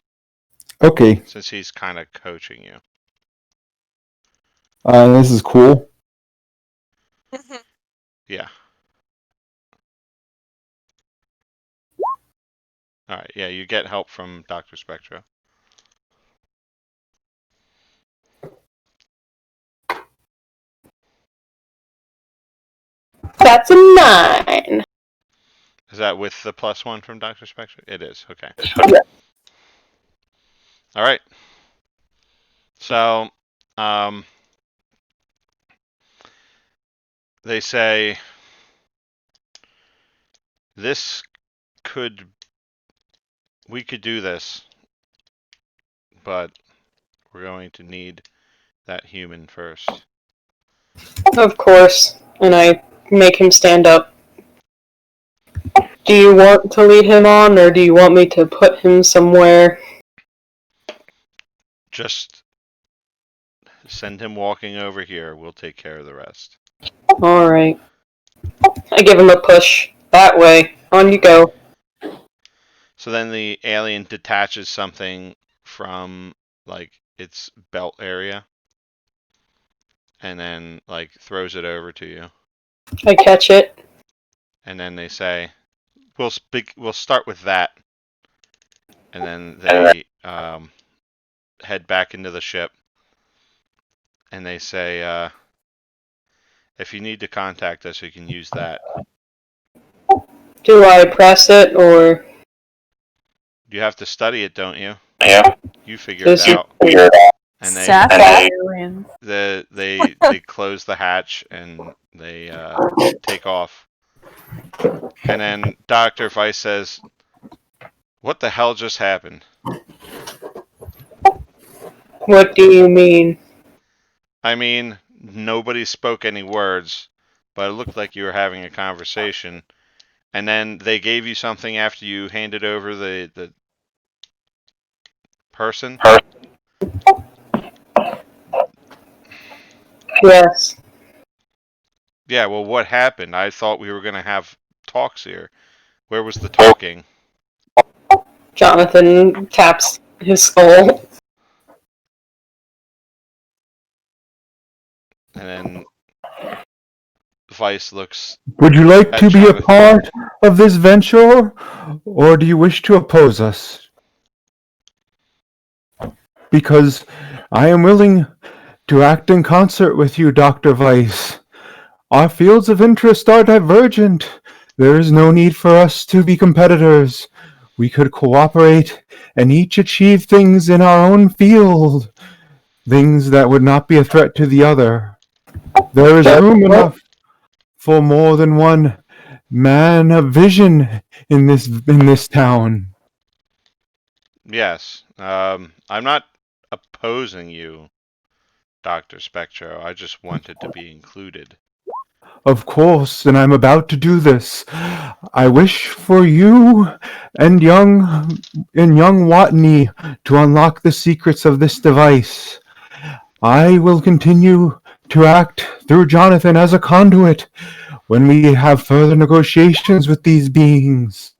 Okay,
since he's kind of coaching you.
this is cool.
Yeah. Alright, yeah, you get help from Dr. Spectro.
That's a 9.
Is that with the +1 from Dr. Spectro? It is, okay. Alright. So, they say we could do this, but we're going to need that human first.
Of course, and I make him stand up. Do you want to lead him on, or do you want me to put him somewhere?
Just send him walking over here. We'll take care of the rest.
Alright. I give him a push. That way. On you go.
So then the alien detaches something from, its belt area. And then, throws it over to you.
I catch it.
And then they say, we'll start with that. And then they head back into the ship. And they say, if you need to contact us, you can use that.
Do I press it, or...
You have to study it, don't you?
Yeah.
You figure it out. And they close the hatch and they take off. And then Dr. Weiss says, "What the hell just happened?"
What do you mean?
I mean, nobody spoke any words, but it looked like you were having a conversation. And then they gave you something after you handed over the person?
Yes.
Yeah, well, what happened? I thought we were going to have talks here. Where was the talking?
Jonathan taps his skull.
And then Vice looks...
Would you like
at
to be a
Jonathan.
part of this venture, or do you wish to oppose us? Because I am willing to act in concert with you, Dr. Weiss. Our fields of interest are divergent. There is no need for us to be competitors. We could cooperate and each achieve things in our own field, things that would not be a threat to the other. There is room enough for more than one man of vision in this town.
Yes. I'm not opposing you, Dr. Spectro. I just wanted to be included.
Of course, and I'm about to do this. I wish for you and young Watney to unlock the secrets of this device. I will continue to act through Jonathan as a conduit when we have further negotiations with these beings.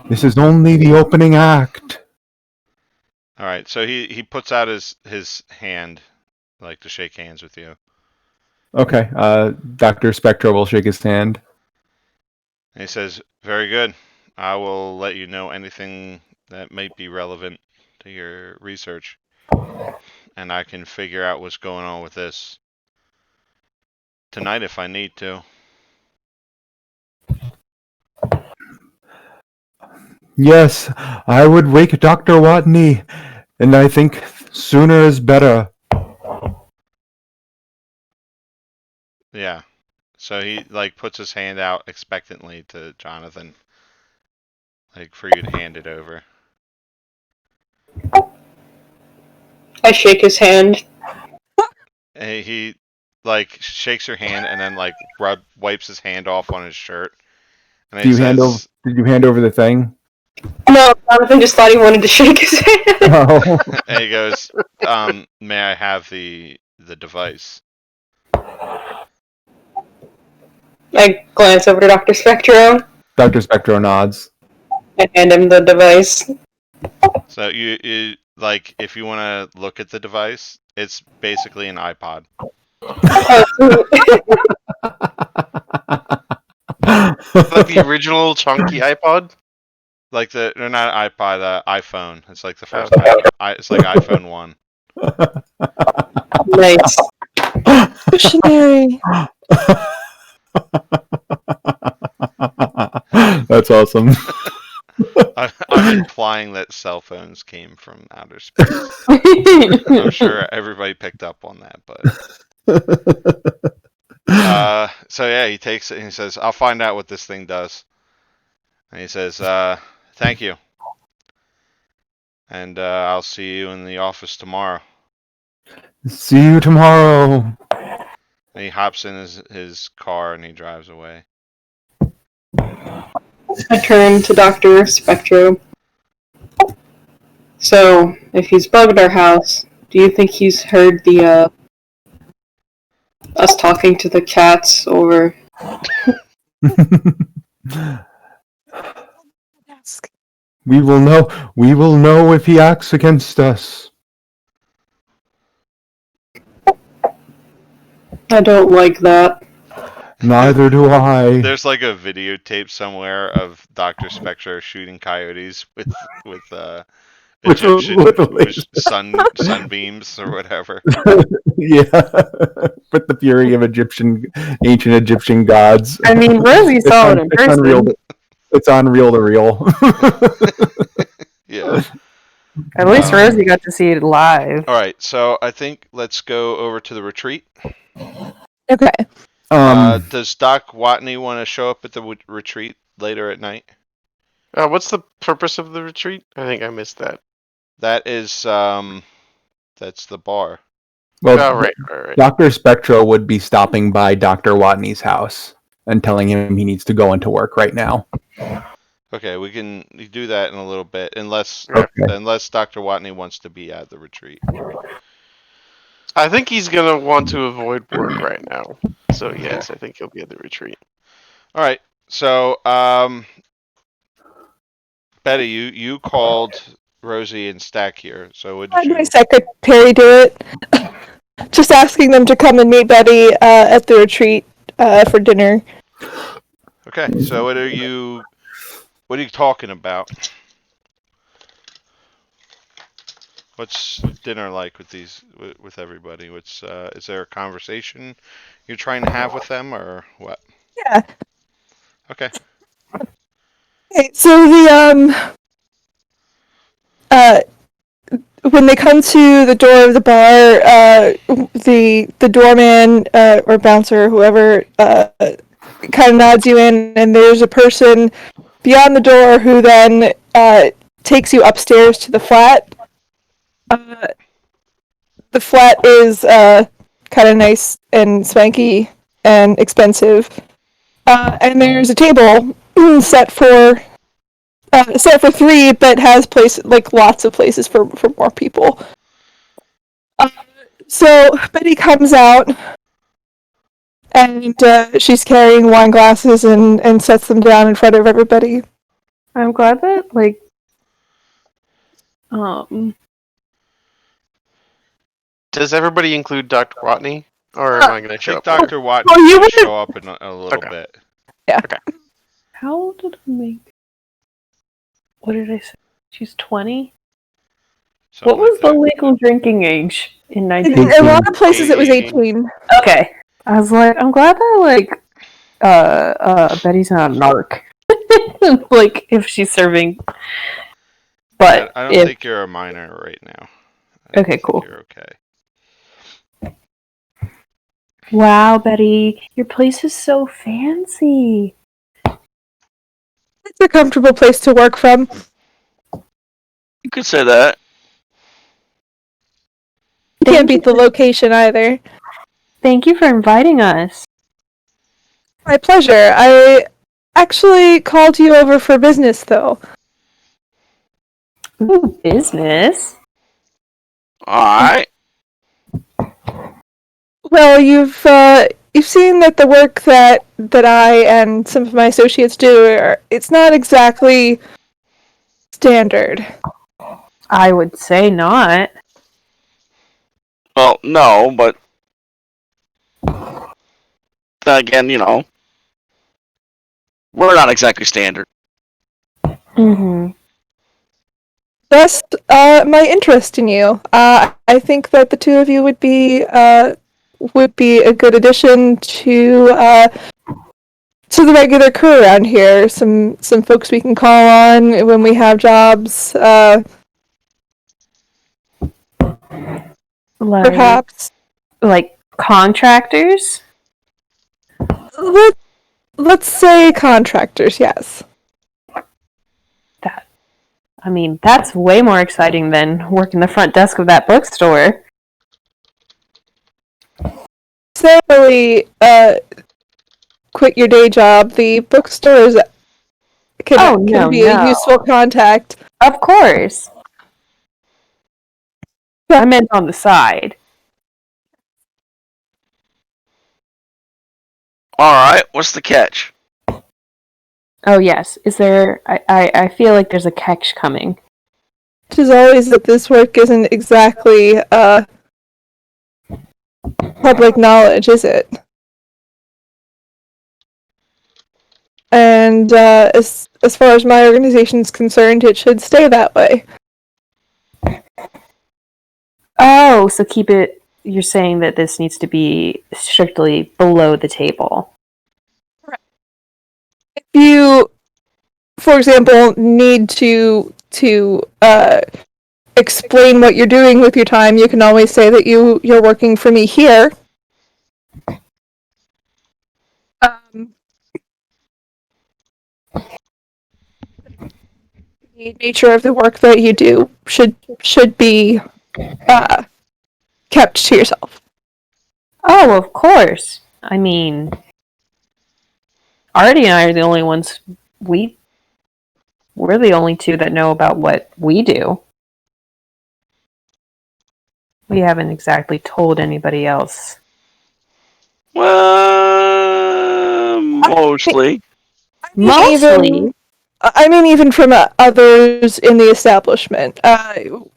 This is only the opening act.
All right. So he puts out his hand, like to shake hands with you.
Okay, Dr. Spectro will shake his hand.
And he says, "Very good. I will let you know anything that might be relevant to your research, and I can figure out what's going on with this tonight if I need to."
Yes, I would wake Dr. Watney, and I think sooner is better.
Yeah. So he like puts his hand out expectantly to Jonathan, like for you to hand it over.
I shake his hand.
And he like shakes your hand and then like wipes his hand off on his shirt. And he says,
Did you hand over the thing?
No, Jonathan just thought he wanted to shake his hand.
Oh.
and he goes, "May I have the device?"
I glance over to Dr. Spectro.
Dr. Spectro nods.
I hand him the device.
So you like if you want to look at the device, it's basically an iPod.
Like the original chunky iPod?
Like or not iPod, iPhone. It's like the first iPhone. It's like iPhone 1.
Nice.
Missionary.
That's awesome.
I'm implying that cell phones came from outer space. I'm sure everybody picked up on that, but so yeah, he takes it and he says, "I'll find out what this thing does." And he says, "Thank you, and I'll see you in the office tomorrow."
See you tomorrow.
And he hops in his car and he drives away.
I turn to Dr. Spectro. So, if he's bugged our house, do you think he's heard the, us talking to the cats over?
We will know if he acts against us.
I don't like that.
Neither do I.
There's like a videotape somewhere of Dr. Spectro shooting coyotes with sunbeams or whatever.
Yeah. With the fury of ancient Egyptian gods.
I mean, Rosie saw it in person.
It's unreal to real.
Yeah.
At least Rosie got to see it live.
All right, so I think let's go over to the retreat.
Okay.
Does Doc Watney want to show up at the retreat later at night?
What's the purpose of the retreat? I think I missed that.
That is, that's the bar.
Well,
right.
Dr. Spectro would be stopping by Dr. Watney's house and telling him he needs to go into work right now.
Okay, we can do that in a little bit, unless Dr. Watney wants to be at the retreat.
I think he's gonna want to avoid work right now. So yes, I think he'll be at the retreat.
All right. So, Betty, you called Rosie and Stack here. So what did you?
My secretary do it. Just asking them to come and meet Betty at the retreat for dinner.
Okay. So what are you talking about? What's dinner like with everybody? Is there a conversation you're trying to have with them or what?
Yeah.
Okay.
Okay, so when they come to the door of the bar, the doorman or bouncer or whoever kind of nods you in, and there's a person beyond the door who then takes you upstairs to the flat. The flat is kind of nice and swanky and expensive, and there's a table set for three, but has lots of places for more people. So Betty comes out, and she's carrying wine glasses and sets them down in front of everybody.
I'm glad that, um,
Does everybody include Dr. Watney? Or am I going to
I
show
think
up?
Dr. Watt
Oh, you
will
wouldn't-
show up in a little
Okay.
bit.
how did I make... What did I say? She's 20?
Something
What was
like
the
that.
legal drinking age in
In
19...
a lot of places, it was 18.
Okay. I was like, I'm glad that, Betty's not a narc. If she's serving... But
I don't
if...
think you're a minor right now. I
Okay,
think
cool.
You're okay.
Wow, Betty, your place is so fancy.
It's a comfortable place to work from.
You could say that.
You can't beat the location either.
Thank you for inviting us.
My pleasure. I actually called you over for business, though.
Ooh, business?
Alright.
Well, you've seen that the work that I and some of my associates do it's not exactly standard.
I would say not.
Well, no, but then again, we're not exactly standard.
Mm-hmm.
Thus, my interest in you. I think that the two of you would be a good addition to the regular crew around here. Some folks we can call on when we have jobs. Perhaps.
Like contractors?
Let's say contractors. Yes.
I mean, that's way more exciting than working the front desk of that bookstore.
Necessarily quit your day job. The bookstore can be a useful contact.
Of course. I meant on the side.
Alright, what's the catch?
Oh, yes. Is there... I feel like there's a catch coming.
It is always that this work isn't exactly public knowledge, is it? And as far as my organization is concerned, it should stay that way.
Oh, so keep it... You're saying that this needs to be strictly below the table.
If you, for example, need to explain what you're doing with your time, you can always say that you're working for me here. The nature of the work that you do should be kept to yourself.
Oh, of course. I mean... Artie and I are the only ones... We're the only two that know about what we do. We haven't exactly told anybody else.
Well, mostly.
Mostly?
Even from others in the establishment.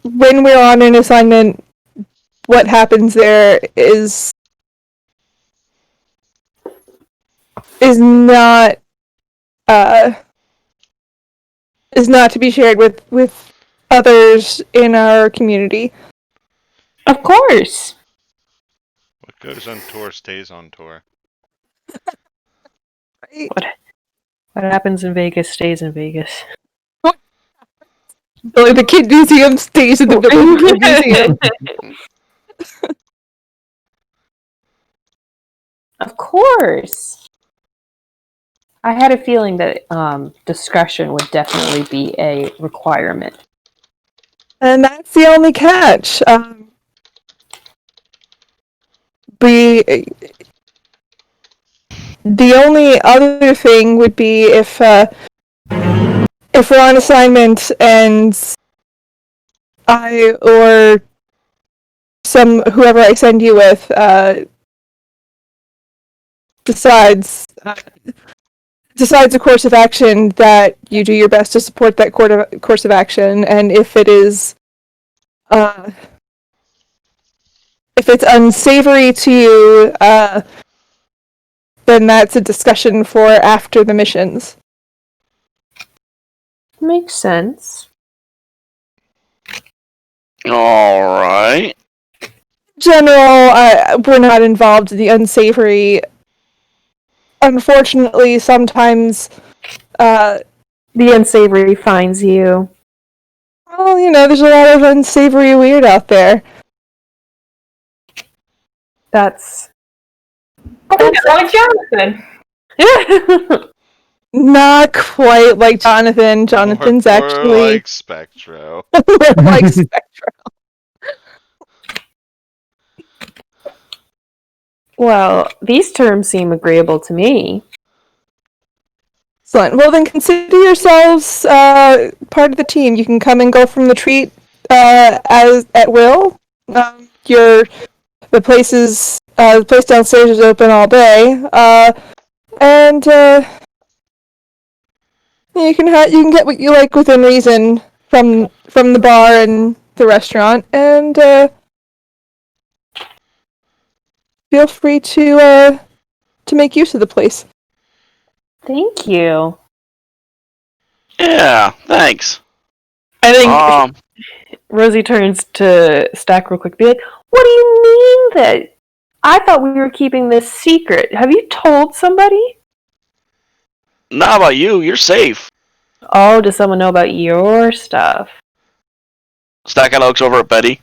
When we're on an assignment, what happens there is not to be shared with others in our community.
Of course.
What goes on tour stays on tour.
What happens in Vegas stays in Vegas.
Like the Kid Museum stays in the Kid Museum.
Of course. I had a feeling that discretion would definitely be a requirement.
And that's the only catch. The only other thing would be if we're on assignment and I or whoever I send you with decides a course of action, that you do your best to support that course of action, and if it is if it's unsavory to you, then that's a discussion for after the missions.
Makes sense.
All right.
General, we're not involved in the unsavory. Unfortunately, sometimes,
The unsavory finds you.
well, there's a lot of unsavory weird out there.
That's
Like Jonathan.
Not quite like Jonathan. Jonathan's
More
actually
like Spectro.
like Spectrum.
Well, these terms seem agreeable to me.
Excellent. Well, then consider yourselves part of the team. You can come and go from the retreat as at will. The place downstairs is open all day, and you can get what you like within reason from the bar and the restaurant, and feel free to make use of the place.
Thank you.
Yeah, thanks.
I think Rosie turns to Stack real quick, be like, "What do you mean that? I thought we were keeping this secret. Have you told somebody?"
Not about you. You're safe.
Oh, does someone know about your stuff?
Stack kind of looks over at Betty.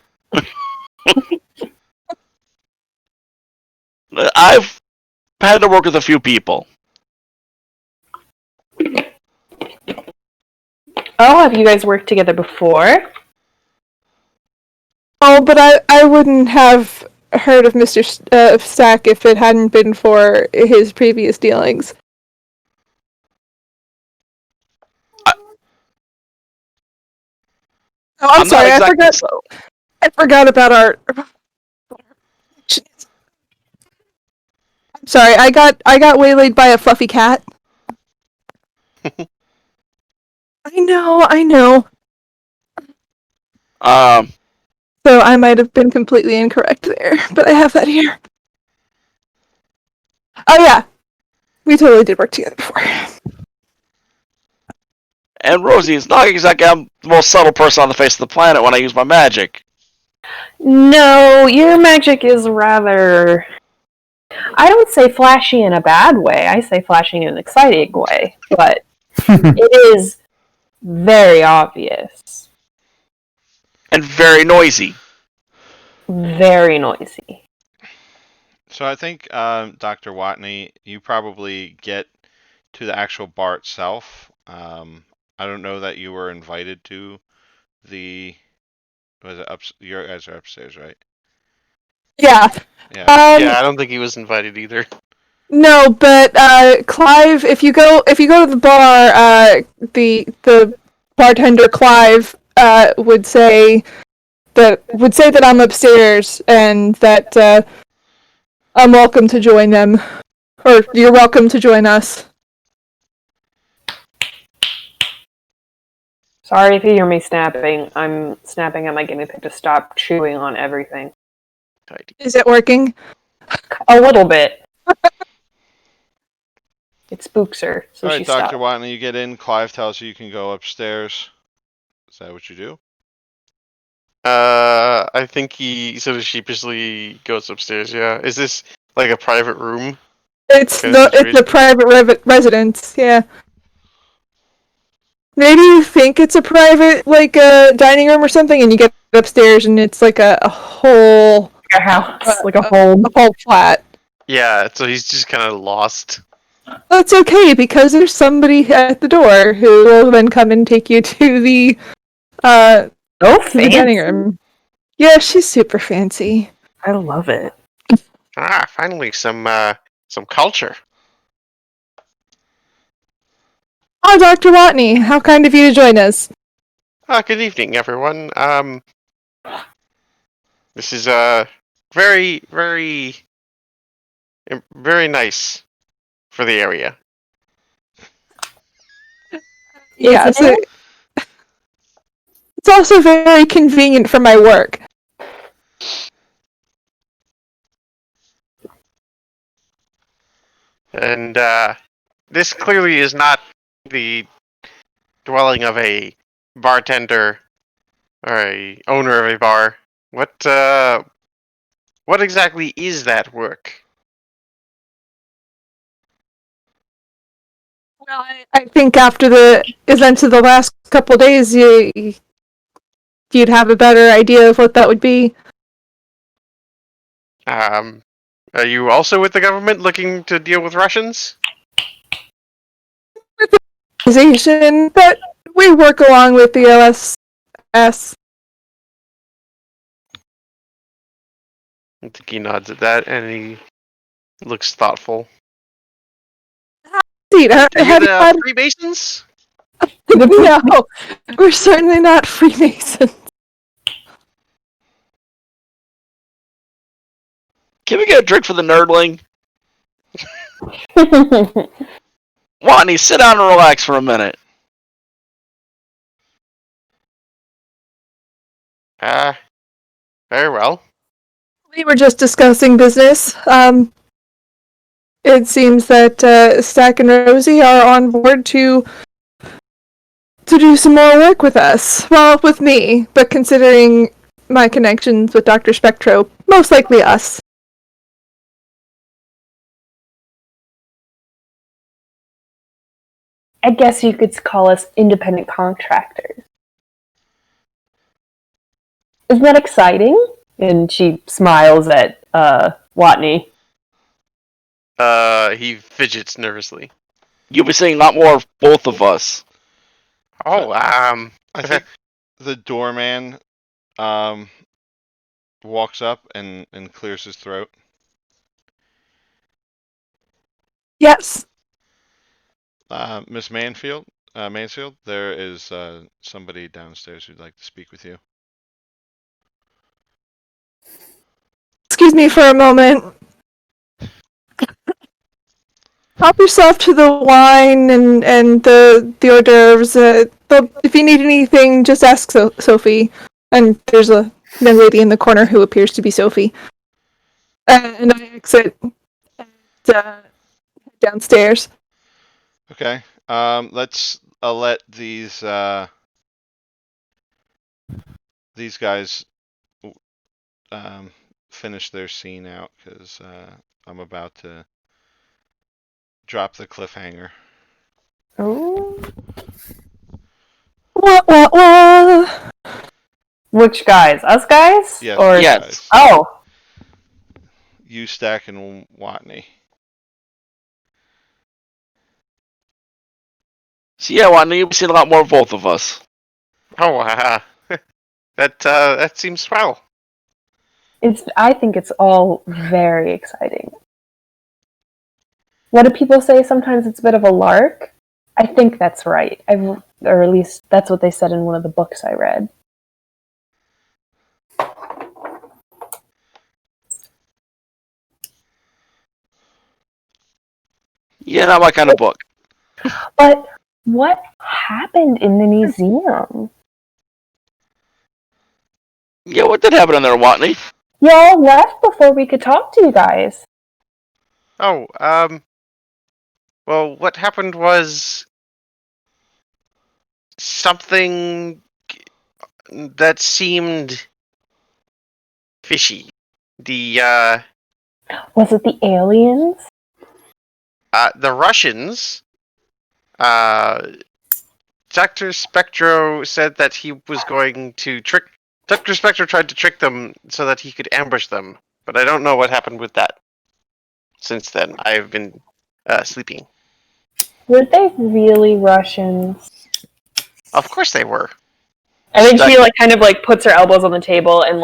I've had to work with a few people.
Oh, have you guys worked together before?
Oh, but I wouldn't have heard of Mr. Stack if it hadn't been for his previous dealings. I'm sorry,
not exactly
I forgot about our. I'm sorry, I got waylaid by a fluffy cat. I know. So I might have been completely incorrect there, but I have that here. Oh yeah, we totally did work together before.
And Rosie, it's not exactly I'm the most subtle person on the face of the planet when I use my magic.
No, your magic is rather... I don't say flashy in a bad way. I say flashy in an exciting way. But it is very obvious.
And very noisy.
Very noisy.
So I think, Dr. Watney, you probably get to the actual bar itself. I don't know that you were invited to the... Was it you guys are upstairs, right?
Yeah.
Yeah.
Yeah, I don't think he was invited either.
No, but Clive, if you go to the bar, the bartender Clive would say that I'm upstairs and that I'm welcome to join them, or you're welcome to join us.
Sorry if you hear me snapping. I'm snapping at my guinea pig to stop chewing on everything.
Is it working?
A little bit. It spooks her, so
All
she
right,
stopped.
Dr. Watney, you get in. Clive tells you can go upstairs. Is that what you do?
I think he sort of sheepishly goes upstairs. Yeah, is this like a private room?
It's
Kind of
a private residence. Yeah. Maybe you think it's a private, like a dining room or something, and you get upstairs and it's like a whole
Like a house, like a home.
a whole flat.
Yeah, so he's just kind of lost.
That's okay, because there's somebody at the door who will then come and take you to the
Oh,
to the dining room. Yeah, she's super fancy.
I love it.
Finally some culture.
Oh, Dr. Watney, how kind of you to join us.
Good evening, everyone. This is very, very, very nice for the area.
Yeah,
Isn't
so
it?
it's also very convenient for my work.
And this clearly is not the dwelling of a bartender or a owner of a bar. What exactly is that work?
Well, I think after the events of the last couple days, you'd have a better idea of what that would be.
Are you also with the government looking to deal with Russians?
Organization, but we work along with the OSS.
I think he nods at that and he looks thoughtful.
Are you
Are you the
had...
Freemasons?
No, we're certainly not Freemasons.
Can we get a drink for the nerdling? Watney, sit down and relax for a minute.
Very well.
We were just discussing business. It seems that Stack and Rosie are on board to do some more work with us. Well, with me, but considering my connections with Dr. Spectro, most likely us.
I guess you could call us independent contractors. Isn't that exciting? And she smiles at Watney.
He fidgets nervously.
You'll be seeing a lot more of both of us.
Oh,
I think the doorman walks up and clears his throat.
Yes.
Miss Mansfield, there is somebody downstairs who'd like to speak with you.
Excuse me for a moment. Help yourself to the wine and the hors d'oeuvres. If you need anything, just ask Sophie. And there's a young lady in the corner who appears to be Sophie. And I exit downstairs.
Okay. Let's let these guys finish their scene out because I'm about to drop the cliffhanger.
Oh.
What?
Which guys? Us guys?
Yes,
Or
you
Yes.
guys.
Oh.
You, Stack, and Watney.
So yeah, Watney, you'll be seeing a lot more of both of us.
Oh, that seems swell.
I think it's all very exciting. What do people say? Sometimes it's a bit of a lark. I think that's right. Or at least that's what they said in one of the books I read.
Yeah, not my kind of book.
But what happened in the museum?
Yeah, what did happen in there, Watney?
Y'all left before we could talk to you guys.
Oh, well, what happened was something that seemed fishy. The
Was it the aliens?
Russians, Dr. Spectro said that he was going to trick. Dr. Spectro tried to trick them so that he could ambush them, but I don't know what happened with that. Since then, I've been sleeping.
Were they really Russians?
Of course they were.
I think she kind of puts her elbows on the table and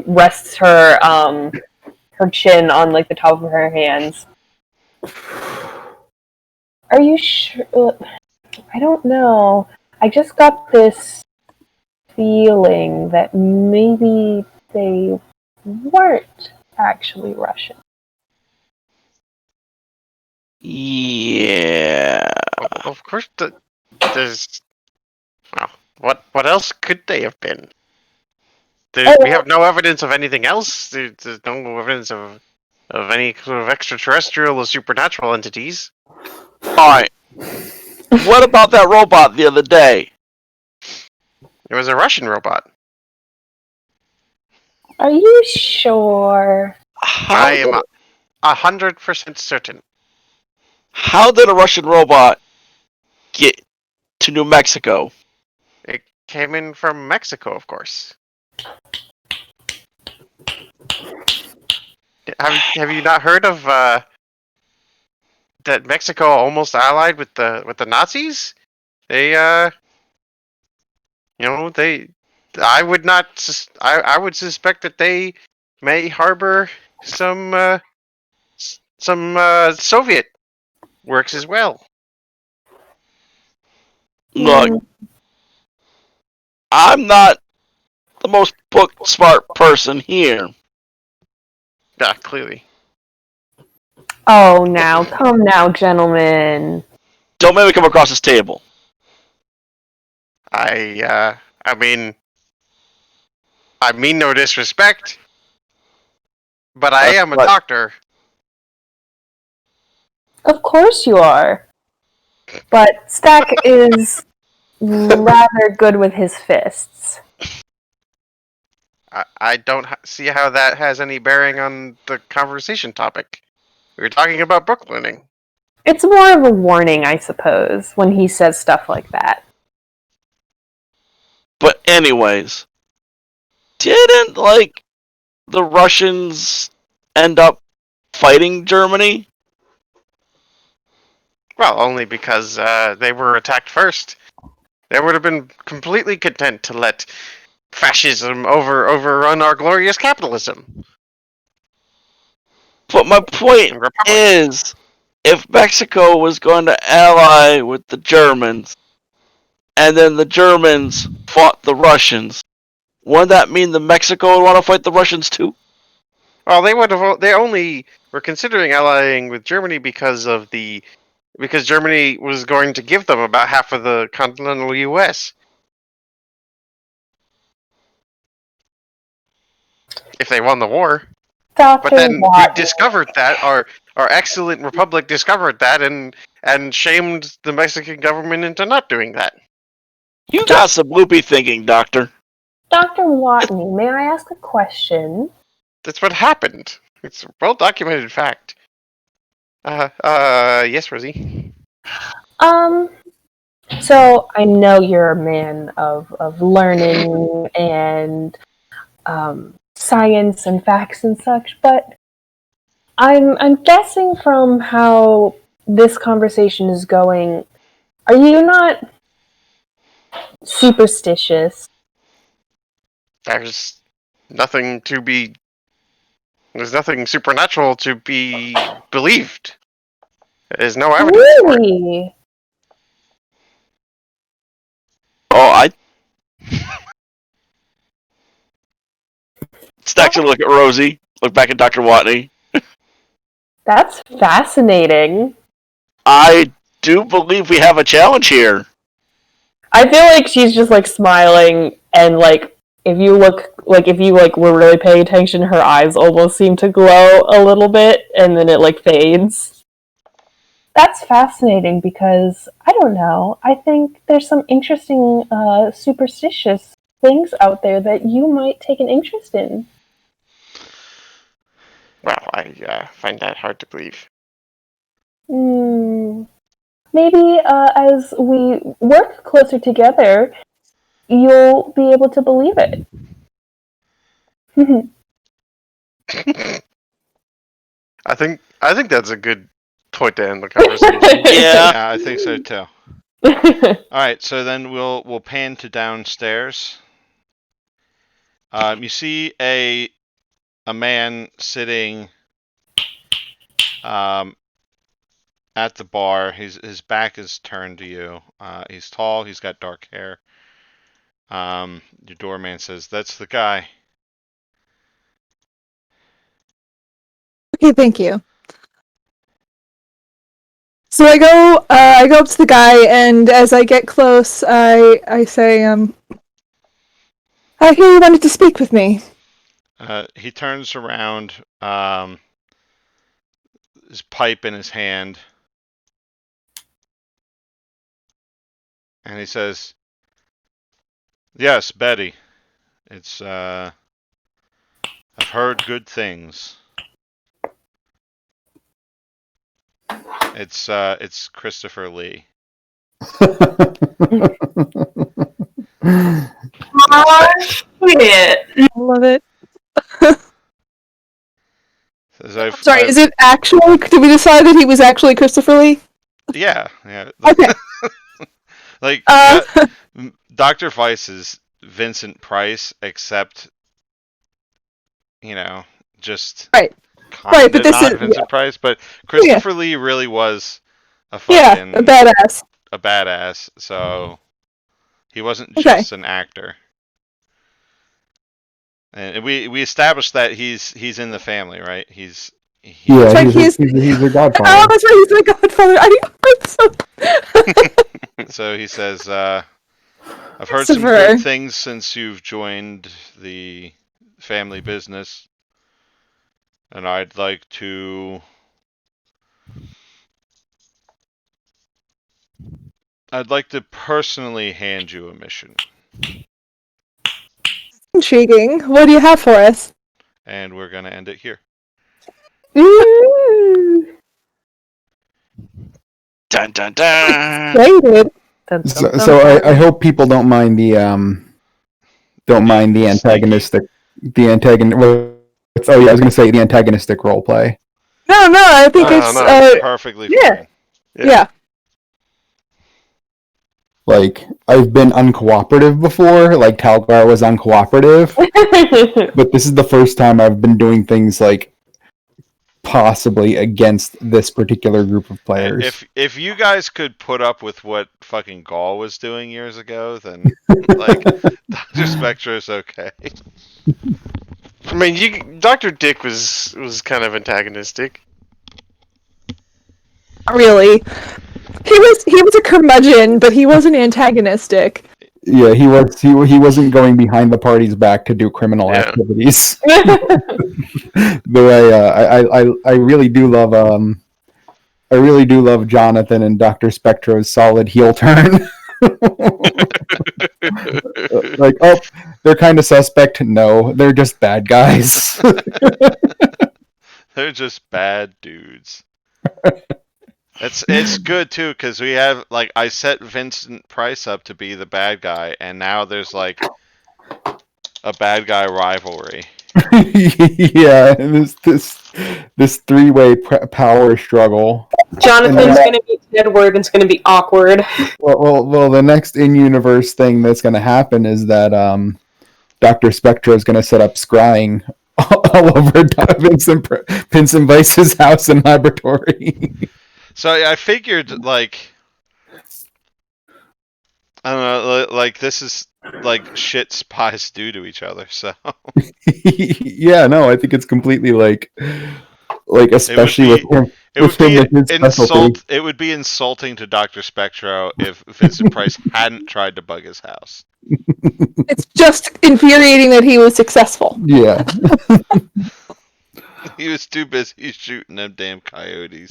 rests her her chin on the top of her hands. Are you sure? I don't know. I just got this feeling that maybe they weren't actually Russian.
Yeah.
Of course, there's. Well, what else could they have been? We have no evidence of anything else. There's no evidence of any sort of extraterrestrial or supernatural entities.
Alright. What about that robot the other day?
It was a Russian robot.
Are you sure?
I am 100% certain.
How did a Russian robot get to New Mexico?
It came in from Mexico, of course. Have you not heard of that Mexico almost allied with the Nazis? They I would not I would suspect that they may harbor some Soviet works as well.
Look, I'm not the most book smart person here.
Yeah, clearly.
Oh, now, come now, gentlemen.
Don't make me come across this table.
I mean no disrespect, but I am a doctor.
Of course you are. But Stack is rather good with his fists.
I don't see how that has any bearing on the conversation topic. We were talking about book learning.
It's more of a warning, I suppose, when he says stuff like that.
But anyways, didn't the Russians end up fighting Germany?
Well, only because they were attacked first. They would have been completely content to let fascism overrun our glorious capitalism.
But my point is, if Mexico was going to ally with the Germans, and then the Germans fought the Russians, wouldn't that mean that Mexico would want to fight the Russians too?
Well, they only were considering allying with Germany because Germany was going to give them about half of the continental U.S. if they won the war.
Dr.
But then
Watt.
we discovered that our excellent republic discovered that and shamed the Mexican government into not doing that.
You got some loopy thinking, Doctor.
Dr. Watney, may I ask a question?
That's what happened. It's a well-documented fact. Yes, Rosie?
So I know you're a man of learning and science and facts and such, but I'm guessing from how this conversation is going, are you not superstitious?
There's nothing supernatural to be believed. There's no evidence for it.
Really?
Oh, Stack should look at Rosie, look back at Dr. Watney.
That's fascinating.
I do believe we have a challenge here.
I feel like she's just smiling, and if you were really paying attention, her eyes almost seem to glow a little bit, and then it fades. That's fascinating because I don't know. I think there's some interesting superstitious things out there that you might take an interest in.
Well, I find that hard to believe.
Maybe as we work closer together, you'll be able to believe it.
I I think that's a good point to end the conversation.
Yeah.
Yeah, I think so too. All right, so then we'll pan to downstairs. You see a man sitting at the bar. His back is turned to you. He's tall. He's got dark hair. Your doorman says, "That's the guy."
Okay, thank you. So I go up to the guy, and as I get close, I say, I hear you wanted to speak with me.
He turns around, his pipe in his hand, and he says, "Yes, Betty. It's I've heard good things. It's Christopher Lee."
Oh, shit.
I love it.
Says,
I'm sorry, is it actual? Did we decide that he was actually Christopher Lee?
Yeah.
Okay.
Like Dr. Weiss is Vincent Price, except just
Right.
kinda
Right, but this
not
is-
Vincent Price, but Christopher Lee really was a
Yeah,
fucking
a badass.
a badass. So he wasn't
Okay.
just an actor. And we established that he's in the family, right? He's
Yeah,
Like
he's
he's-
their
Oh,
godfather.
that's right, he's my godfather. I'm so...
So he says, "I've heard some
Christopher.
good things since you've joined the family business, and I'd like to personally hand you a mission."
Intriguing. What do you have for us?
And we're gonna end it here.
Ooh,
Dun dun dun.
excited.
Dun, dun,
So,
dun,
so
dun.
I hope people don't mind the antagonistic well, oh yeah, I was gonna say the antagonistic role play.
No, I think
No,
it's
no.
Perfectly
yeah.
fine.
Yeah.
Like I've been uncooperative before, like Talgar was uncooperative, but this is the first time I've been doing things like possibly against this particular group of players.
If you guys could put up with what fucking Gaul was doing years ago, then like Dr. Spectre is okay.
I mean, Dr. Dick was kind of antagonistic.
Really. He was a curmudgeon, but he wasn't antagonistic.
Yeah, he wasn't going behind the party's back to do criminal
Yeah.
activities. The way I really do love Jonathan and Dr. Spectro's solid heel turn. Like, oh, they're kind of suspect. No, they're just bad guys.
They're just bad dudes. It's good too because we have like I set Vincent Price up to be the bad guy, and now there's like a bad guy rivalry.
Yeah, and this three-way power struggle.
Jonathan's gonna be Edward, and it's gonna be awkward.
Well, the next in-universe thing that's going to happen is that Dr. Spectra is going to set up scrying all over Vincent Vice's house and laboratory.
So I figured like I don't know, like this is like shit spies do to each other. So
Yeah, no, I think it's completely like especially with him.
it would be
with his specialty.
It would be insulting to Dr. Spectro if Vincent Price hadn't tried to bug his house.
It's just infuriating that he was successful.
Yeah.
He was too busy shooting them damn coyotes.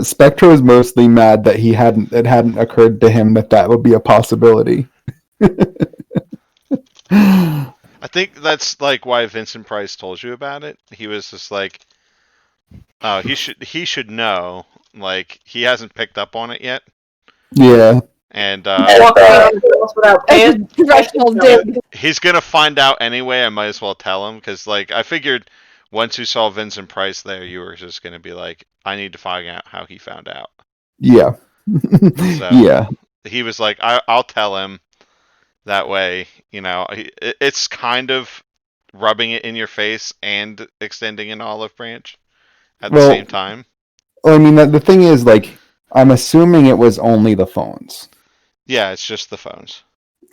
Spectro is mostly mad that it hadn't occurred to him that would be a possibility.
I think that's like why Vincent Price told you about it. He was just like, oh, he should know. Like he hasn't picked up on it yet.
Yeah.
And
Walk around without
As a
pants.
professional dig.
he's gonna find out anyway. I might as well tell him because like I figured once you saw Vincent Price there, you were just going to be like, I need to find out how he found out.
Yeah.
So
Yeah.
he was like, I'll tell him. That way, it's kind of rubbing it in your face and extending an olive branch at the same time.
I mean, the thing is, like, I'm assuming it was only the phones.
Yeah, it's just the phones.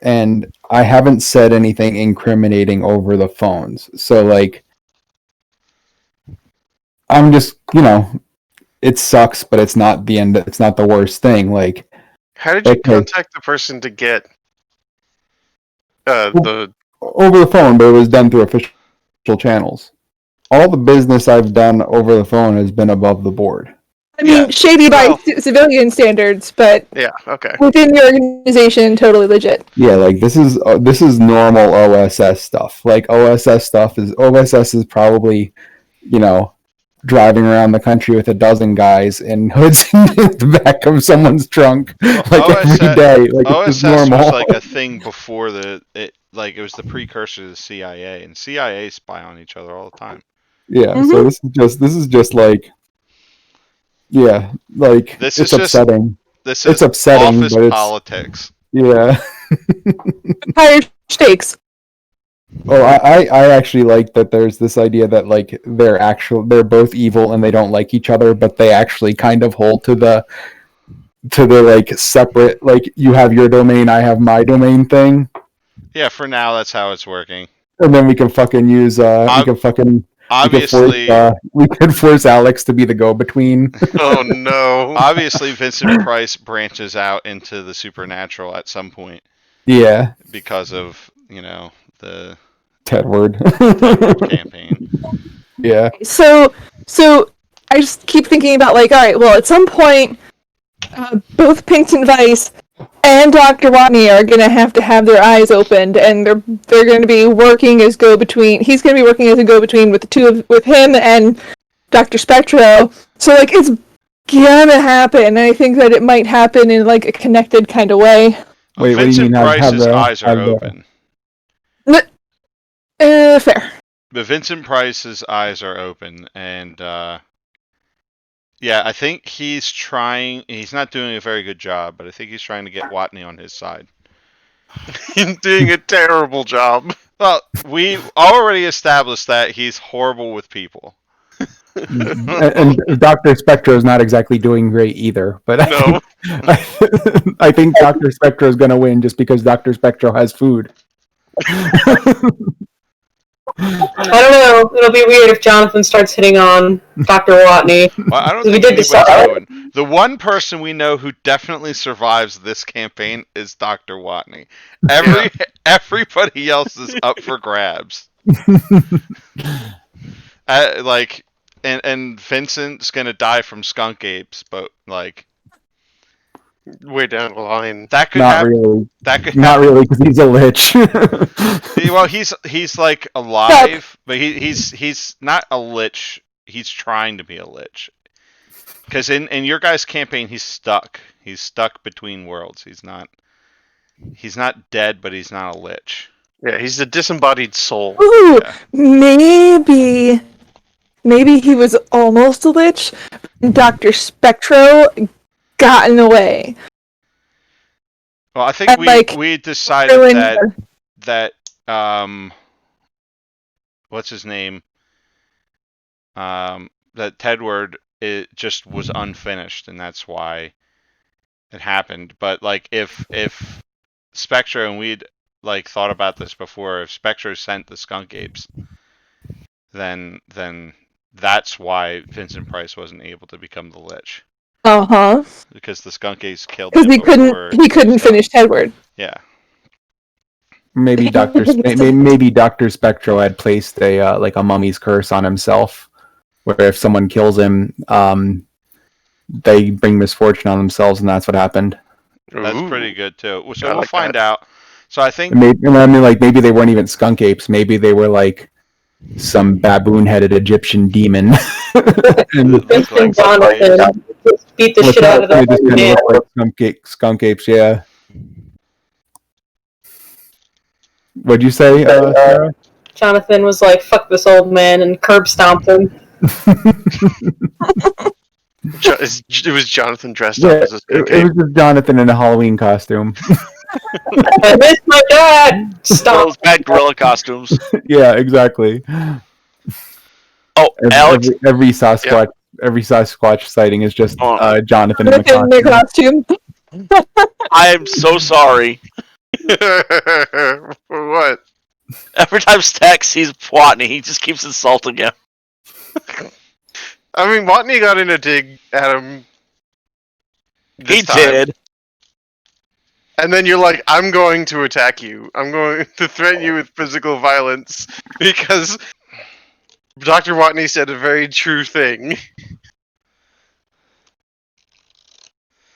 And I haven't said anything incriminating over the phones. So, like, I'm just, it sucks, but it's not the end. It's not the worst thing. Like,
how did you contact the person to get the
over the phone? But it was done through official channels. All the business I've done over the phone has been above the board.
I mean, shady by civilian standards, but
yeah, okay.
Within your organization, totally legit.
Yeah, like this is normal OSS stuff. Like OSS is probably, driving around the country with a dozen guys in hoods in the back of someone's trunk, like every day. Like
OSS
it's normal.
was like a thing before it was the precursor to the CIA, and CIA spy on each other all the time.
Yeah, so this is just like, yeah, like it's upsetting. It's upsetting,
office
but it's
politics.
Yeah.
Higher stakes.
Oh, I actually like that there's this idea that like they're both evil and they don't like each other, but they actually kind of hold to the like separate, like you have your domain, I have my domain thing.
Yeah, for now that's how it's working.
And then we can fucking use we could force Alex to be the go-between.
Oh no.
Obviously Vincent Price branches out into the supernatural at some point.
Yeah.
Because of, the
Tedward
campaign.
Yeah.
So I just keep thinking about like, all right, well, at some point, both Pinkton Vice and Dr. Watney are gonna have to have their eyes opened, and they're going to be working as go-between. He's going to be working as a go-between with with him and Dr. Spectro. So like, it's gonna happen. And I think that it might happen in like a connected kind of way.
Wait,
Vincent Price's eyes are open.
Fair.
But Vincent Price's eyes are open, and yeah, I think he's not doing a very good job, but I think he's trying to get Watney on his side.
He's doing a terrible job.
Well, we already established that he's horrible with people.
and Dr. Spectro is not exactly doing great either, but
no.
I think Dr. Spectro is going to win just because Dr. Spectro has food.
I don't know. It'll be weird if Jonathan starts hitting on Dr. Watney.
Well, I don't think anybody's going. The one person we know who definitely survives this campaign is Dr. Watney. Everybody else is up for grabs. And Vincent's gonna die from skunk apes, but like
way down the line.
That could
not
happen.
Really.
That could
not
happen.
Really because he's a lich.
Well, he's like alive, but he's not a lich. He's trying to be a lich. Because in your guys' campaign, he's stuck. He's stuck between worlds. He's not dead, but he's not a lich.
Yeah, he's the disembodied soul.
Ooh,
yeah.
Maybe he was almost a lich. Dr. Spectro got in the way.
Well, I think we decided that what's his name? That Tedward just was unfinished, and that's why it happened. But like, if Spectro, and we'd like thought about this before, if Spectro sent the skunk apes, then that's why Vincent Price wasn't able to become the Lich. Because the skunk apes killed him.
Because he couldn't finish Tedward.
Yeah.
Maybe Dr. Spectro had placed a mummy's curse on himself, where if someone kills him, they bring misfortune on themselves, and that's what happened.
That's pretty good too. So we'll find out. So I think
maybe they weren't even skunk apes. Maybe they were like some baboon-headed Egyptian demon.
And Jonathan beat the shit out of them.
Just kind of look like skunk apes, yeah. What'd you say, Sarah?
Jonathan was like, "Fuck this old man," and curb stomped him.
It was Jonathan dressed
Yeah,
up as a skunk
it
ape.
was just Jonathan in a Halloween costume.
I miss my dad.
One of
Stop.
those bad gorilla costumes.
Yeah, exactly.
Oh, Alex,
Every Sasquatch sighting is just
Oh.
Jonathan in the
In the
costume.
costume.
I am so sorry.
For what?
Every time Stack sees Watney, he just keeps insulting him.
I mean, Watney got in a dig at him.
He
This time.
did.
And then you're like, I'm going to attack you. I'm going to threaten you with physical violence because Dr. Watney said a very true thing.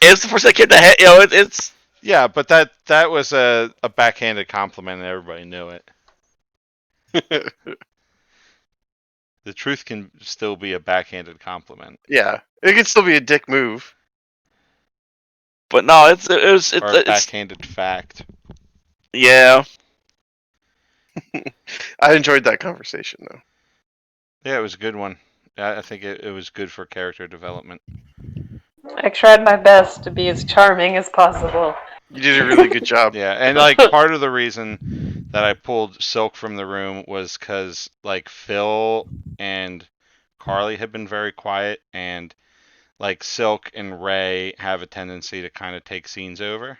It's the first that came to head. You know, it's
Yeah, but that was a backhanded compliment, and everybody knew it. The truth can still be a backhanded compliment,
Yeah, it could still be a dick move.
but no,
or a
it's
backhanded fact.
yeah.
I enjoyed that conversation though.
Yeah, it was a good one. I think it was good for character development.
I tried my best to be as charming as possible.
You did a really good job.
Yeah, and like part of the reason that I pulled Silk from the room was because like Phil and Carly had been very quiet, and like Silk and Ray have a tendency to kind of take scenes over.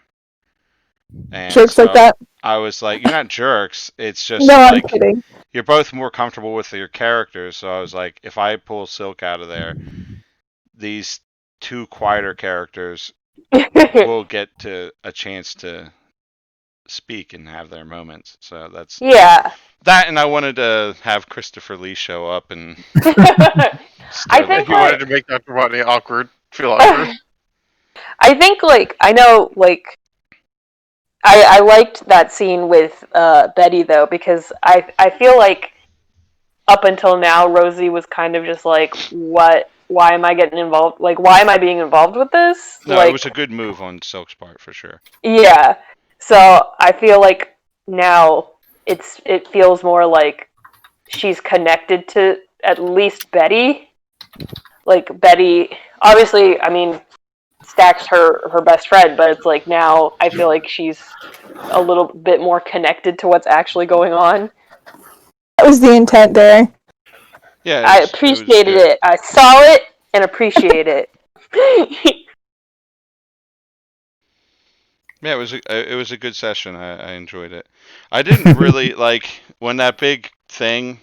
And
Jokes like that.
I was like, you're not jerks. It's just
No, I'm
like
kidding.
you're both more comfortable with your characters. So I was like, if I pull Silk out of there, these two quieter characters will get to a chance to speak and have their moments. So that's
Yeah.
that, and I wanted to have Christopher Lee show up and
I
start
think
You
the-
wanted to make Dr. Watney feel awkward.
I think like I know like I liked that scene with Betty though, because I feel like up until now Rosie was kind of just like, why am I getting involved, like why am I being involved with this?
No,
like,
it was a good move on Silk's part for sure.
yeah. So I feel like now it feels more like she's connected to at least Betty. Like Betty, obviously, I mean, Stack's her best friend, but it's like now I feel like she's a little bit more connected to what's actually going on.
That was the intent there.
Yeah,
I appreciated it. I saw it and appreciated it.
Yeah, it was a good session. I enjoyed it. I didn't really like when that big thing.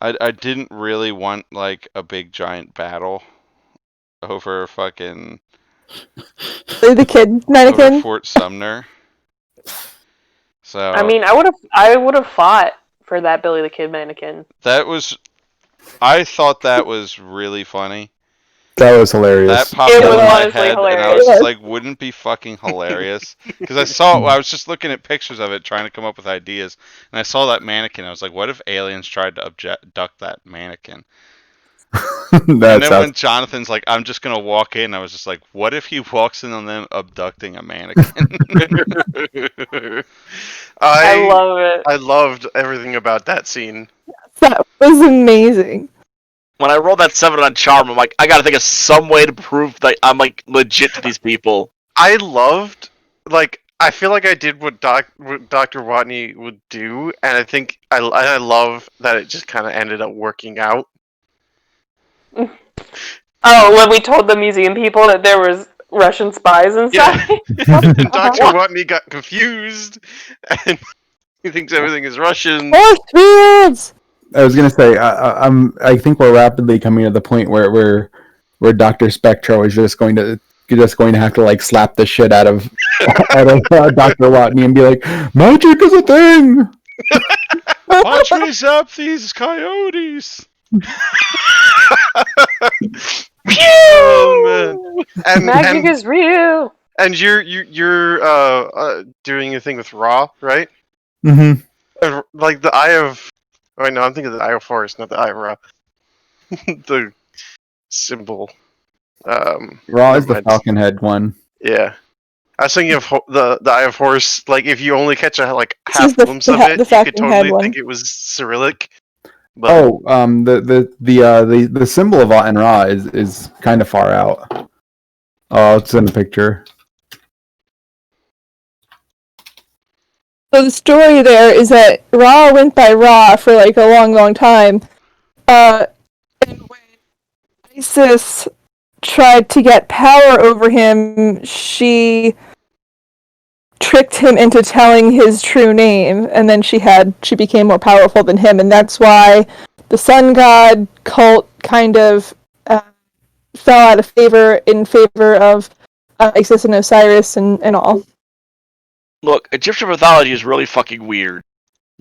I didn't really want like a big giant battle over fucking
The kid
over
mannequin.
Fort Sumner. So
I mean, I would have fought for that Billy the Kid mannequin.
I thought that was really funny.
That was hilarious.
That popped
It
into
was
my
honestly
head, and I
hilarious.
was just like, "Wouldn't it be fucking hilarious?" Because I was just looking at pictures of it, trying to come up with ideas, and I saw that mannequin. I was like, "What if aliens tried to abduct that mannequin?" And then when Jonathan's like, "I'm just gonna walk in," I was just like, "What if he walks in on them abducting a mannequin?"
I love it.
I loved everything about that scene.
That was amazing.
When I rolled that 7 on Charm, I'm like, I gotta think of some way to prove that I'm like legit to these people.
I loved, like, I feel like I did what Dr. Watney would do, and I think I love that it just kind of ended up working out.
Oh, when we told the museum people that there was Russian spies inside.
And Dr. Watney got confused, and he thinks everything is Russian.
Auschwitz!
I was gonna say, I think we're rapidly coming to the point where Dr. Spectro is just going to have to like slap the shit out of Dr. Watney and be like, magic is a thing.
I'll chase up these coyotes.
Oh, man.
Magic is real.
And you're doing a thing with Raw, right?
Mm-hmm.
Like the Eye of. Oh, wait, no, I'm thinking of the Eye of Forest, not the Eye of Ra. The symbol.
Raw is the
mind.
Falcon Head one.
Yeah. I was thinking of the Eye of Horus. Like, if you only catch a
This
half
is the-
glimpse
the
of
ha-
it,
the
you could
Facting Head
totally
one.
think it was Cyrillic. But
Oh, the symbol of Aten Ra is kind of far out. Oh, it's in the picture.
So the story there is that Ra went by Ra for like a long, long time. And when Isis tried to get power over him, she tricked him into telling his true name, and then she became more powerful than him, and that's why the sun god cult kind of fell out of favor in favor of Isis and Osiris and all.
Look, Egyptian mythology is really fucking weird.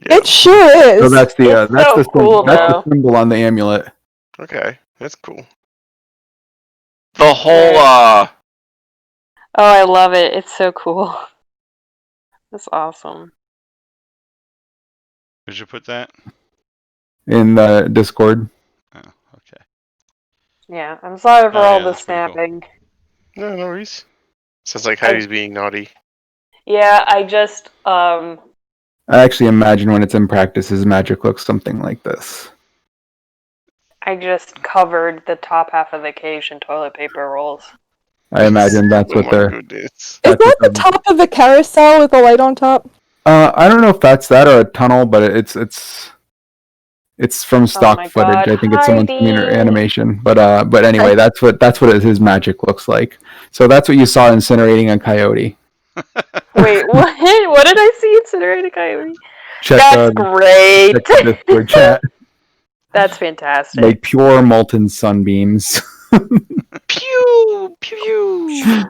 yeah.
It sure is.
So that's the
It's so cool,
that's
though.
the symbol on the amulet.
Okay, that's cool.
The whole
Oh, I love it. It's so cool. That's awesome.
Where'd you put that?
In the Discord.
Oh, okay.
Yeah, I'm sorry for
Oh,
all
yeah,
the
that's pretty cool.
snapping.
No worries. Sounds like Heidi's being naughty.
Yeah, I just
I actually imagine when it's in practice, his magic looks something like this.
covered the top half of the cage in toilet paper rolls.
I imagine that's
Oh
what
my
they're.
goodness.
Is
That's
that the
what
top of a carousel with a light on top?
I don't know if that's that or a tunnel, but it's from stock
my
footage.
God,
I think it's someone's
Heidi!
animation. But anyway, that's what his magic looks like. So that's what you saw incinerating a coyote.
Wait, what? What did I see incinerating coyote?
Check,
That's great.
check the Discord chat.
That's fantastic.
Like pure molten sunbeams.
pew pew.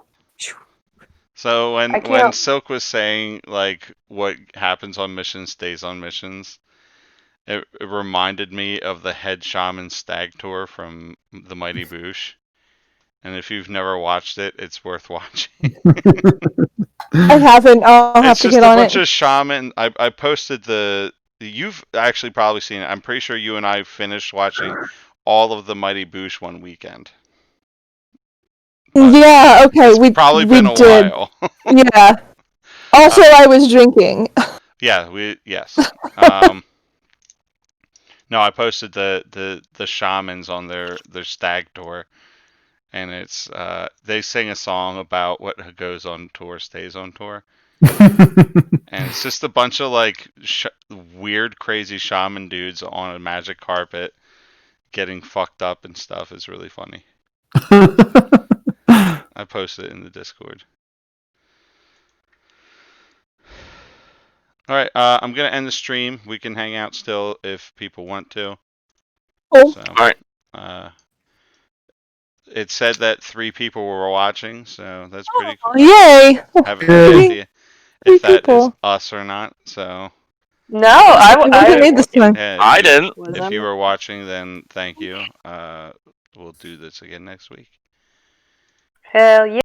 So
I
when
can't-
Silk was saying like what happens on missions stays on missions, it reminded me of the head shaman stag tour from the Mighty Boosh. And if you've never watched it, it's worth watching.
I haven't. I'll have
It's
to
just
get
a
on
bunch
it.
of shaman. I posted the. You've actually probably seen it. I'm pretty sure you and I finished watching all of the Mighty Boosh one weekend. But
Yeah. Okay.
it's
We
probably
we
been a
did.
while.
Yeah. Also, I was drinking.
Yeah, yes. No, I posted the shamans on their stag tour, and it's they sing a song about what goes on tour stays on tour, and it's just a bunch of like weird, crazy shaman dudes on a magic carpet getting fucked up and stuff. Is really funny. I posted it in the Discord. All right, I'm gonna end the stream. We can hang out still if people want to.
Cool.
So,
Alright.
It said that 3 people were watching, so that's pretty cool.
Yay!
Have
Good.
no idea if that is
people.
us or not. So,
No,
It wasn't me this time.
yeah,
I didn't.
if you were watching, then thank you. We'll do this again next week.
Hell yeah.